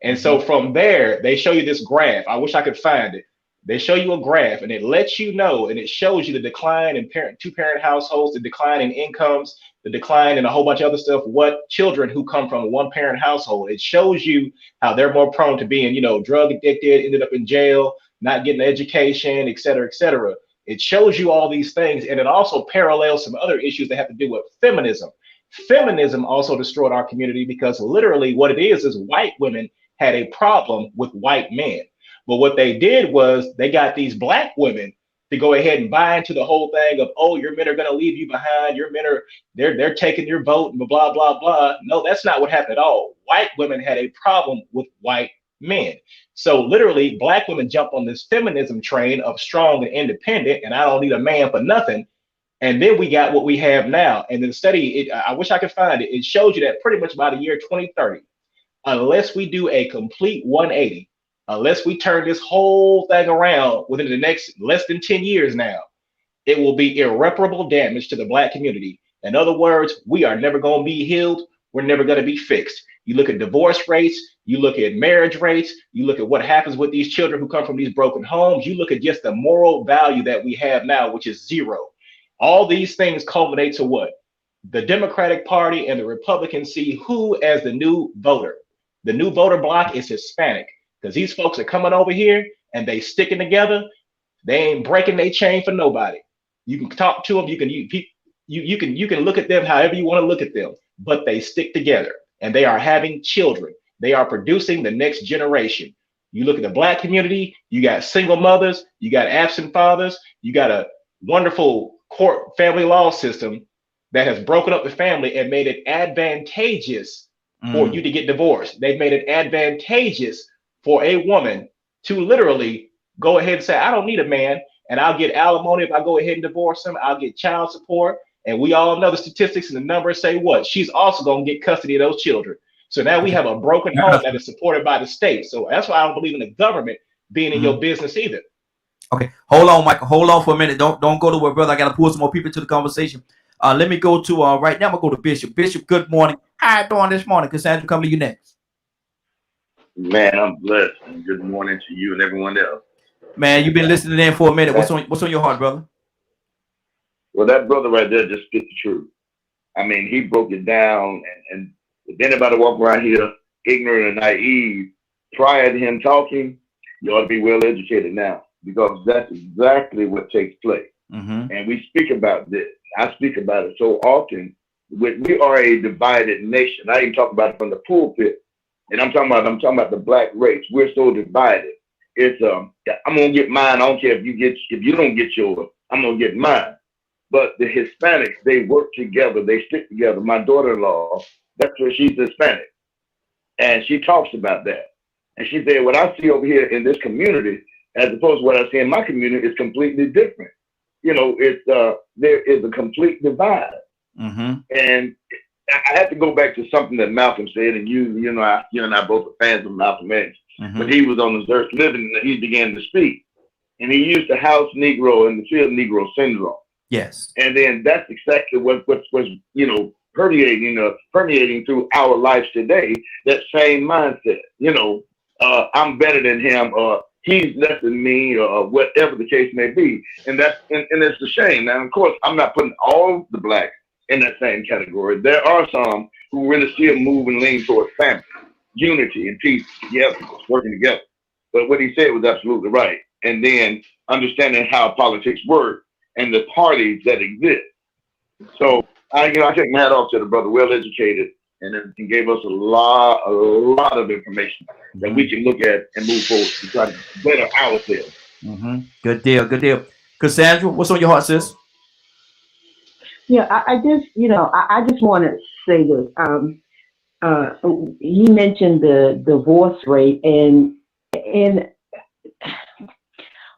And so from there, they show you this graph. I wish I could find it. They show you a graph and it lets you know, and it shows you the decline in two-parent households, the decline in incomes, the decline in a whole bunch of other stuff, what children who come from a one-parent household. It shows you how they're more prone to being, you know, drug addicted, ended up in jail, not getting an education, et cetera, et cetera. It shows you all these things. And it also parallels some other issues that have to do with feminism. Feminism also destroyed our community because literally what it is white women had a problem with white men. But what they did was they got these Black women to go ahead and buy into the whole thing of, oh, your men are going to leave you behind. Your men are, they're taking your vote and blah, blah, blah. No, that's not what happened at all. White women had a problem with white men. So literally Black women jumped on this feminism train of strong and independent, and I don't need a man for nothing. And then we got what we have now. And in the study, I wish I could find it. It shows you that pretty much by the year 2030, unless we do a complete 180, unless we turn this whole thing around within the next less than 10 years now, it will be irreparable damage to the Black community. In other words, we are never going to be healed. We're never going to be fixed. You look at divorce rates, you look at marriage rates, you look at what happens with these children who come from these broken homes, you look at just the moral value that we have now, which is zero. All these things culminate to what? The Democratic Party and the Republicans see who as the new voter. The new voter block is Hispanic, because these folks are coming over here and they sticking together. They ain't breaking their chain for nobody. You can talk to them. You can look at them however you want to look at them, but they stick together and they are having children. They are producing the next generation. You look at the Black community, you got single mothers, you got absent fathers, you got a wonderful court family law system that has broken up the family and made it advantageous for you to get divorced. They've made it advantageous for a woman to literally go ahead and say, I don't need a man, and I'll get alimony if I go ahead and divorce him. I'll get child support. And we all know the statistics and the numbers say what? She's also going to get custody of those children. So now we have a broken home that is supported by the state. So that's why I don't believe in the government being in your business either. Okay, hold on, Michael. Hold on for a minute. Don't go to where, brother. I got to pull some more people to the conversation. Let me go to right now. I'm gonna go to Bishop. Bishop, good morning. How you doing this morning? Cassandra, come to you next. Man, I'm blessed. And good morning to you and everyone else. Man, you've been listening in for a minute. What's on your heart, brother? Well, that brother right there just spit the truth. I mean, he broke it down, and if anybody walk around here ignorant and naive prior to him talking, you ought to be well educated now, because that's exactly what takes place. And we speak about this. I speak about it so often. We are a divided nation. I even talk about it from the pulpit, and I'm talking about the black race. We're so divided. It's I'm gonna get mine. I don't care if you don't get yours. I'm gonna get mine. But the Hispanics, they work together. They stick together. My daughter-in-law, that's where she's Hispanic, and she talks about that. And she said, what I see over here in this community, as opposed to what I see in my community, is completely different. You know, there is a complete divide. And I have to go back to something that Malcolm said, and you and I both are fans of Malcolm X. But he was on this earth living, and he began to speak, and he used the house Negro and the field Negro syndrome. Yes. And then that's exactly what was permeating through our lives today. That same mindset. I'm better than him, or he's less than me, or whatever the case may be. And it's a shame. Now, of course, I'm not putting all the blacks in that same category. There are some who really still move and lean towards family, unity, and peace together, working together. But what he said was absolutely right. And then understanding how politics work and the parties that exist. So I take my hat off to the brother, well educated, and gave us a lot of information that we can look at and move forward to try to better ourselves. Good deal. Cassandra, what's on your heart, sis? Yeah, I just want to say this. He mentioned the divorce rate, and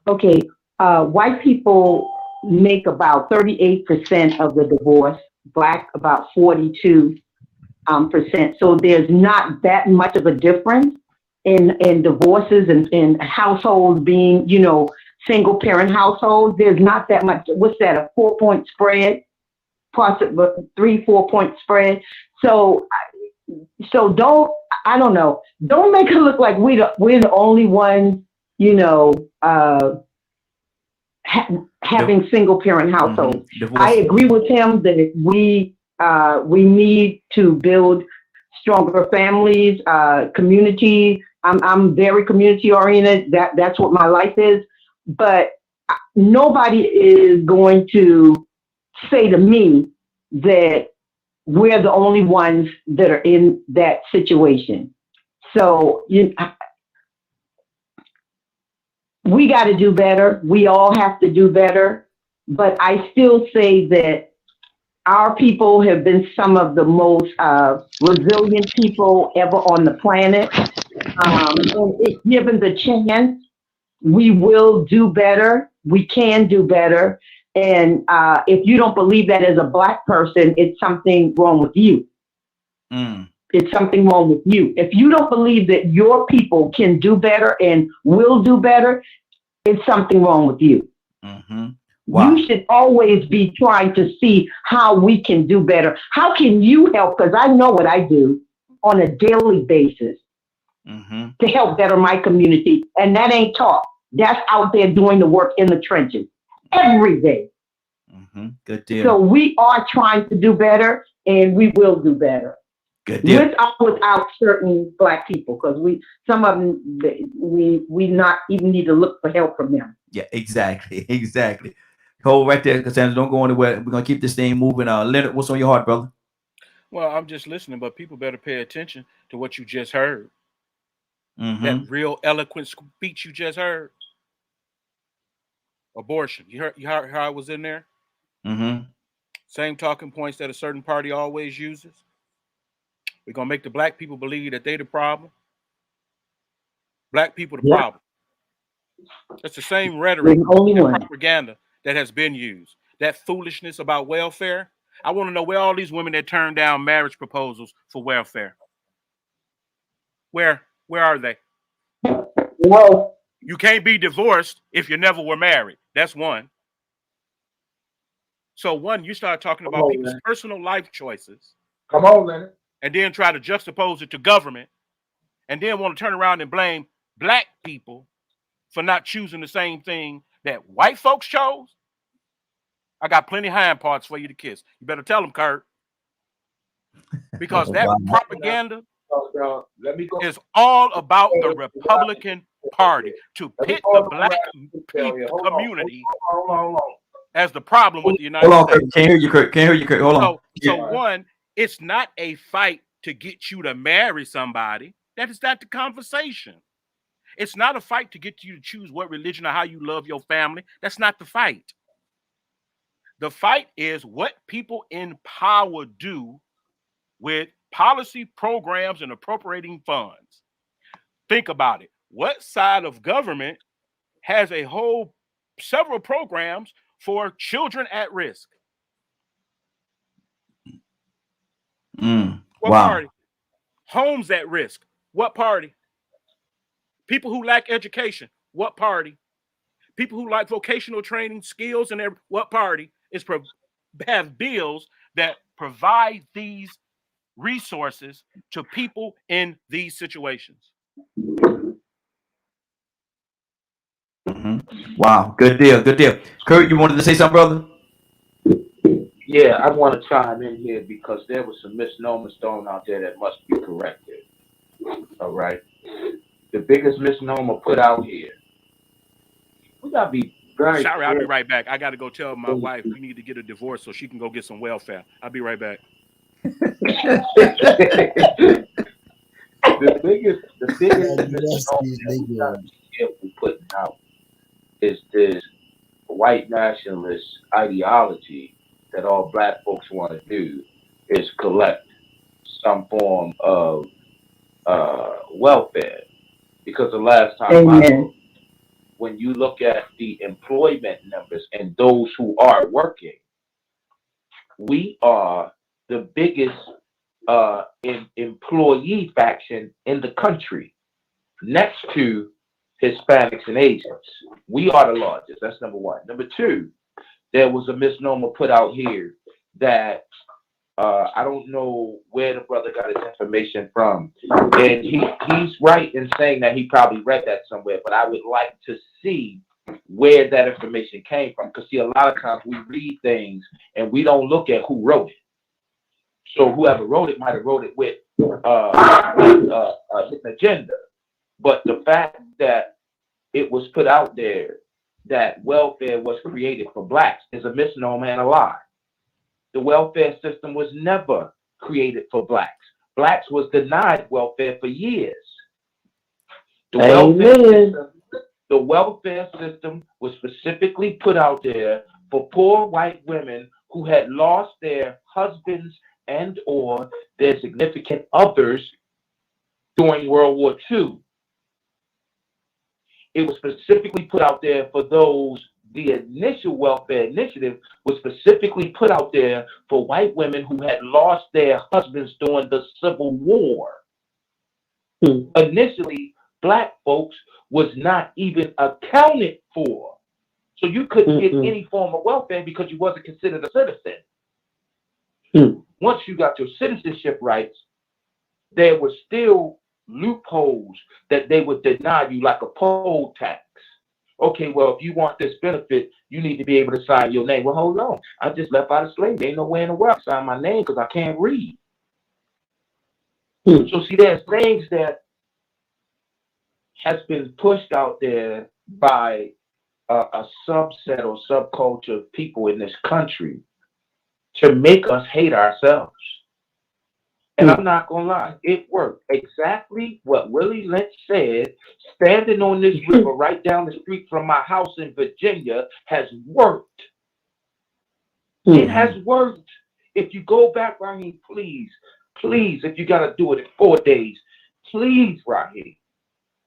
okay, white people make about 38% of the divorce, black about 42%. So there's not that much of a difference in divorces and in households being, single parent households. There's not that much. What's that? A 4-point spread, possibly 3-4 point spread. So don't make it look like we're the only ones, having single parent households. I agree with him that we need to build stronger families, community. I'm very community oriented. That's what my life is. But nobody is going to say to me that we're the only ones that are in that situation. So we got to do better. We all have to do better. But I still say that our people have been some of the most resilient people ever on the planet. And if given the chance, we will do better. We can do better. And if you don't believe that as a black person, it's something wrong with you. It's something wrong with you. If you don't believe that your people can do better and will do better, it's something wrong with you. Wow. You should always be trying to see how we can do better. How can you help? Because I know what I do on a daily basis to help better my community. And that ain't talk. That's out there doing the work in the trenches every day. Good deal. So we are trying to do better, and we will do better. Good deal. With or without certain black people, because some of them we not even need to look for help from them. Yeah, exactly. Hold right there, Cassandra. Don't go anywhere. We're gonna keep this thing moving. Leonard, what's on your heart, brother? Well, I'm just listening, but people better pay attention to what you just heard. That real eloquent speech you just heard. Abortion. You heard how it was in there? Same talking points that a certain party always uses. We're gonna make the black people believe that they the problem. Black people the problem. That's the same rhetoric and propaganda that has been used. That foolishness about welfare. I want to know where all these women that turn down marriage proposals for welfare. Where are they? Well, you can't be divorced if you never were married. That's one. So one, you start talking Come about on, people's man. personal life choices, Come on, Leonard. and then try to juxtapose it to government, and then want to turn around and blame black people for not choosing the same thing that white folks chose. I got plenty of hind parts for you to kiss. You better tell them, Kurt. Because that propaganda Let me go. is all about the Republican Party to pit the black community Hold on. as the problem with the United Hold on, States. Kurt. Can't hear you, Kurt. Can't hear you, Kurt. Hold on. So one, it's not a fight to get you to marry somebody. That is not the conversation. It's not a fight to get you to choose what religion or how you love your family. That's not the fight. The fight is what people in power do with policy programs and appropriating funds. Think about it. What side of government has several programs for children at risk? What party? Homes at risk. What party? People who lack education. What party? People who like vocational training, skills, and what party have bills that provide these resources to people in these situations? Wow, good deal, good deal. Kurt, you wanted to say something, brother? Yeah, I want to chime in here because there was some misnomers thrown out there that must be corrected. All right. The biggest misnomer put out here. We gotta be very. Sorry, I'll be right back. I got to go tell my wife we need to get a divorce so she can go get some welfare. I'll be right back. The biggest misnomer we're putting out is this white nationalist ideology that all black folks want to do is collect some form of welfare. Because the last time I looked, when you look at the employment numbers and those who are working, we are the biggest employee faction in the country, next to Hispanics and Asians. We are the largest. That's number one. Number two, there was a misnomer put out here that I don't know where the brother got his information from, and he's right in saying that he probably read that somewhere, but I would like to see where that information came from, because see, a lot of times we read things and we don't look at who wrote it. So whoever wrote it might have wrote it with an agenda, but the fact that it was put out there that welfare was created for blacks is a misnomer and a lie. The welfare system was never created for blacks. Blacks was denied welfare for years. The welfare system was specifically put out there for poor white women who had lost their husbands and or their significant others during World War II. It was specifically put out there for those. The initial welfare initiative was specifically put out there for white women who had lost their husbands during the Civil War. Initially, black folks was not even accounted for. So you couldn't get any form of welfare because you wasn't considered a citizen. Once you got your citizenship rights, there were still loopholes that they would deny you, like a poll tax. Okay, well, if you want this benefit, you need to be able to sign your name. Well, hold on. I just left out of slavery. Ain't nowhere in the world I sign my name because I can't read. So see, there's things that has been pushed out there by a subset or subculture of people in this country to make us hate ourselves. And I'm not going to lie, it worked. Exactly what Willie Lynch said, standing on this river right down the street from my house in Virginia, has worked. It has worked. If you go back, Raheem, please, if you got to do it in 4 days, please, Raheem,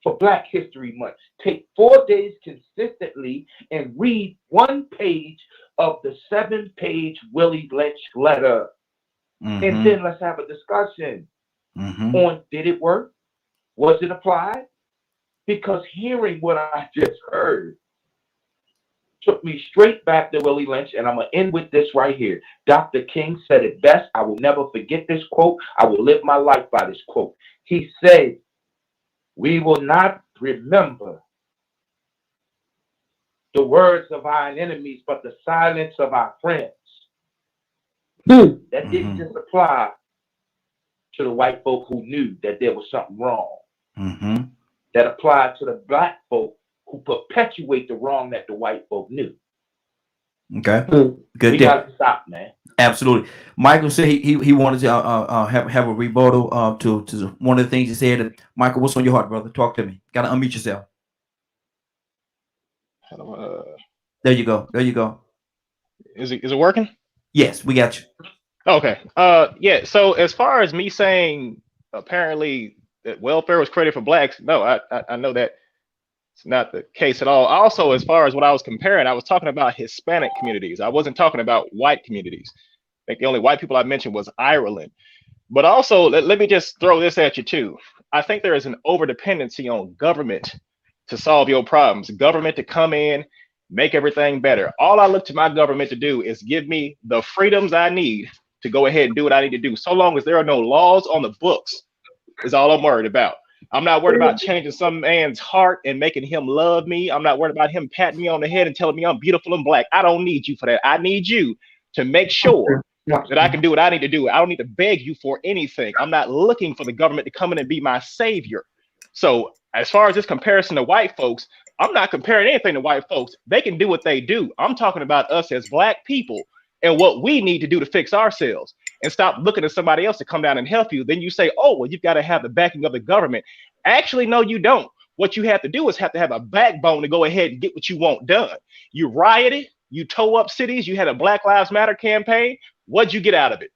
for Black History Month, take 4 days consistently and read 1 page of the 7-page Willie Lynch letter. And then let's have a discussion on, did it work? Was it applied? Because hearing what I just heard, took me straight back to Willie Lynch, and I'm going to end with this right here. Dr. King said it best. I will never forget this quote. I will live my life by this quote. He said, "We will not remember the words of our enemies, but the silence of our friends." That didn't just apply to the white folk who knew that there was something wrong. That applied to the black folk who perpetuate the wrong that the white folk knew. Okay, good. We got to stop, man. Absolutely. Michael said he wanted to have a rebuttal to one of the things he said. Michael, what's on your heart, brother? Talk to me. Got to unmute yourself. There you go. There you go. Is it working? Yes, we got you. Okay. Yeah. So as far as me saying apparently that welfare was created for blacks, no, I know that it's not the case at all. Also, as far as what I was comparing, I was talking about Hispanic communities. I wasn't talking about white communities. I think the only white people I mentioned was Ireland. But also, let me just throw this at you too. I think there is an overdependency on government to solve your problems. Government to come in, make everything better. All I look to my government to do is give me the freedoms I need to go ahead and do what I need to do. So long as there are no laws on the books is all I'm worried about. I'm not worried about changing some man's heart and making him love me. I'm not worried about him patting me on the head and telling me I'm beautiful and black. I don't need you for that. I need you to make sure that I can do what I need to do. I don't need to beg you for anything. I'm not looking for the government to come in and be my savior. So as far as this comparison to white folks, I'm not comparing anything to white folks. They can do what they do. I'm talking about us as black people and what we need to do to fix ourselves, and stop looking at somebody else to come down and help you. Then you say, oh, well, you've got to have the backing of the government. Actually, no, you don't. What you have to do is have to have a backbone to go ahead and get what you want done. You rioted, you tore up cities, you had a Black Lives Matter campaign. What'd you get out of it?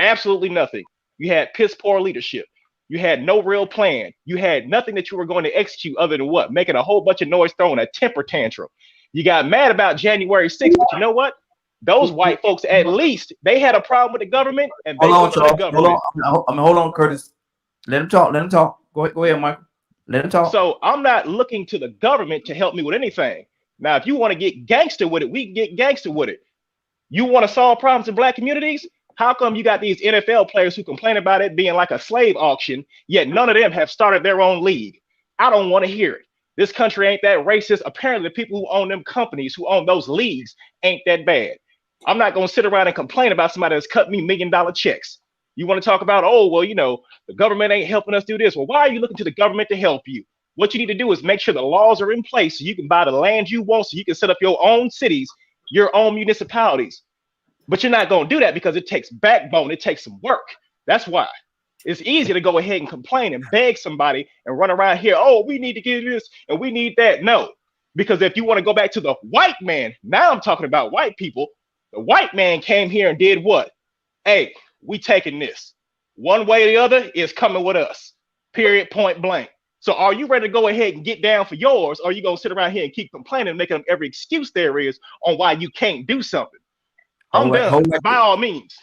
Absolutely nothing. You had piss poor leadership. You had no real plan. You had nothing that you were going to execute other than what? Making a whole bunch of noise, throwing a temper tantrum. You got mad about January 6th, but you know what? Those white folks, at least, they had a problem with the government, and they Hold on, went to the Charles. government. Hold on, Curtis. Let him talk. Let him talk. Go ahead, Michael. Let him talk. So I'm not looking to the government to help me with anything. Now, if you want to get gangster with it, we can get gangster with it. You want to solve problems in black communities? How come you got these NFL players who complain about it being like a slave auction, yet none of them have started their own league? I don't want to hear it. This country ain't that racist. Apparently, the people who own them companies, who own those leagues, ain't that bad. I'm not going to sit around and complain about somebody that's cut me $1 million checks. You want to talk about, oh, well, you know, the government ain't helping us do this. Well, why are you looking to the government to help you? What you need to do is make sure the laws are in place so you can buy the land you want, so you can set up your own cities, your own municipalities. But you're not going to do that because it takes backbone. It takes some work. That's why. It's easy to go ahead and complain and beg somebody and run around here, oh, we need to get this and we need that. No, because if you want to go back to the white man, now I'm talking about white people. The white man came here and did what? Hey, we taking this. One way or the other is coming with us. Period, point blank. So are you ready to go ahead and get down for yours, or are you going to sit around here and keep complaining and making up every excuse there is on why you can't do something? I'm done. By all means.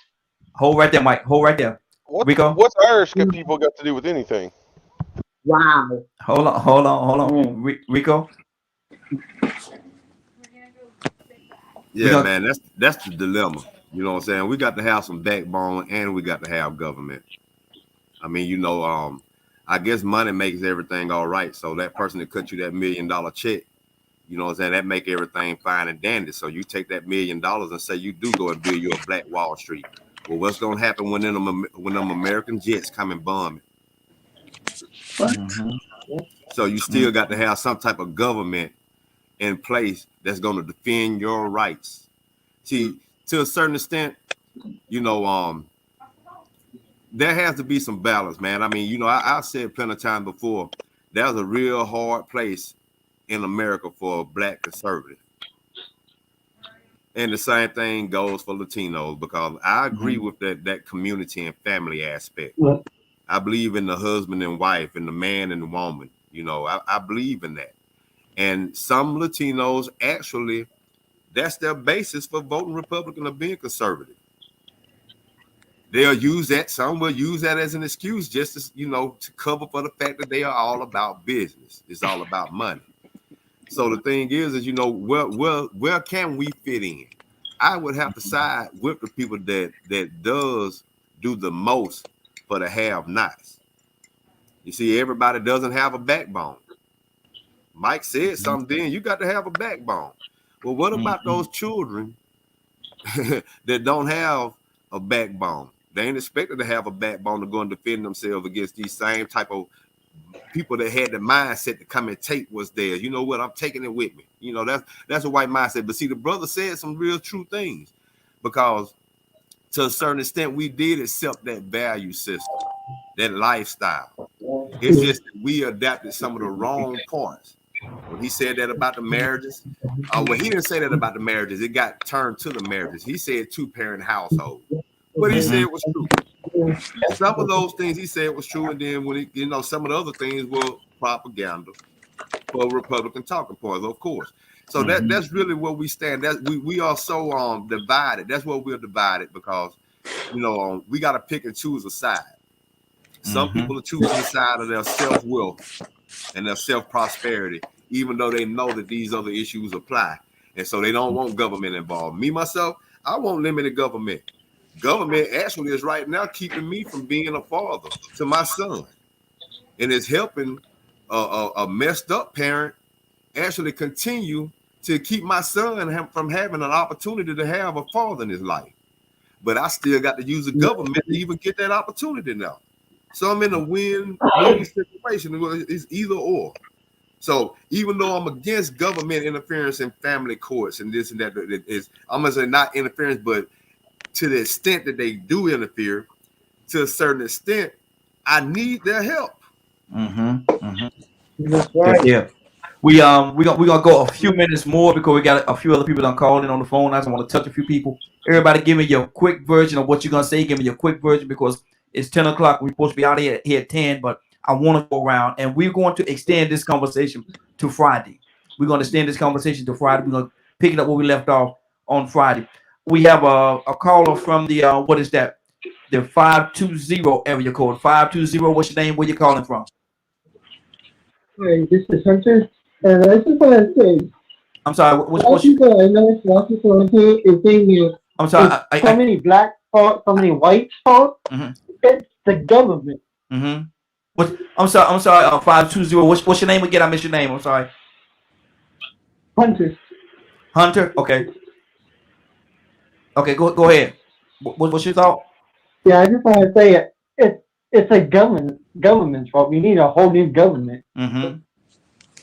Hold right there, Mike. Hold right there. Rico? What's Irish people got to do with anything? Wow. Hold on. Rico? Yeah, man, that's the dilemma. You know what I'm saying? We got to have some backbone and we got to have government. I mean, you know, I guess money makes everything all right. So that person that cut you that $1 million check, you know what I'm saying, that make everything fine and dandy. So you take that $1 million and say you do go and build you a black Wall Street. Well, what's gonna happen when them American jets come and bomb it? So you still got to have some type of government in place that's going to defend your rights. See, to a certain extent, you know, there has to be some balance, man. I mean, you know, I've said plenty of times before, there's a real hard place in America for a black conservative. And the same thing goes for Latinos, because I agree with that community and family aspect. I believe in the husband and wife and the man and the woman. You know, I believe in that. And some Latinos actually, that's their basis for voting Republican or being conservative. They'll use that. Some will use that as an excuse just to, you know, to cover for the fact that they are all about business. It's all about money. So the thing is, you know, where can we fit in? I would have to side with the people that does do the most for the have-nots. You see, everybody doesn't have a backbone. Mike said something then, you got to have a backbone. Well, what about those children that don't have a backbone? They ain't expected to have a backbone to go and defend themselves against these same type of people that had the mindset to come and take what's theirs. You know what? I'm taking it with me. You know, that's a white mindset. But see, the brother said some real true things, because to a certain extent, we did accept that value system, that lifestyle. It's just that we adapted some of the wrong parts. When he said that about the marriages, well, he didn't say that about the marriages. It got turned to the marriages. He said 2-parent household, but he said it was true. Some of those things he said was true, and then when he, you know, some of the other things were propaganda for Republican talking points, of course. So that's really where we stand. That we are so divided. That's where we're divided, because you know we got to pick and choose a side. Some people are choosing the side of their self-wealth and their self-prosperity, even though they know that these other issues apply, and so they don't want government involved. Me myself, I want limited government. Government actually is right now keeping me from being a father to my son, and it's helping a messed up parent actually continue to keep my son from having an opportunity to have a father in his life. But I still got to use the government to even get that opportunity now. So I'm in a win-lose situation. It's either or. So even though I'm against government interference in family courts and this and that, I'm gonna say not interference, but to the extent that they do interfere, to a certain extent, I need their help. That's right. Yeah. We're gonna go a few minutes more because we got a few other people that called in on the phone. I just want to touch a few people. Everybody, give me your quick version of what you're gonna say. Give me your quick version, because it's 10 o'clock. We're supposed to be out here at 10, but I want to go around, and we're going to extend this conversation to Friday. We're going to extend this conversation to Friday. We're going to pick it up where we left off on Friday. We have a caller from the what is that? The 520 area code. 520. What's your name? Where you calling from? Hi, this is Hunter. And I just want to say, I'm sorry. What's people I know, a lot of people in here is saying, I'm sorry. So many black fault, so many white fault. It's the government. I'm sorry. 520. What's your name again? I missed your name. I'm sorry. Hunter. Hunter. Okay. Okay. Go ahead. What's your thought? Yeah, I just want to say it's a government's fault. We need a whole new government.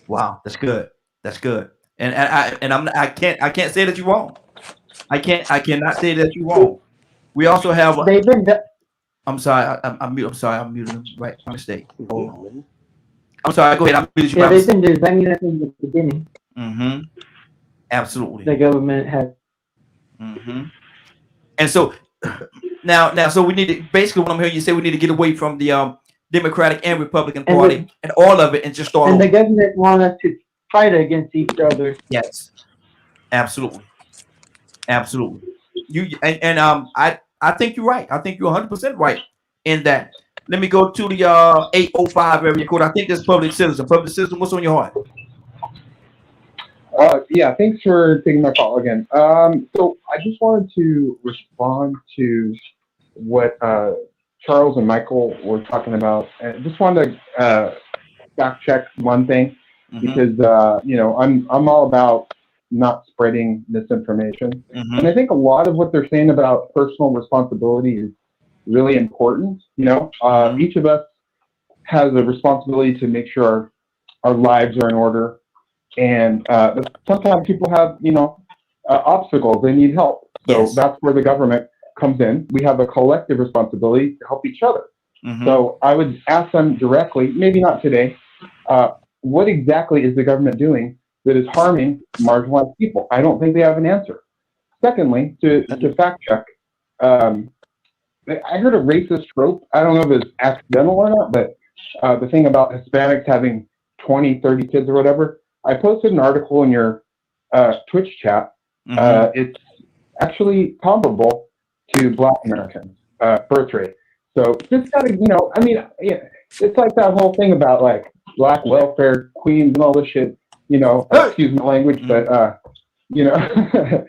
Wow, that's good. That's good. And I can't say that you're wrong. I cannot say that you're wrong. We also have. I'm sorry. I'm sorry. I'm muting them. Right. My mistake. Hold on. I'm sorry. Go ahead. I'm muting you. Yeah, they've been designing that from the beginning. Absolutely. The government has. And so now, so we need to basically what I'm hearing you say, we need to get away from the Democratic and Republican Party and all of it, and just start. And the government want us to fight against each other. Yes, absolutely. I think you're right. I think you're 100% right in that. Let me go to the 805 area code. I think that's Public Citizen. Public Citizen, what's on your heart? Yeah, thanks for taking my call again. So I just wanted to respond to what Charles and Michael were talking about. I just wanted to fact check one thing, because I'm all about not spreading misinformation, and I think a lot of what they're saying about personal responsibility is really important. Each of us has a responsibility to make sure our lives are in order. And sometimes people have, obstacles. They need help. So that's where the government comes in. We have a collective responsibility to help each other. So I would ask them directly, maybe not today, what exactly is the government doing that is harming marginalized people? I don't think they have an answer. Secondly, to fact check, I heard a racist trope. I don't know if it's accidental or not, but the thing about Hispanics having 20, 30 kids or whatever, I posted an article in your Twitch chat. It's actually comparable to Black Americans' birth rate. So just gotta, it's like that whole thing about like Black welfare queens and all this shit. you know, excuse my language, but you know,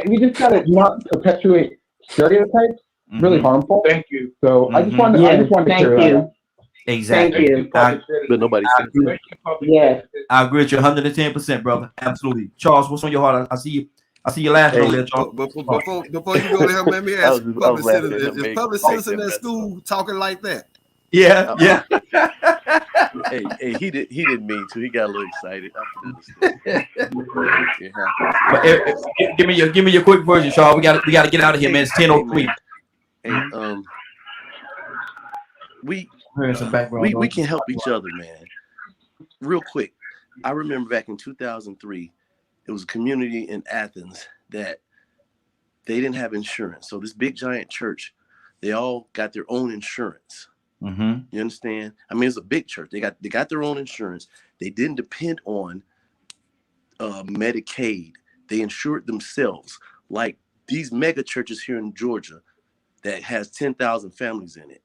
we just gotta not perpetuate stereotypes. Really harmful. Thank you. So I just wanted to share that. Exactly. Thank you. But nobody said agree. Yes. I agree with you 110%, brother. Absolutely. Charles, what's on your heart? I see you. I see your last over there, Charles. Before you go there, let me ask you, public citizen, is public citizen at school talking like that? Yeah, yeah. hey, he didn't mean to. He got a little excited. I can understand. But give me your quick version, Charles. We got to get out of here, man. It's 10:03. Hey, we can help each other, man. Real quick, I remember back in 2003, it was a community in Athens that they didn't have insurance. So this big giant church, they all got their own insurance. You understand? I mean, it's a big church. They got their own insurance. They didn't depend on Medicaid. They insured themselves. Like these mega churches here in Georgia that has 10,000 families in it.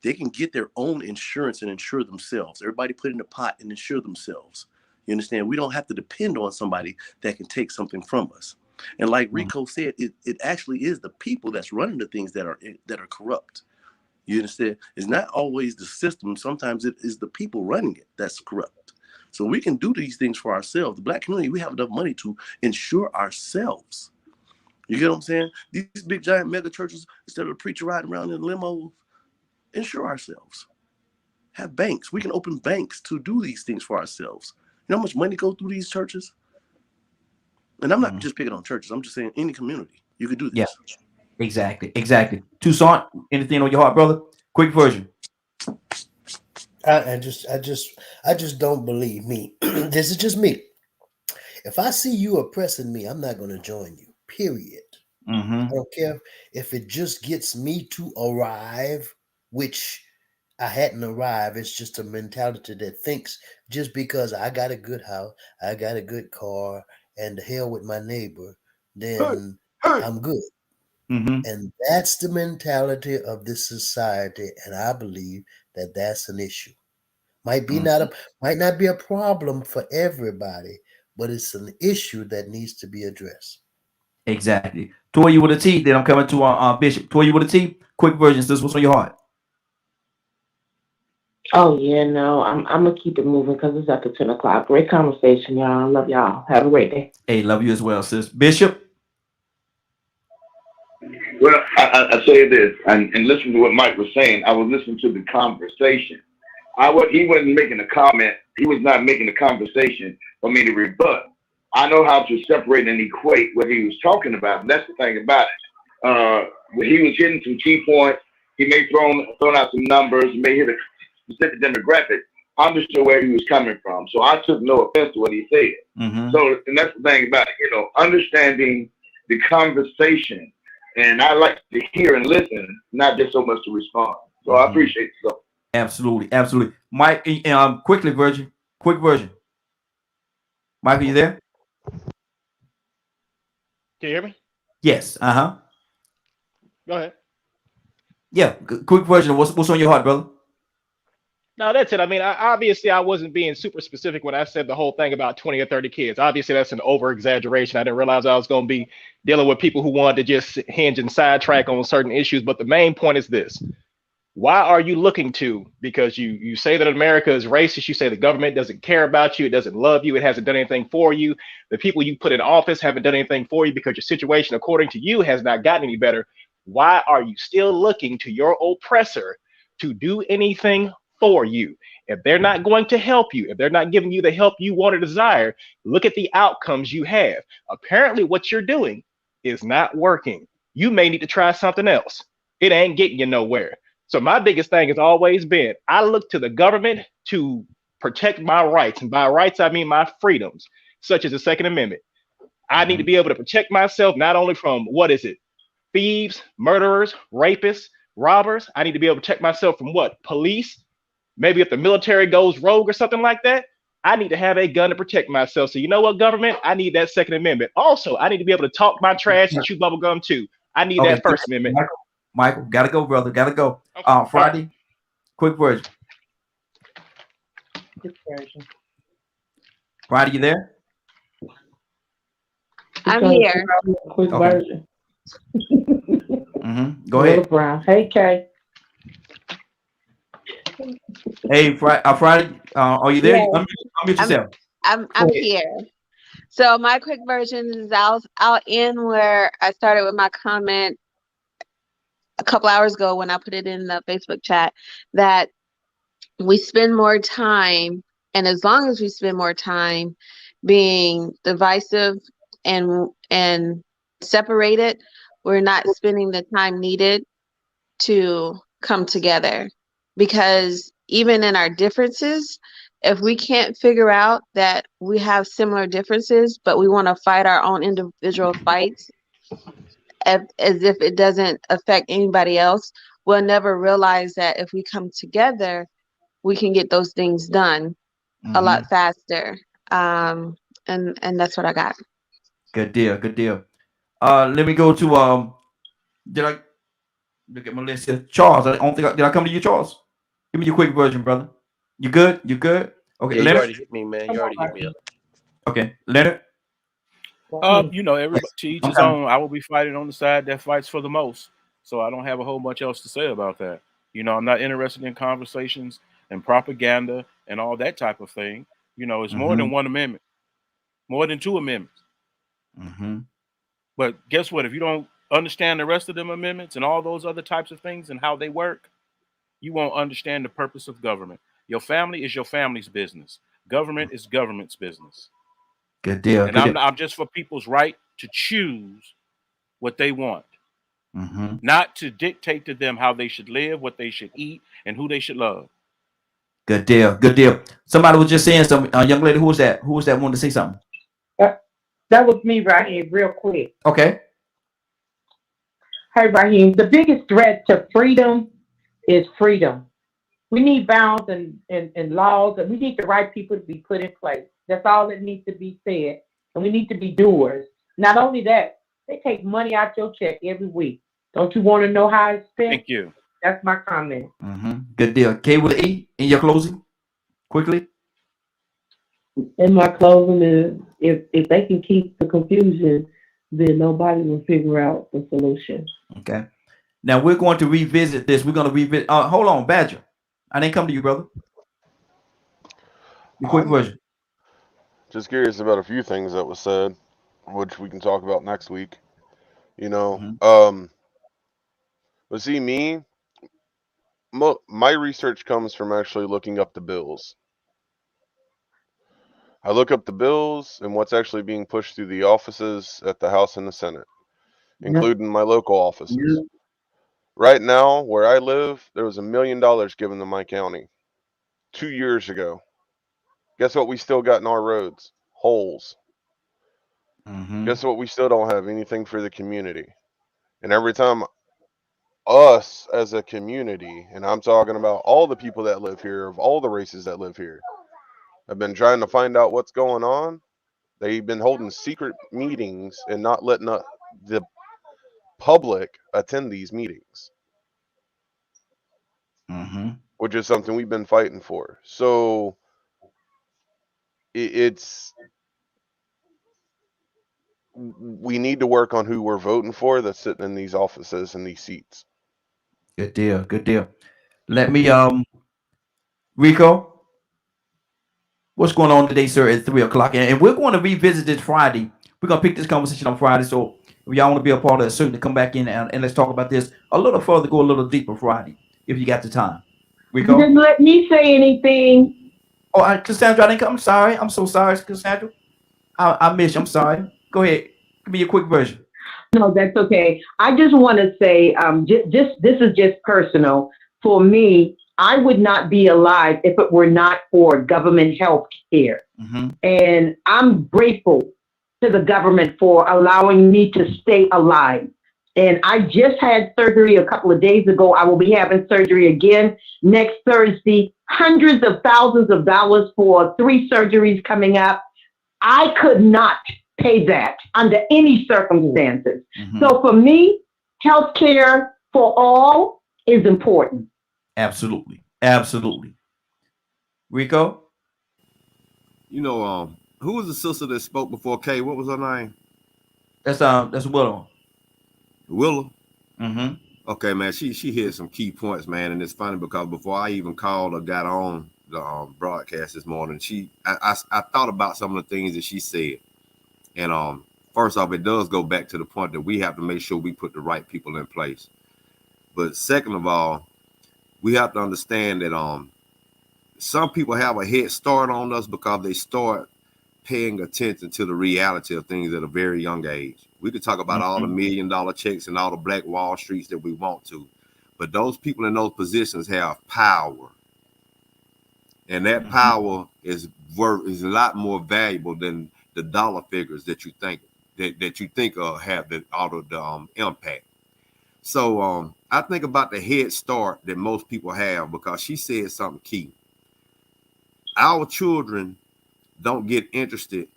They can get their own insurance and insure themselves. Everybody put in a pot and insure themselves. You understand? We don't have to depend on somebody that can take something from us. And like Rico said, it actually is the people that's running the things that are corrupt. You understand? It's not always the system. Sometimes it is the people running it that's corrupt. So we can do these things for ourselves. The Black community, we have enough money to insure ourselves. You get what I'm saying? These big giant mega churches, instead of a preacher riding around in limos, insure ourselves. Have banks. We can open banks to do these things for ourselves. You know how much money goes through these churches? And I'm not just picking on churches. I'm just saying any community, you could do this. Yeah, exactly. Toussaint, anything on your heart, brother? Quick version. I just don't believe me. This is just me. If I see you oppressing me, I'm not going to join you. Period. I don't care if it just gets me to arrive, which I hadn't arrived. It's just a mentality that thinks just because I got a good house, I got a good car, and the hell with my neighbor, then I'm good. And that's the mentality of this society, and I believe that that's an issue. Might not be a problem for everybody, but it's an issue that needs to be addressed. Exactly. Toya with a T. Then I'm coming to our Bishop. Toya with a T. Quick version. Sis, what's on your heart? Oh yeah, no, I'm gonna keep it moving because it's after 10 o'clock. Great conversation, y'all. Love y'all. Have a great day. Hey, love you as well, sis. Bishop. Well, I say this, and listen to what Mike was saying. I was listening to the conversation. He wasn't making a comment. He was not making a conversation for me to rebut. I know how to separate and equate what he was talking about. And that's the thing about it. He was hitting some key points. He may thrown out some numbers. He may hit a specific demographic. I understood where he was coming from. So I took no offense to what he said. So, and that's the thing about it, understanding the conversation. And I like to hear and listen, not just so much to respond. So I appreciate it. So. Absolutely. Mike, quick version. Mike, are you there? Can you hear me? Yes. Go ahead. Yeah. Quick version. What's on your heart, brother? No, that's it. I mean, obviously, I wasn't being super specific when I said the whole thing about 20 or 30 kids. Obviously, that's an over-exaggeration. I didn't realize I was going to be dealing with people who wanted to just hinge and sidetrack on certain issues. But the main point is this. Why are you looking to? Because you say that America is racist. You say the government doesn't care about you. It doesn't love you. It hasn't done anything for you. The people you put in office haven't done anything for you because your situation, according to you, has not gotten any better. Why are you still looking to your oppressor to do anything for you? If they're not going to help you, if they're not giving you the help you want or desire, look at the outcomes you have. Apparently what you're doing is not working. You may need to try something else. It ain't getting you nowhere. So my biggest thing has always been, I look to the government to protect my rights. And by rights, I mean my freedoms, such as the Second Amendment. I need to be able to protect myself, not only from, thieves, murderers, rapists, robbers. I need to be able to protect myself from police. Maybe if the military goes rogue or something like that, I need to have a gun to protect myself. So you know what, government? I need that Second Amendment. Also, I need to be able to talk my trash and chew bubble gum too. I need that First Amendment. Michael, gotta go, brother. Gotta go. Friday, quick version. Friday, you there? I'm here. Quick Okay. version. Go ahead. Little Brown. Hey, Kay. Hey, Friday, are you there? Yes. Unmute yourself. I'm here. So my quick version is I'll end where I started with my comment a couple hours ago when I put it in the Facebook chat, that we spend more time, and as long as we spend more time being divisive and separated, we're not spending the time needed to come together. Because even in our differences, if we can't figure out that we have similar differences, but we want to fight our own individual fights as if it doesn't affect anybody else, we'll never realize that if we come together, we can get those things done a lot faster. And that's what I got. Good deal. Good deal. Let me go to did I look at my list here? Charles, I don't think did I come to you, Charles? Give me your quick version, brother. You good? You good? Okay, Yeah, you Leonard. already hit me, man. You already hit me up. Okay, Leonard. You know, everybody to each his own. I will be fighting on the side that fights for the most. So I don't have a whole bunch else to say about that. You know, I'm not interested in conversations and propaganda and all that type of thing. You know, it's more than one amendment, more than two amendments. But guess what? If you don't understand the rest of them amendments and all those other types of things and how they work, you won't understand the purpose of government. Your family is your family's business. Government is government's business. Good deal. And Good deal. I'm just for people's right to choose what they want, not to dictate to them how they should live, what they should eat, and who they should love. Good deal. Good deal. Somebody was just saying something. Young lady, who was that? Who was that wanted to say something? That was me, Raheem, real quick. Okay. Hey, Raheem, the biggest threat to freedom is freedom. We need bounds and laws, and we need the right people to be put in place. That's all that needs to be said. And we need to be doers. Not only that, they take money out your check every week. Don't you want to know how it's spent? Thank you. That's my comment. Good deal. K with an E in your closing, quickly. And my closing is, if they can keep the confusion, then nobody will figure out the solution. Okay. Now we're going to revisit this. We're going to revisit. Hold on, Badger. I didn't come to you, brother. The quick version. Just curious about a few things that was said, which we can talk about next week. You know, but see, my research comes from actually looking up the bills. I look up the bills and what's actually being pushed through the offices at the House and the Senate, including my local offices. Right now, where I live, there was $1 million given to my county 2 years ago. Guess what we still got in our roads? Holes. Guess what we still don't have? Anything for the community. And every time us as a community, and I'm talking about all the people that live here, of all the races that live here, have been trying to find out what's going on, they've been holding secret meetings and not letting the public attend these meetings. Which is something we've been fighting for. So we need to work on who we're voting for that's sitting in these offices and these seats. Good deal. Good deal. Let me Rico, what's going on today, sir, at 3 o'clock? And we're going to revisit this Friday. We're going to pick this conversation on Friday. So if y'all want to be a part of it, certainly come back in and let's talk about this a little further, go a little deeper Friday, if you got the time. Rico? You didn't let me say anything. Oh, Cassandra, I didn't come. I'm sorry. I'm so sorry, Cassandra. I miss you. I'm sorry. Go ahead. Give me a quick version. No, that's okay. I just want to say, this is just personal. For me, I would not be alive if it were not for government health care. And I'm grateful to the government for allowing me to stay alive. And I just had surgery a couple of days ago. I will be having surgery again next Thursday. Hundreds of thousands of dollars for 3 surgeries coming up. I could not pay that under any circumstances. So for me, healthcare for all is important. Absolutely. Absolutely. Rico? You know, Who was the sister that spoke before Kay? What was her name? That's Willow. Willow. Mm-hmm. Okay, man. She hit some key points, man, and it's funny because before I even called or got on the broadcast this morning, I thought about some of the things that she said, and first off, it does go back to the point that we have to make sure we put the right people in place. But second of all, we have to understand that some people have a head start on us because they start paying attention to the reality of things at a very young age. We could talk about all the $1 million checks and all the Black Wall Streets that we want to, but those people in those positions have power, and that power is a lot more valuable than the dollar figures that you think have the impact. So I think about the head start that most people have because she said something key. Our children don't get interested,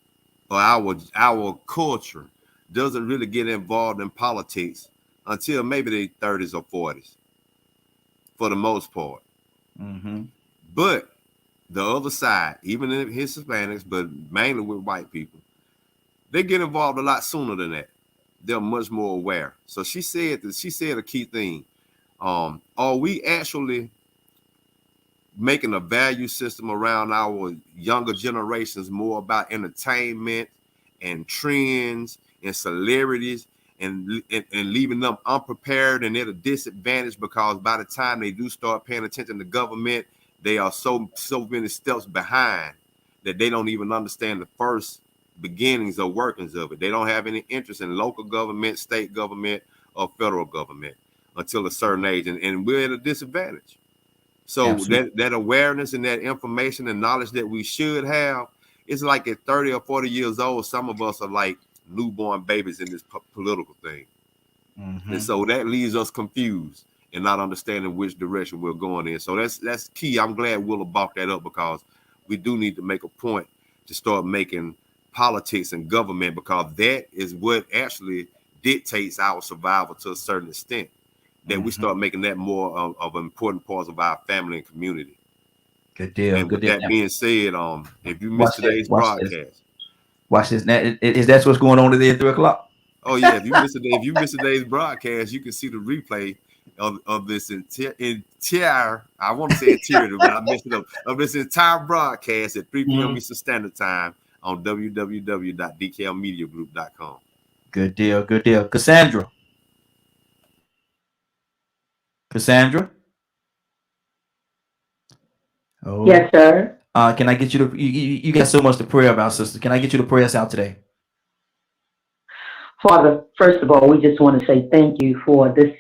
or our culture doesn't really get involved in politics until maybe their 30s or 40s, for the most part. Mm-hmm. But the other side, even in his Hispanics, but mainly with white people, they get involved a lot sooner than that. They're much more aware. So she said a key thing. Are we actually making a value system around our younger generations more about entertainment and trends and celebrities and leaving them unprepared and at a disadvantage because by the time they do start paying attention to government, they are so many steps behind that they don't even understand the first beginnings or workings of it. They don't have any interest in local government, state government, or federal government until a certain age, and we're at a disadvantage. So that awareness and that information and knowledge that we should have, it's like at 30 or 40 years old, some of us are like newborn babies in this political thing. Mm-hmm. And so that leaves us confused and not understanding which direction we're going in. So that's key. I'm glad Willa brought that up because we do need to make a point to start making politics and government, because that is what actually dictates our survival to a certain extent. That we start making that more of an important part of our family and community. Good deal. And good with deal. that being said, if you missed today's broadcast, watch this. Is that what's going on today at 3 o'clock? Oh yeah, if you missed today's broadcast, you can see the replay of this entire I want to say interior, but I messed it up. Of this entire broadcast at 3 p.m. Eastern Standard Time on www.dklmediagroup.com. Good deal. Good deal. Cassandra. Oh. Yes, sir. Can I get you to you got so much to pray about, sister. Can I get you to pray us out today? Father, first of all, we just want to say thank you for this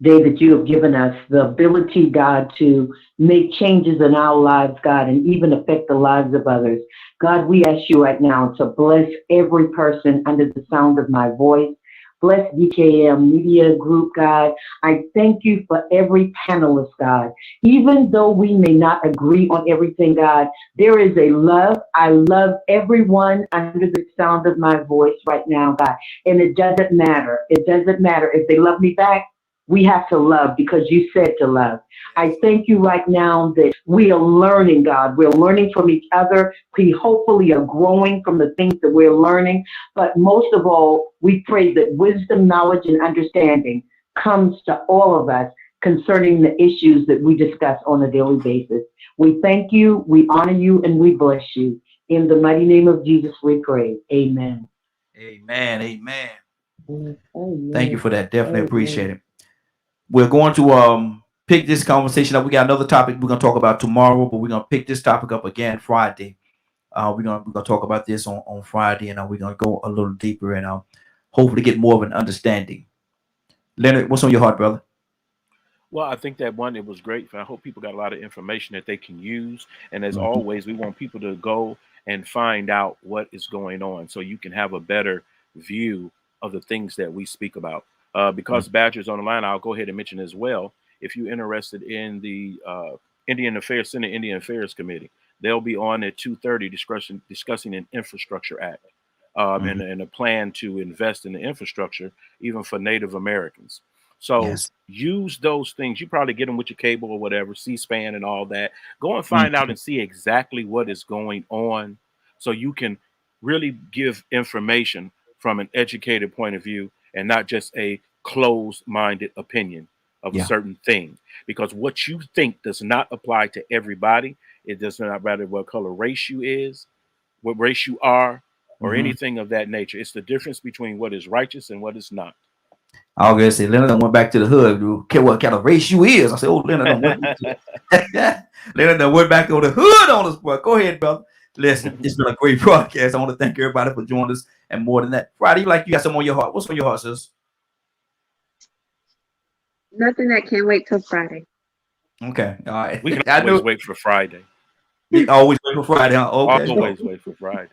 day that you have given us, the ability, God, to make changes in our lives, God, and even affect the lives of others. God, we ask you right now to bless every person under the sound of my voice. Bless DKM Media Group, God. I thank you for every panelist, God. Even though we may not agree on everything, God, there is a love. I love everyone under the sound of my voice right now, God. And it doesn't matter. It doesn't matter if they love me back. We have to love because you said to love. I thank you right now that we are learning, God. We're learning from each other. We hopefully are growing from the things that we're learning. But most of all, we pray that wisdom, knowledge, and understanding comes to all of us concerning the issues that we discuss on a daily basis. We thank you, we honor you, and we bless you. In the mighty name of Jesus, we pray. Amen. Amen. Amen. Amen. Thank you for that. Definitely appreciate it. We're going to pick this conversation up. We got another topic we're going to talk about tomorrow, but we're going to pick this topic up again Friday. We're going to talk about this on Friday, and we're going to go a little deeper and hopefully get more of an understanding. Leonard, what's on your heart, brother? Well, I think that it was great. I hope people got a lot of information that they can use. And as always, we want people to go and find out what is going on so you can have a better view of the things that we speak about. Because Badger's on the line, I'll go ahead and mention as well, if you're interested in the Senate Indian Affairs Committee, they'll be on at 2:30 discussing an infrastructure act and a plan to invest in the infrastructure, even for Native Americans. So use those things. You probably get them with your cable or whatever, C-SPAN and all that. Go and find out and see exactly what is going on so you can really give information from an educated point of view and not just a closed-minded opinion of a certain thing. Because what you think does not apply to everybody. It does not matter what color race you is, what race you are, or anything of that nature. It's the difference between what is righteous and what is not. I was gonna say Leonard went back to the hood. Care what kind of race you is? I said, oh, Leonard went Leonard went back on the hood on us, boy. Go ahead, brother. Listen, it's been a great broadcast. I want to thank everybody for joining us. And more than that, Friday, like you got something on your heart. What's on your heart, sis? Nothing. That can't wait till Friday. Okay, all right. We can always wait for Friday. You always wait for Friday, huh? Okay. Always wait for Friday.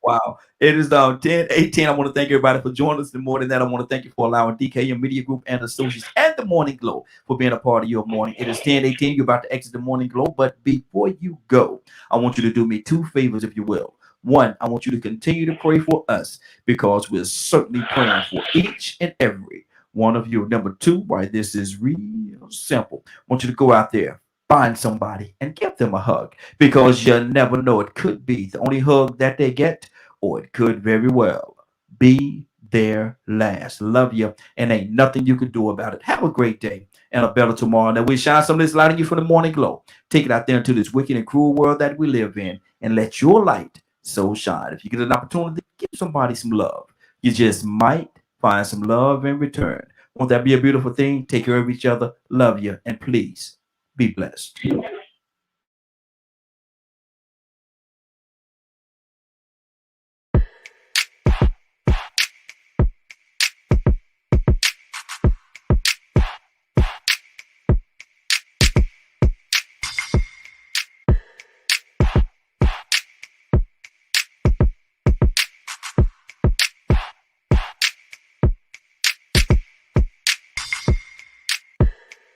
Wow. It is 10:18. I want to thank everybody for joining us. And more than that, I want to thank you for allowing DKM Media Group and Associates and the Morning Glow for being a part of your morning. It is 10:18. You're about to exit the Morning Glow. But before you go, I want you to do me two favors, if you will. One, I want you to continue to pray for us because we're certainly praying for each and every one of you. Number two, why this is real simple. I want you to go out there, find somebody and give them a hug because you never know. It could be the only hug that they get, or it could very well be their last. Love you, and ain't nothing you can do about it. Have a great day and a better tomorrow. Now we shine some of this light on you from the Morning Glow. Take it out there into this wicked and cruel world that we live in and let your light so shine. If you get an opportunity, give somebody some love. You just might find some love in return. Won't that be a beautiful thing? Take care of each other. Love you, and please be blessed.